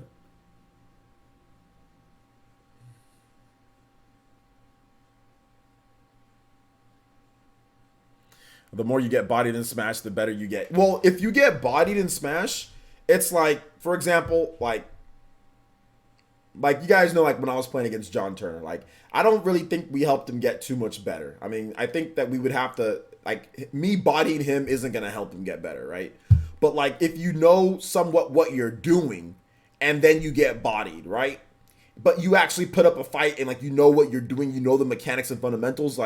The more you get bodied in Smash, the better you get. Well, if you get bodied in Smash, it's like, for example, like you guys know, when I was playing against John Turner, I don't really think we helped him get too much better. I mean, I think that we would have to, me bodying him isn't going to help him get better, right? But, if you know somewhat what you're doing, and then you get bodied, right? But you actually put up a fight, and, you know what you're doing, you know the mechanics and fundamentals,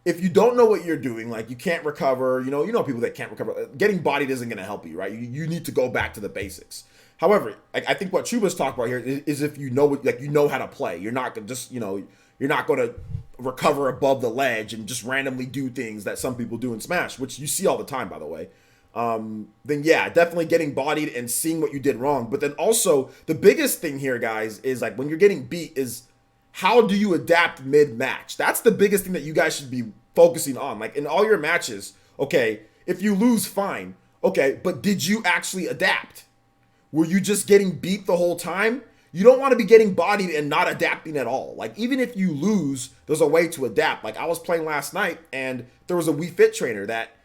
if you don't know what you're doing, you can't recover, you know people that can't recover, getting bodied isn't going to help you, right? You need to go back to the basics. However, I think what Chuba's talking about here is if you know what, you know how to play. You're not going to just, you're not going to recover above the ledge and just randomly do things that some people do in Smash, which you see all the time, by the way. Then yeah, definitely getting bodied and seeing what you did wrong. But then also, the biggest thing here, guys, is when you're getting beat is how do you adapt mid-match? That's the biggest thing that you guys should be focusing on. Like in all your matches, okay, if you lose, fine. Okay, but did you actually adapt? Were you just getting beat the whole time? You don't want to be getting bodied and not adapting at all. Like even if you lose, there's a way to adapt. Like I was playing last night and there was a Wii Fit trainer that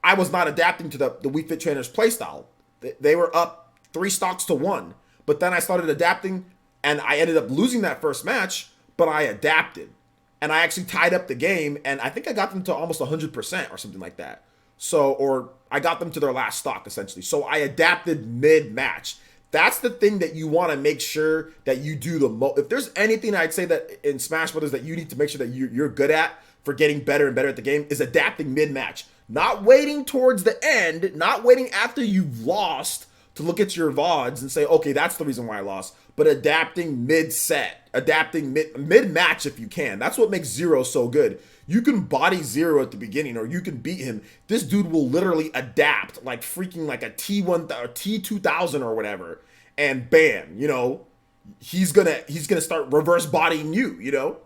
I was not adapting to the Wii Fit trainer's playstyle. They were up 3 stocks to 1. But then I started adapting and I ended up losing that first match, but I adapted. And I actually tied up the game and I think I got them to almost 100% or something like that. So, or I got them to their last stock essentially. So I adapted mid-match. That's the thing that you want to make sure that you do the most. If there's anything I'd say that in Smash Brothers that you need to make sure that you're good at for getting better and better at the game is adapting mid-match. Not waiting towards the end, not waiting after you've lost to look at your VODs and say, okay, that's the reason why I lost, but adapting mid-set, adapting mid-match if you can. That's what makes Zero so good. You can body Zero at the beginning or you can beat him. This dude will literally adapt like freaking like a T1 or T2000 or whatever. And bam, you know, he's gonna start reverse bodying you, you know?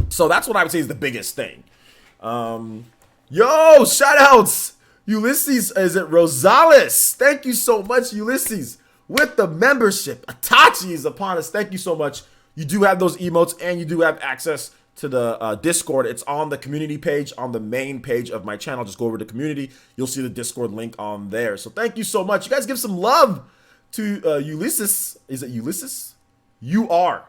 So that's what I would say is the biggest thing. Yo, shoutouts! Ulysses, is it Rosales? Thank you so much, Ulysses, with the membership. Itachi is upon us. Thank you so much. You do have those emotes and you do have access to the Discord. It's on the community page, on the main page of my channel. Just go over to community. You'll see the Discord link on there. So thank you so much. You guys give some love to Ulysses. Is it Ulysses? You are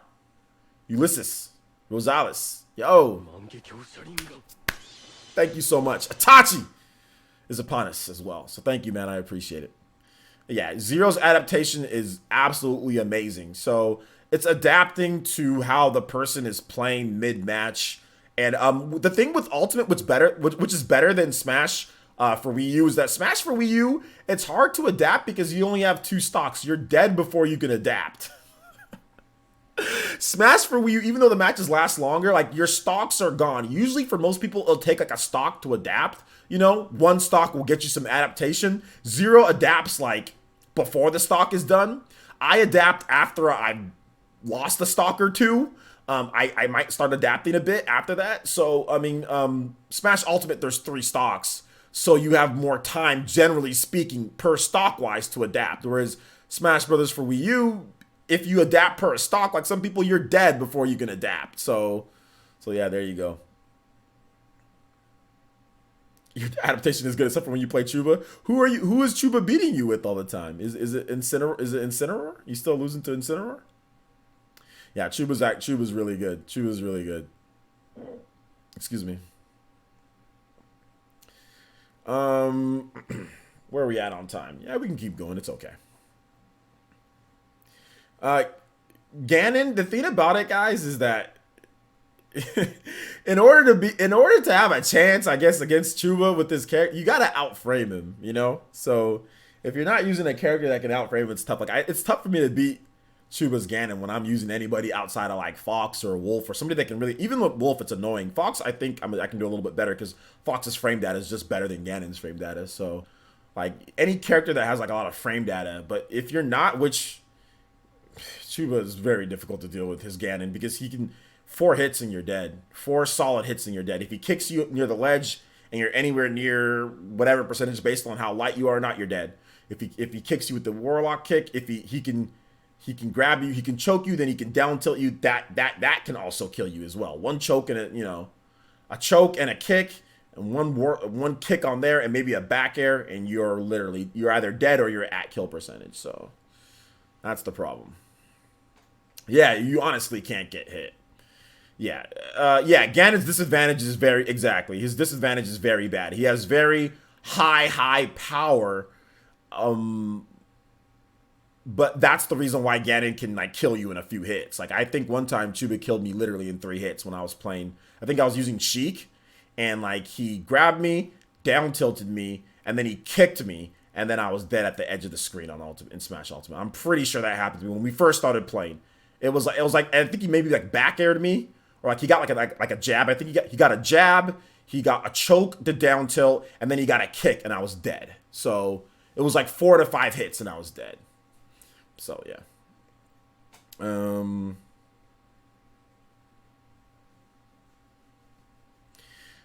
Ulysses Rosales. Yo. Thank you so much. Itachi is upon us as well. So thank you, man. I appreciate it. Yeah, Zero's adaptation is absolutely amazing. So it's adapting to how the person is playing mid-match. And the thing with Ultimate, which is better than Smash for Wii U, is that Smash for Wii U, it's hard to adapt because you only have 2 stocks. You're dead before you can adapt. Smash for Wii U, even though the matches last longer, like your stocks are gone. Usually for most people, it'll take like a stock to adapt. You know, 1 stock will get you some adaptation. Zero adapts like before the stock is done. I adapt after I've lost a stock or 2. I might start adapting a bit after that. So, I mean, Smash Ultimate, there's 3 stocks. So you have more time, generally speaking, per stock-wise to adapt. Whereas Smash Brothers for Wii U, if you adapt per stock, like some people, you're dead before you can adapt. So yeah, there you go. Your adaptation is good except for when you play Chuba. Who is Chuba beating you with all the time? Is it Incineroar? Is it Incineroar? You still losing to Incineroar? Yeah, Chuba's really good. Chuba's really good. Excuse me. Where are we at on time? Yeah, we can keep going. It's okay. Ganon, the thing about it, guys, is that in order to have a chance, I guess, against Chuba with this character, you gotta outframe him, you know? So if you're not using a character that can outframe him, it's tough. Like it's tough for me to beat Chuba's Ganon when I'm using anybody outside of like Fox or Wolf or somebody that can really, even with Wolf, it's annoying. Fox, I think I can do a little bit better because Fox's frame data is just better than Ganon's frame data. So like any character that has like a lot of frame data, but if you're not, which Chuba is very difficult to deal with his Ganon because he can 4 hits and you're dead. 4 solid hits and you're dead. If he kicks you near the ledge and you're anywhere near whatever percentage based on how light you are or not, you're dead. If he kicks you with the Warlock kick, if he can grab you, he can choke you, then he can down tilt you. That can also kill you as well. 1 choke and a choke and a kick and one kick on there and maybe a back air and you're either dead or you're at kill percentage. So that's the problem. Yeah, you honestly can't get hit. Yeah, Ganon's disadvantage is his disadvantage is very bad. He has very high power, but that's the reason why Ganon can like kill you in a few hits. Like I think one time Chuba killed me literally in 3 hits when I was playing. I think I was using Sheik, and like he grabbed me, down tilted me, and then he kicked me, and then I was dead at the edge of the screen on Ultimate in Smash Ultimate. I'm pretty sure that happened to me when we first started playing. It was like I think he maybe like back aired me, or like he got like a jab. I think he got a jab, he got a choke to down tilt, and then he got a kick, and I was dead. So it was like 4 to 5 hits, and I was dead. So yeah.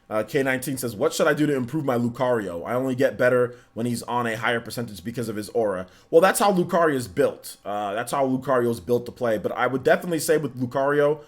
K19 says, what should I do to improve my Lucario? I only get better when he's on a higher percentage because of his aura. Well, that's how Lucario is built. That's how Lucario is built to play. But I would definitely say with Lucario,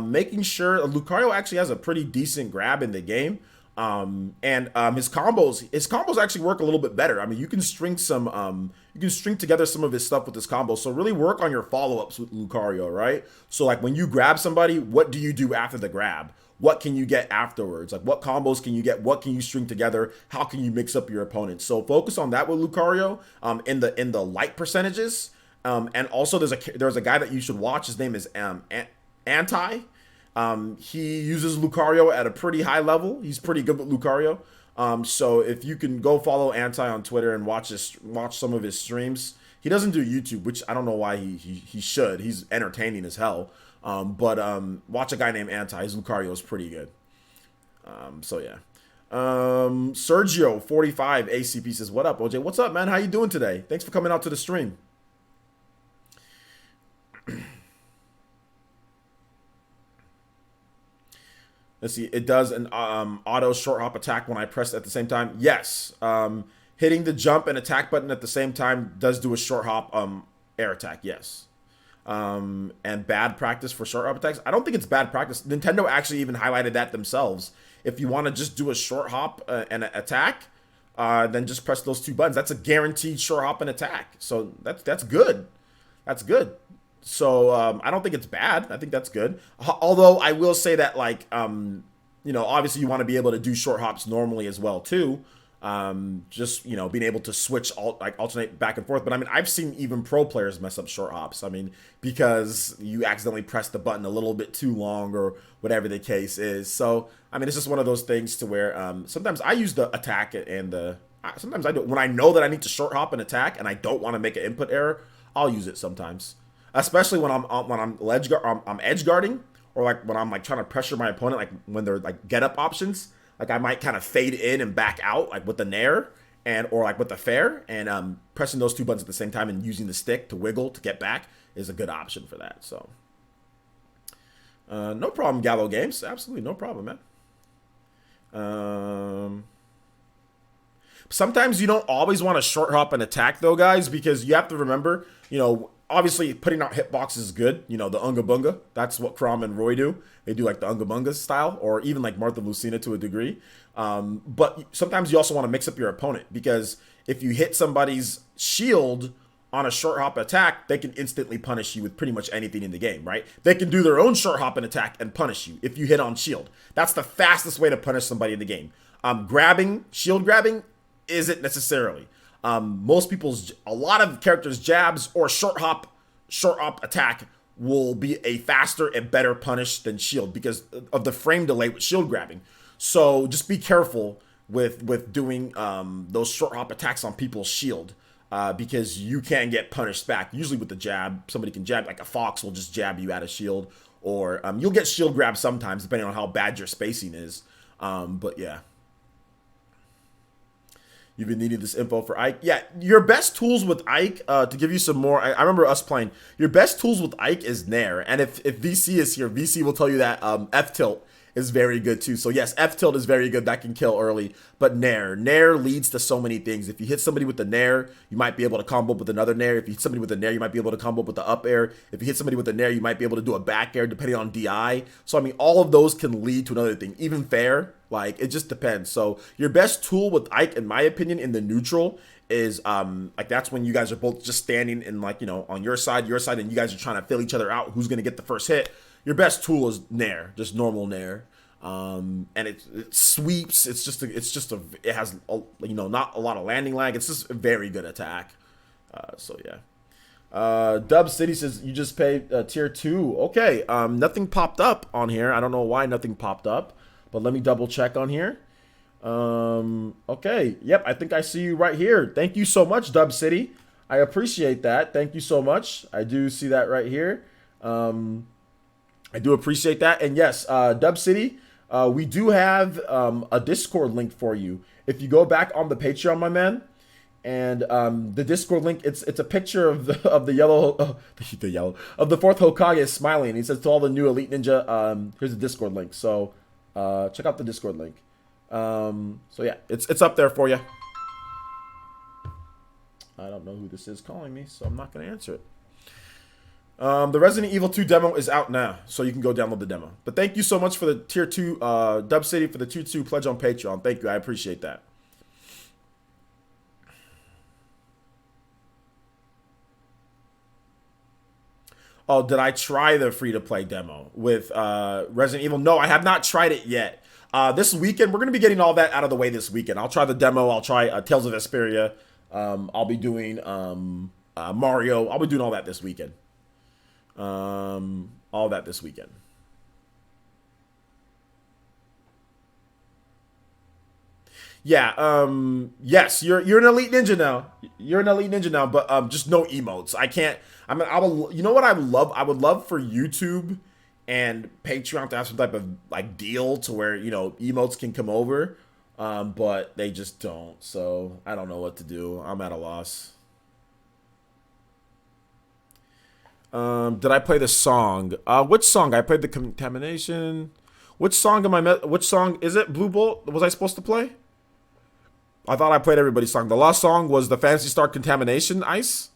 making sure Lucario actually has a pretty decent grab in the game. His combos actually work a little bit better. I mean, you can string together some of his stuff with his combos. So really work on your follow-ups with Lucario, right? So like when you grab somebody, what do you do after the grab? What can you get afterwards? Like what combos can you get? What can you string together? How can you mix up your opponents? So focus on that with Lucario in the light percentages. And also there's a guy that you should watch. His name is Anti. He uses Lucario at a pretty high level. He's pretty good with Lucario. So if you can go follow Anti on Twitter and watch some of his streams. He doesn't do YouTube, which I don't know why he should. He's entertaining as hell. But watch a guy named Anti. His Lucario is pretty good. So yeah. Sergio 45 ACP says, what up, OJ? What's up, man? How you doing today? Thanks for coming out to the stream. Let's see. It does an auto short hop attack when I press at the same time. Yes. Hitting the jump and attack button at the same time does do a short hop air attack. Yes. And bad practice for short hop attacks. I don't think it's bad practice. Nintendo actually even highlighted that themselves. If you want to just do a short hop and attack, then just press those two buttons. That's a guaranteed short hop and attack. So that's good. That's good. So I don't think it's bad. I think that's good. Although I will say that like obviously you want to be able to do short hops normally as well too. Just being able to switch alternate back and forth. But I mean, I've seen even pro players mess up short hops. I mean, because you accidentally press the button a little bit too long or whatever the case is. So I mean, it's just one of those things to where sometimes I use the attack and sometimes I do when I know that I need to short hop and attack and I don't want to make an input error. I'll use it sometimes, especially when I'm edge guarding or like when I'm like trying to pressure my opponent, like when they're like get up options. Like I might kind of fade in and back out, like with the nair or like with the fair, and pressing those two buttons at the same time and using the stick to wiggle to get back is a good option for that. So, no problem, Gallo Games. Absolutely no problem, man. Sometimes you don't always want to short hop and attack though, guys, because you have to remember, obviously putting out hitboxes is good. The Unga Bunga. That's what Crom and Roy do. They do like the Unga Bunga style, or even like Martha Lucina to a degree. But sometimes you also want to mix up your opponent, because if you hit somebody's shield on a short hop attack, they can instantly punish you with pretty much anything in the game, right? They can do their own short hop and attack and punish you if you hit on shield. That's the fastest way to punish somebody in the game. Shield grabbing isn't necessarily. A lot of characters' jabs or short hop attack will be a faster and better punish than shield because of the frame delay with shield grabbing. So just be careful with doing those short hop attacks on people's shield because you can get punished back. Usually with the jab, somebody can jab, like a fox will just jab you out of shield, or you'll get shield grab sometimes depending on how bad your spacing is. But yeah. You've been needing this info for Ike. Yeah, your best tools with Ike, to give you some more, I remember us playing, your best tools with Ike is Nair. And if VC is here, VC will tell you that F-Tilt is very good too. So yes, F-Tilt is very good. That can kill early. But Nair leads to so many things. If you hit somebody with the Nair, you might be able to combo up with another Nair. If you hit somebody with a Nair, you might be able to combo up with the up air. If you hit somebody with a Nair, you might be able to do a back air depending on DI. So I mean, all of those can lead to another thing. Even fair, like it just depends. So your best tool with Ike, in my opinion, in the neutral is like that's when you guys are both just standing in like, on your side, and you guys are trying to fill each other out. Who's going to get the first hit? Your best tool is Nair, just normal Nair. And it sweeps. It has not a lot of landing lag. It's just a very good attack. So yeah. Dub City says you just paid tier 2. Okay. Nothing popped up on here. I don't know why nothing popped up, but let me double check on here. Okay. Yep. I think I see you right here. Thank you so much, Dub City. I appreciate that. Thank you so much. I do see that right here. I do appreciate that. And yes, Dub City, we do have a Discord link for you. If you go back on the Patreon, my man, and the Discord link, it's a picture of the fourth Hokage smiling. He says to all the new Elite Ninja, here's the Discord link. So check out the Discord link. So yeah, it's up there for you. I don't know who this is calling me, so I'm not going to answer it. The Resident Evil 2 demo is out now, so you can go download the demo. But thank you so much for the tier 2, Dub City, for the tier 2 pledge on Patreon. Thank you, I appreciate that. Oh, did I try the free-to-play demo with Resident Evil? No, I have not tried it yet. This weekend, we're going to be getting all that out of the way this weekend. I'll try the demo. I'll try Tales of Vesperia. I'll be doing Mario. I'll be doing all that this weekend. All that this weekend. Yeah, yes, you're an elite ninja now. You're an elite ninja now, but just no emotes. I can't. I mean, I will. You know what I would love? I would love for YouTube and Patreon to have some type of like deal to where, you know, emotes can come over, but they just don't. So I don't know what to do. I'm at a loss. Did I play the song? Which song? I played the Contamination. Which song am I? Which song is it? Blue Bolt? Was I supposed to play? I thought I played everybody's song. The last song was the Phantasy Star Contamination Ice.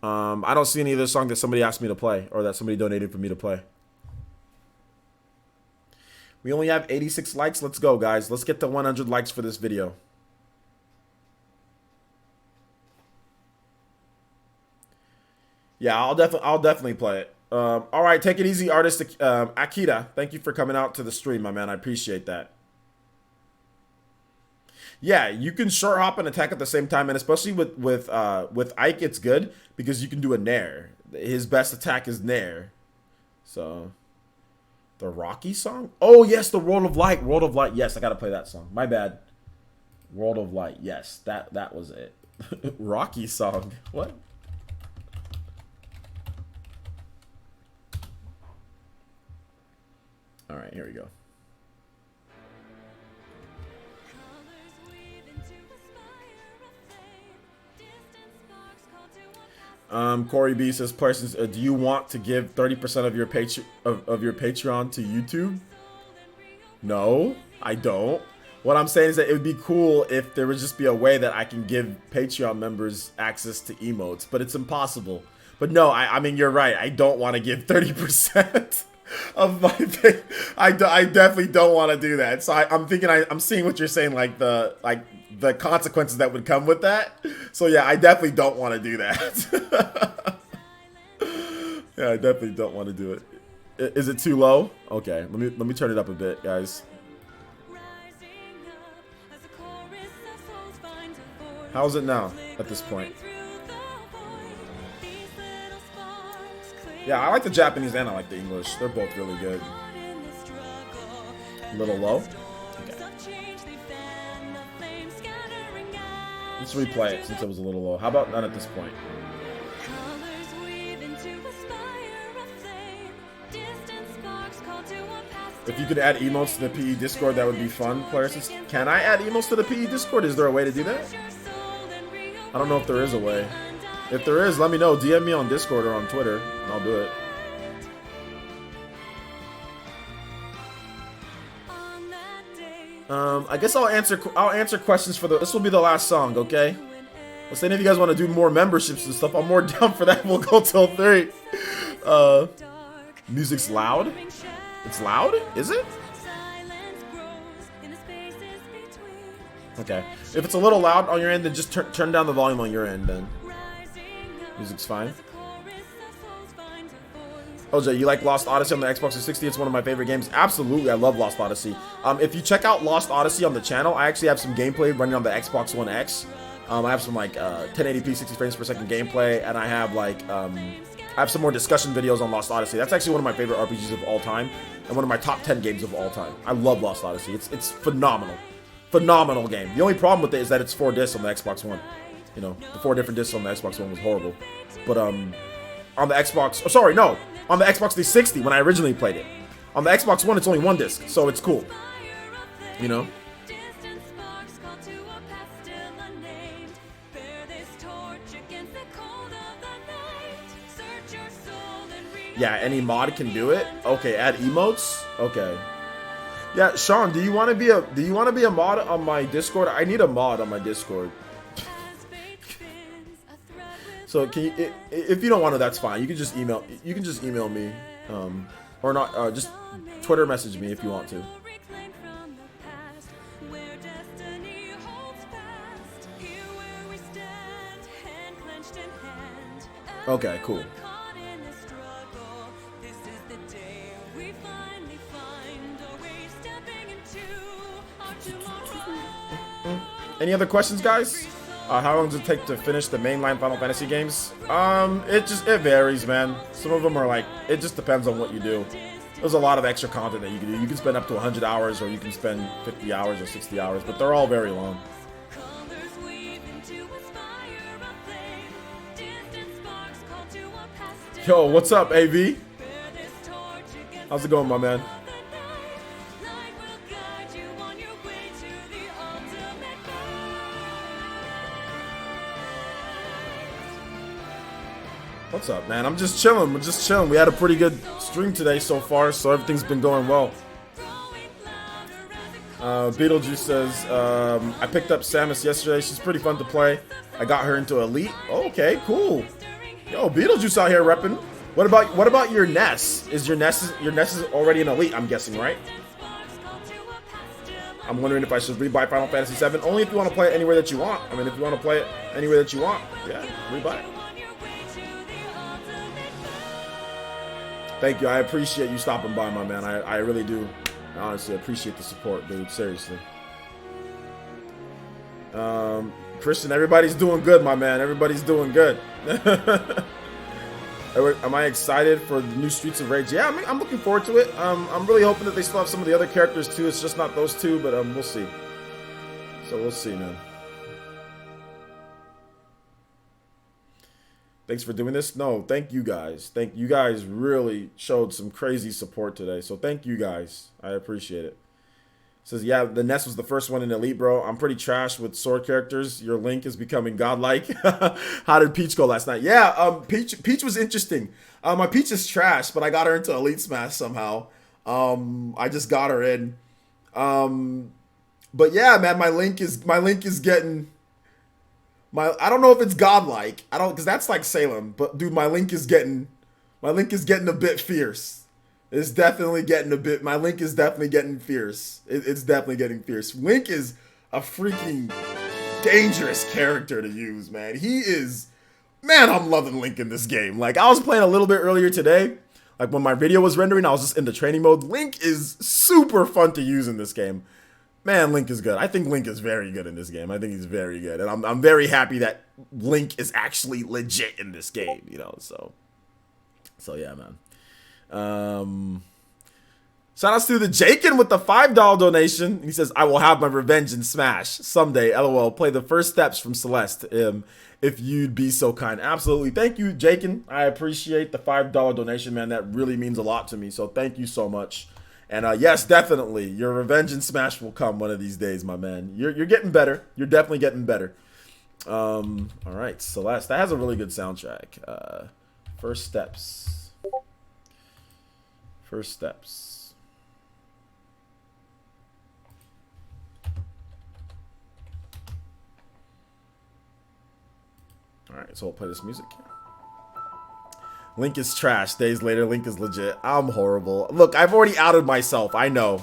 I don't see any other song that somebody asked me to play or that somebody donated for me to play. We only have 86 likes. Let's go, guys. Let's get to 100 likes for this video. Yeah, I'll definitely play it. All right, take it easy, artist. Akita, thank you for coming out to the stream, my man. I appreciate that. Yeah, you can short hop and attack at the same time, and especially with Ike, it's good because you can do a nair. His best attack is nair. So, the Rocky song? Oh yes, the World of Light. World of Light. Yes, I gotta play that song. My bad. World of Light. Yes, that was it. Rocky song. What? All right, here we go. Corey B says, "Parsons, do you want to give 30% of your Patreon to YouTube?" No, I don't. What I'm saying is that it would be cool if there would just be a way that I can give Patreon members access to emotes, but it's impossible. But no, I mean, you're right. I don't want to give 30% of my pay. I definitely don't want to do that. So I'm thinking, I'm seeing what you're saying, like the consequences that would come with that. So yeah, I definitely don't want to do that. Yeah, I definitely don't want to do it. Is it too low? Okay, let me turn it up a bit, guys. How's it now at this point? Yeah, I like the Japanese and I like the English. They're both really good. A little low? Okay. Let's replay it since it was a little low. How about none at this point? If you could add emotes to the PE Discord, that would be fun. Players, can I add emotes to the PE Discord? Is there a way to do that? I don't know if there is a way. If there is, let me know. DM me on Discord or on Twitter, and I'll do it. I guess I'll answer questions for this will be the last song, okay? Let's say if you guys want to do more memberships and stuff, I'm more down for that. We'll go till 3. Music's loud. It's loud? Is it? Okay. If it's a little loud on your end, then just turn down the volume on your end then. Music's fine. OJ, you like Lost Odyssey on the Xbox 360? It's one of my favorite games. Absolutely, I love Lost Odyssey. If you check out Lost Odyssey on the channel, I actually have some gameplay running on the Xbox One X. I have some like 1080p 60 frames per second gameplay, and I have like I have some more discussion videos on Lost Odyssey. That's actually one of my favorite RPGs of all time, and one of my top 10 games of all time. I love Lost Odyssey. It's phenomenal, phenomenal game. The only problem with it is that it's 4 discs on the Xbox One. You know, the 4 different discs on the Xbox One was horrible. But on the Xbox, oh, sorry, no, on the Xbox 360 when I originally played it. On the Xbox One, it's only 1 disc, so it's cool. You know. Yeah, any mod can do it. Okay, add emotes. Okay. Yeah, Sean, do you want to be a mod on my Discord? I need a mod on my Discord. So can you, if you don't want to, that's fine. You can just email. You can just email me, or not. Just Twitter message me if you want to. Okay, cool. Any other questions, guys? How long does it take to finish the mainline Final Fantasy games? It varies, man. Some of them are like, it just depends on what you do. There's a lot of extra content that you can do. You can spend up to 100 hours, or you can spend 50 hours or 60 hours, but they're all very long. Yo, what's up, AV? How's it going, my man? What's up, man? I'm just chilling. We're just chilling. We had a pretty good stream today so far, so everything's been going well. Beetlejuice says, I picked up Samus yesterday. She's pretty fun to play. I got her into Elite. Okay, cool. Yo, Beetlejuice out here repping. What about your Ness? Is your Ness is already an Elite, I'm guessing, right? I'm wondering if I should rebuy Final Fantasy VII. Only if you want to play it anywhere that you want. I mean, if you want to play it anywhere that you want, yeah, rebuy it. Thank you. I appreciate you stopping by, my man. I really do. I honestly appreciate the support, dude. Seriously. Christian, everybody's doing good, my man. Everybody's doing good. Am I excited for the new Streets of Rage? Yeah, I'm looking forward to it. I'm really hoping that they still have some of the other characters too. It's just not those two, but we'll see. So we'll see, man. Thanks for doing this. No, thank you guys. You guys really showed some crazy support today. So thank you guys. I appreciate it. Says, yeah, the Ness was the first one in Elite, bro. I'm pretty trash with sword characters. Your Link is becoming godlike. How did Peach go last night? Yeah, Peach was interesting. My Peach is trash, but I got her into Elite Smash somehow. I just got her in. But yeah, man, my Link is getting. I don't know if it's godlike. Because that's like Salem. But dude, my Link is getting a bit fierce. It's definitely getting a bit. My Link is definitely getting fierce. It's definitely getting fierce. Link is a freaking dangerous character to use, man. Man, I'm loving Link in this game. Like, I was playing a little bit earlier today. Like, when my video was rendering, I was just in the training mode. Link is super fun to use in this game. Man, Link is good. I think Link is very good in this game. I think he's very good. And I'm very happy that Link is actually legit in this game, you know, so yeah, man. Shout outs to the Jakin with the $5 donation. He says, I will have my revenge in Smash someday. LOL. Play the first steps from Celeste. If you'd be so kind. Absolutely. Thank you, Jakin. I appreciate the $5 donation, man. That really means a lot to me. So thank you so much. And yes, definitely, your revenge in Smash will come one of these days, my man. You're getting better. You're definitely getting better. All right, Celeste. That has a really good soundtrack. First steps. First steps. All right, so we'll play this music. Link is trash. Days later, Link is legit. I'm horrible. Look, I've already outed myself. I know.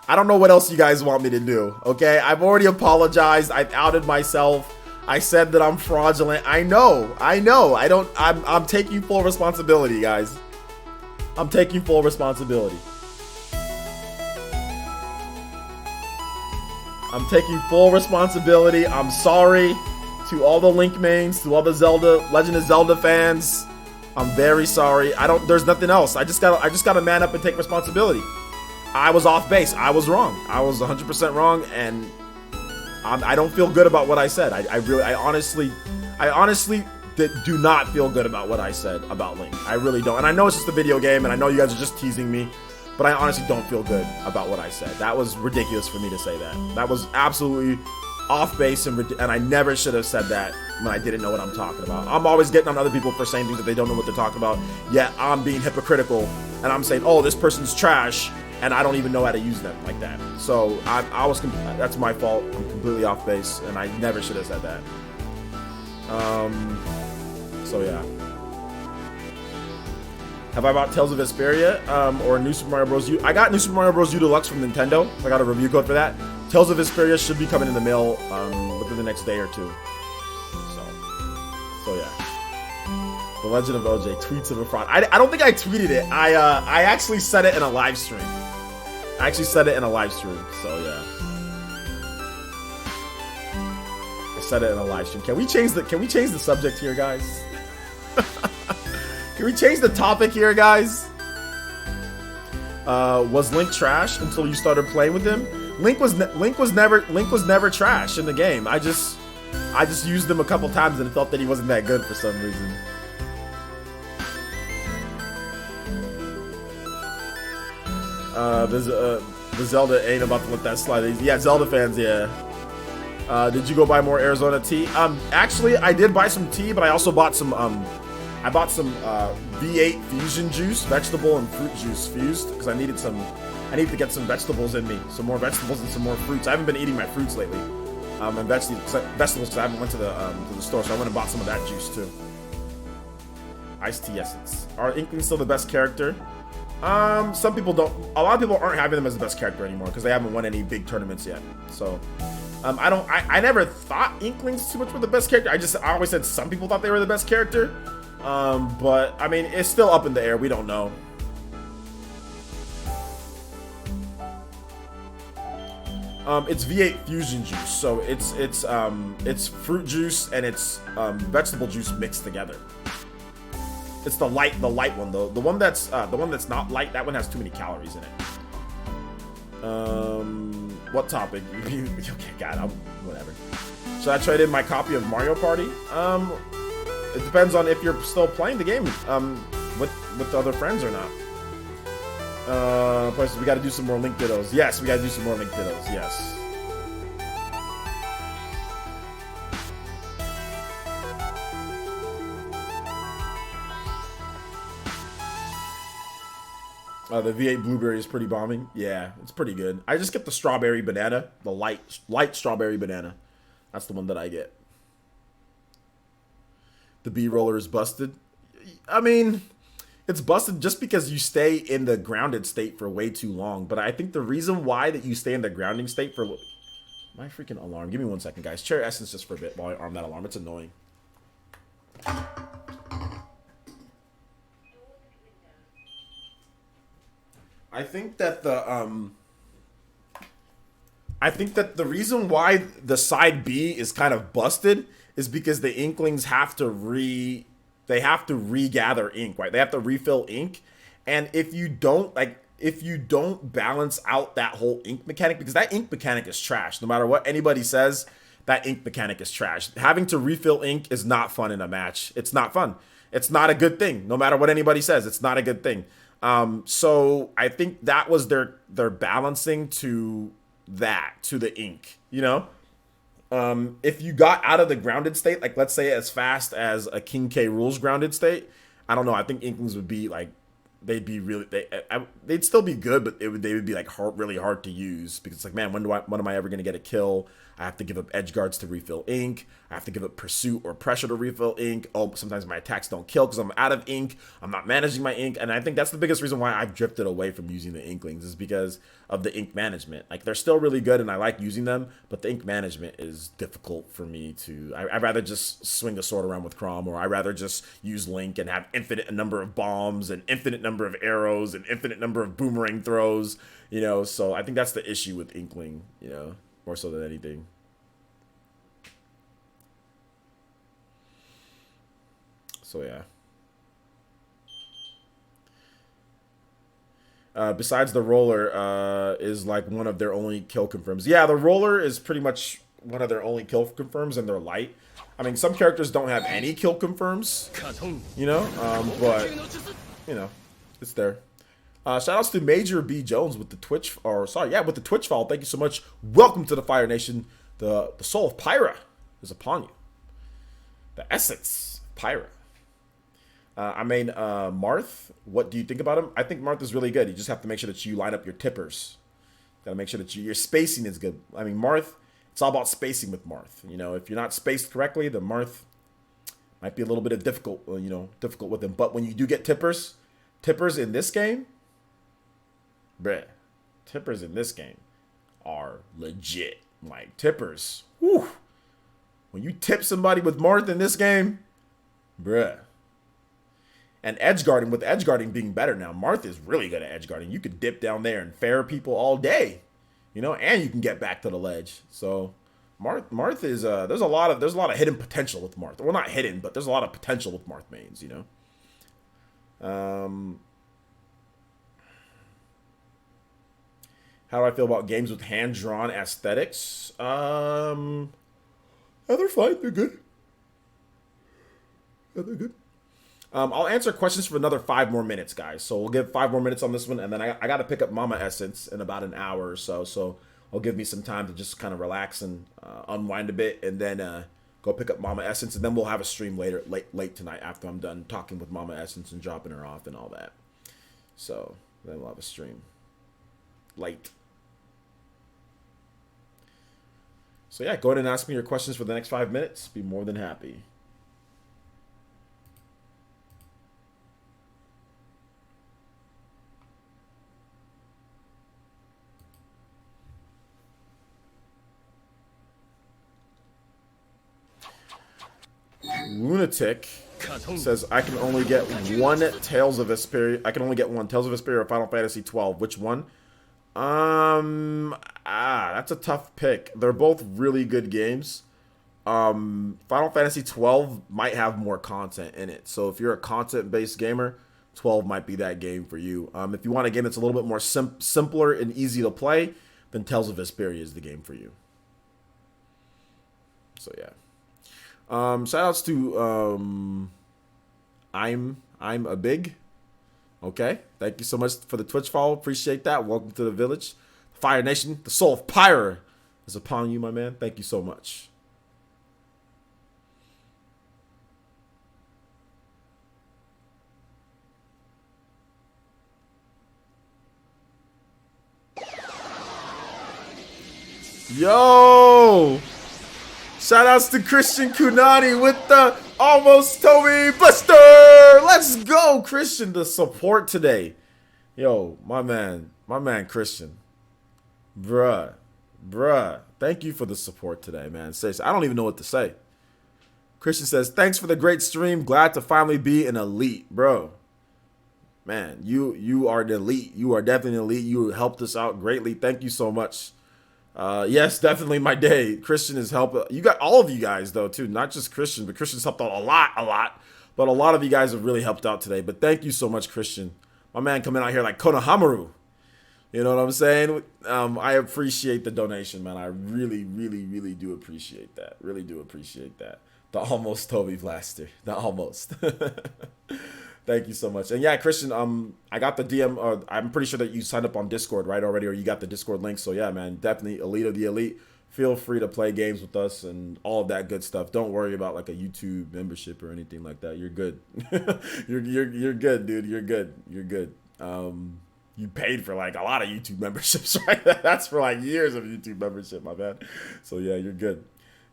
I don't know what else you guys want me to do. Okay, I've already apologized. I've outed myself. I said that I'm fraudulent. I know. I'm taking full responsibility, guys. I'm taking full responsibility. I'm taking full responsibility. I'm sorry to all the Link mains, to all the Legend of Zelda fans. I'm very sorry. There's nothing else. I just gotta man up and take responsibility. I was off base. I was wrong. I was 100% wrong, and I don't feel good about what I said. I honestly do not feel good about what I said about Link. I really don't. And I know it's just a video game, and I know you guys are just teasing me, but I honestly don't feel good about what I said. That was ridiculous for me to say that. That was absolutely off base, and I never should have said that when I didn't know what I'm talking about. I'm always getting on other people for saying things that they don't know what they're talking about, yet I'm being hypocritical, and I'm saying, oh, this person's trash, and I don't even know how to use them like that. So that's my fault. I'm completely off base, and I never should have said that. So yeah. Have I bought Tales of Vesperia or New Super Mario Bros. U? I got New Super Mario Bros. U Deluxe from Nintendo. So I got a review code for that. Tales of Vesperia should be coming in the mail within the next day or two. So yeah. The Legend of OJ, tweets of a fraud. I don't think I tweeted it. I actually said it in a live stream. So yeah. I said it in a live stream. Can we change the subject here, guys? Can we change the topic here, guys? Was Link trash until you started playing with him? Link was never trash in the game. I just used him a couple times and felt that he wasn't that good for some reason. The Zelda ain't about to let that slide. Yeah, Zelda fans, yeah. Did you go buy more Arizona tea? Actually, I did buy some tea, but I also bought some V8 fusion juice, vegetable and fruit juice fused, because I need to get some vegetables in me, some more vegetables and some more fruits. I haven't been eating my fruits lately, and vegetables because I haven't went to the store, so I went and bought some of that juice too. Iced tea essence. Are Inklings still the best character? Some people don't. A lot of people aren't having them as the best character anymore because they haven't won any big tournaments yet. So, I never thought Inklings too much were the best character. I always said some people thought they were the best character. But I mean, it's still up in the air. We don't know. It's V8 fusion juice, so it's fruit juice and it's vegetable juice mixed together. It's the light one though. The one that's not light, that one has too many calories in it. What topic? Okay, God, whatever. Should I trade in my copy of Mario Party? It depends on if you're still playing the game with other friends or not. Plus, we got to do some more Link Dittos. Yes, we got to do some more Link Dittos. Yes. The V8 blueberry is pretty bombing. Yeah, it's pretty good. I just get the strawberry banana, the light strawberry banana. That's the one that I get. The B-roller is busted. I mean, it's busted just because you stay in the grounded state for way too long. But I think the reason why that you stay in the grounding state for... My freaking alarm. Give me 1 second, guys. Cherry Essence just for a bit while I arm that alarm. It's annoying. I think that the reason why the side B is kind of busted is because the Inklings have to regather ink, right? They have to refill ink, and if you don't balance out that whole ink mechanic, because that ink mechanic is trash. No matter what anybody says, that ink mechanic is trash. Having to refill ink is not fun in a match. It's not fun. It's not a good thing. No matter what anybody says, it's not a good thing. So I think that was their balancing to the ink, you know? If you got out of the grounded state, like let's say as fast as a King K. Rool's grounded state, I don't know, I think Inklings would be like, they'd still be good, but they would be like really hard to use, because it's like, man, when am I ever going to get a kill? I have to give up edge guards to refill ink. I have to give up pursuit or pressure to refill ink. Oh, sometimes my attacks don't kill because I'm out of ink. I'm not managing my ink. And I think that's the biggest reason why I've drifted away from using the Inklings, is because of the ink management. Like, they're still really good and I like using them, but the ink management is difficult for me to... I'd rather just swing the sword around with Chrom, or I'd rather just use Link and have infinite number of bombs and infinite number of arrows and infinite number of boomerang throws, you know? So I think that's the issue with Inkling, you know, more so than anything. So yeah. Besides, the roller is like one of their only kill confirms. Yeah, the roller is pretty much one of their only kill confirms, and they're light. I mean, some characters don't have any kill confirms, you know, but, you know, it's there. Shoutouts to Major B. Jones with the Twitch, with the Twitch follow. Thank you so much. Welcome to the Fire Nation. The soul of Pyra is upon you. The essence of Pyra. Marth. What do you think about him? I think Marth is really good. You just have to make sure that you line up your tippers. Got to make sure that your spacing is good. I mean, Marth, it's all about spacing with Marth. You know, if you're not spaced correctly, then Marth might be a little bit of difficult with him. But when you do get tippers in this game, bruh, tippers in this game are legit. Like, tippers, whew. When you tip somebody with Marth in this game, bruh. And edge guarding, with edge guarding being better now, Marth is really good at edge guarding. You could dip down there and fair people all day, you know, and you can get back to the ledge. So Marth is there's a lot of hidden potential with Marth. Well, not hidden, but there's a lot of potential with Marth mains, you know. How do I feel about games with hand-drawn aesthetics? Yeah, they're fine. They're good. Yeah, they're good. I'll answer questions for another 5 more minutes, guys. So we'll give 5 more minutes on this one, and then I got to pick up Mama Essence in about an hour or so. So it'll give me some time to just kind of relax and unwind a bit, and then go pick up Mama Essence, and then we'll have a stream late tonight after I'm done talking with Mama Essence and dropping her off and all that. So then we'll have a stream late. So yeah, go ahead and ask me your questions for the next 5 minutes. Be more than happy. Lunatic says I can only get one Tales of Vesperia. I can only get one Tales of Vesperia or Final Fantasy 12. Which one? That's a tough pick. They're both really good games. Final Fantasy 12 might have more content in it. So if you're a content-based gamer, 12 might be that game for you. If you want a game that's a little bit more simpler and easy to play, then Tales of Vesperia is the game for you. So yeah. Shout outs to I'm a big. Okay, thank you so much for the Twitch follow. Appreciate that. Welcome to the village. Fire Nation, the soul of Pyre is upon you, my man. Thank you so much. Yo! Shout outs to Christian Kunani with the almost Toby Buster. Let's go, Christian. The support today. Yo, my man Christian. Bruh. Thank you for the support today, man. Seriously, I don't even know what to say. Christian says, thanks for the great stream. Glad to finally be an elite. Bro. Man, you are the elite. You are definitely an elite. You helped us out greatly. Thank you so much. Yes, definitely my day. Christian has helped. You got all of you guys though too, not just Christian, but Christian's helped out a lot. But a lot of you guys have really helped out today. But thank you so much, Christian. My man coming out here like Konohamaru. You know what I'm saying? I appreciate the donation, man. I really do appreciate that. Really do appreciate that. The almost Toby Blaster. The almost. Thank you so much. And yeah, Christian, I got the DM. I'm pretty sure that you signed up on Discord, right, already, or you got the Discord link. So yeah, man, definitely elite of the elite. Feel free to play games with us and all of that good stuff. Don't worry about like a YouTube membership or anything like that. You're good. you're good, dude. You're good. You paid for like a lot of YouTube memberships, right? That's for like years of YouTube membership, my man. So yeah, you're good.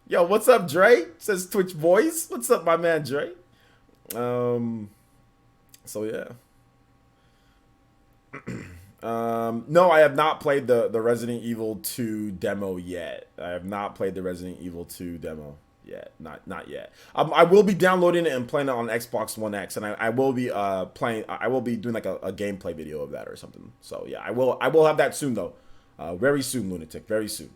Yo, what's up, Dre? Says Twitch Boys. What's up, my man, Dre? So yeah. No, I have not played the Resident Evil 2 demo yet. I have not played the Resident Evil 2 demo yet. Not yet. I will be downloading it and playing it on Xbox One X, and I will be playing. I will be doing like a gameplay video of that or something. So yeah, I will have that soon though. Very soon, Lunatic. Very soon.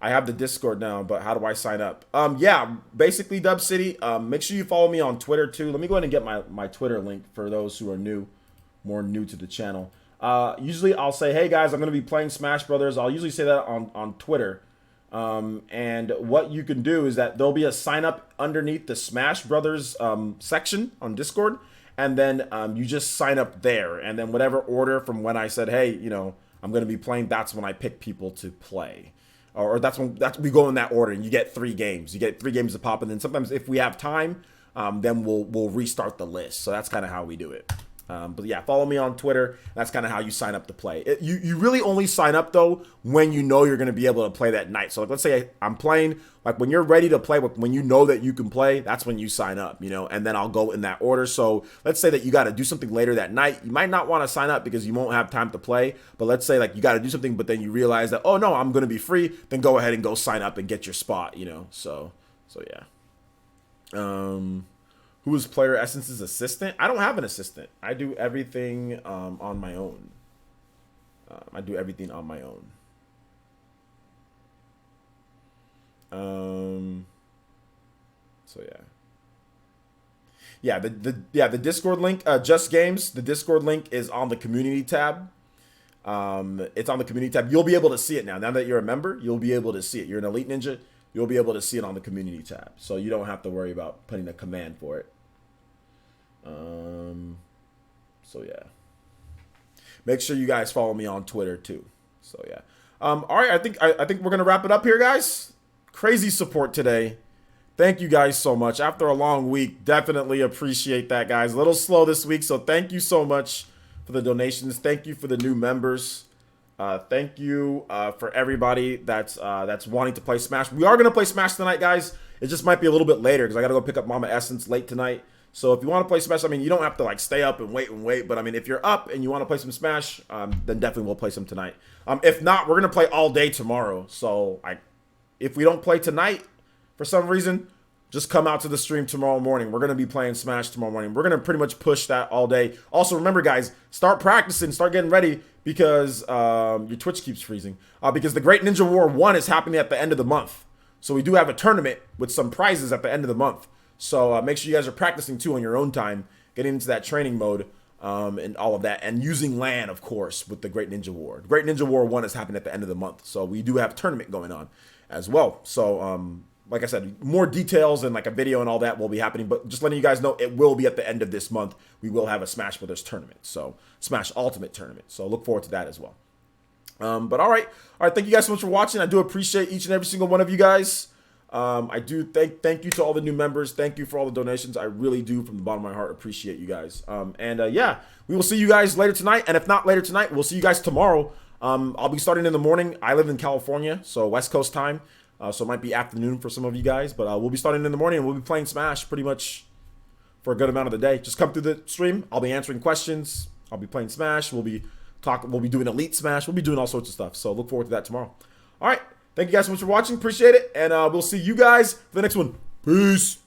I have the Discord now, but how do I sign up? Yeah, basically, Dub City. Make sure you follow me on Twitter too. Let me go ahead and get my Twitter link for those who are more new to the channel. Usually, I'll say, "Hey guys, I'm going to be playing Smash Brothers." I'll usually say that on Twitter. And what you can do is that there'll be a sign up underneath the Smash Brothers section on Discord, and then you just sign up there, and then whatever order from when I said, "Hey, you know, I'm going to be playing," that's when I pick people to play. Or that's we go in that order, and you get 3 games. You get 3 games to pop, and then sometimes if we have time, then we'll restart the list. So that's kind of how we do it. But yeah, follow me on Twitter. That's kind of how you sign up to play. You really only sign up though when you know you're going to be able to play that night. So like, let's say I'm playing, like when you're ready to play, when you know that you can play, that's when you sign up, and then I'll go in that order. So let's say that you got to do something later that night. You might not want to sign up because you won't have time to play. But let's say like you got to do something, but then you realize that, oh no, I'm going to be free. Then go ahead and go sign up and get your spot, So yeah. Who is Player Essence's assistant? I don't have an assistant. I do everything on my own. So yeah. The Discord link, Just Games. The Discord link is on the community tab. It's on the community tab. You'll be able to see it now. Now that you're a member, you'll be able to see it. You're an Elite Ninja. You'll be able to see it on the community tab. So you don't have to worry about putting a command for it. So yeah. Make sure you guys follow me on Twitter too. So yeah. All right, I think we're gonna wrap it up here, guys. Crazy support today. Thank you guys so much. After a long week, definitely appreciate that, guys. A little slow this week, so thank you so much for the donations. Thank you for the new members. Thank you for everybody that's wanting to play Smash. We are gonna play Smash tonight, guys. It just might be a little bit later because I gotta go pick up Mama Essence late tonight. So if you want to play Smash, I mean, you don't have to like stay up and wait. But I mean, if you're up and you want to play some Smash, then definitely we'll play some tonight. If not, we're gonna play all day tomorrow. So if we don't play tonight for some reason, just come out to the stream tomorrow morning. We're gonna be playing Smash tomorrow morning. We're gonna pretty much push that all day. Also, remember, guys, start practicing, start getting ready because your Twitch keeps freezing. Because the Great Ninja War 1 is happening at the end of the month. So we do have a tournament with some prizes at the end of the month. So make sure you guys are practicing too on your own time, getting into that training mode and all of that, and using LAN, of course, with the Great Ninja War. Great Ninja War 1 is happening at the end of the month, so we do have a tournament going on as well. So like I said, more details and like a video and all that will be happening, but just letting you guys know it will be at the end of this month. We will have a Smash Brothers tournament, so Smash Ultimate tournament. So look forward to that as well. But all right. Thank you guys so much for watching. I do appreciate each and every single one of you guys. I do thank you to all the new members. Thank you for all the donations. I really do, from the bottom of my heart, appreciate you guys. Yeah, we will see you guys later tonight. And if not later tonight, we'll see you guys tomorrow. I'll be starting in the morning. I live in California, so West Coast time. So it might be afternoon for some of you guys, but we'll be starting in the morning and we'll be playing Smash pretty much for a good amount of the day. Just come through the stream. I'll be answering questions. I'll be playing Smash. We'll be doing Elite Smash. We'll be doing all sorts of stuff. So look forward to that tomorrow. All right. Thank you guys so much for watching. Appreciate it. And we'll see you guys for the next one. Peace.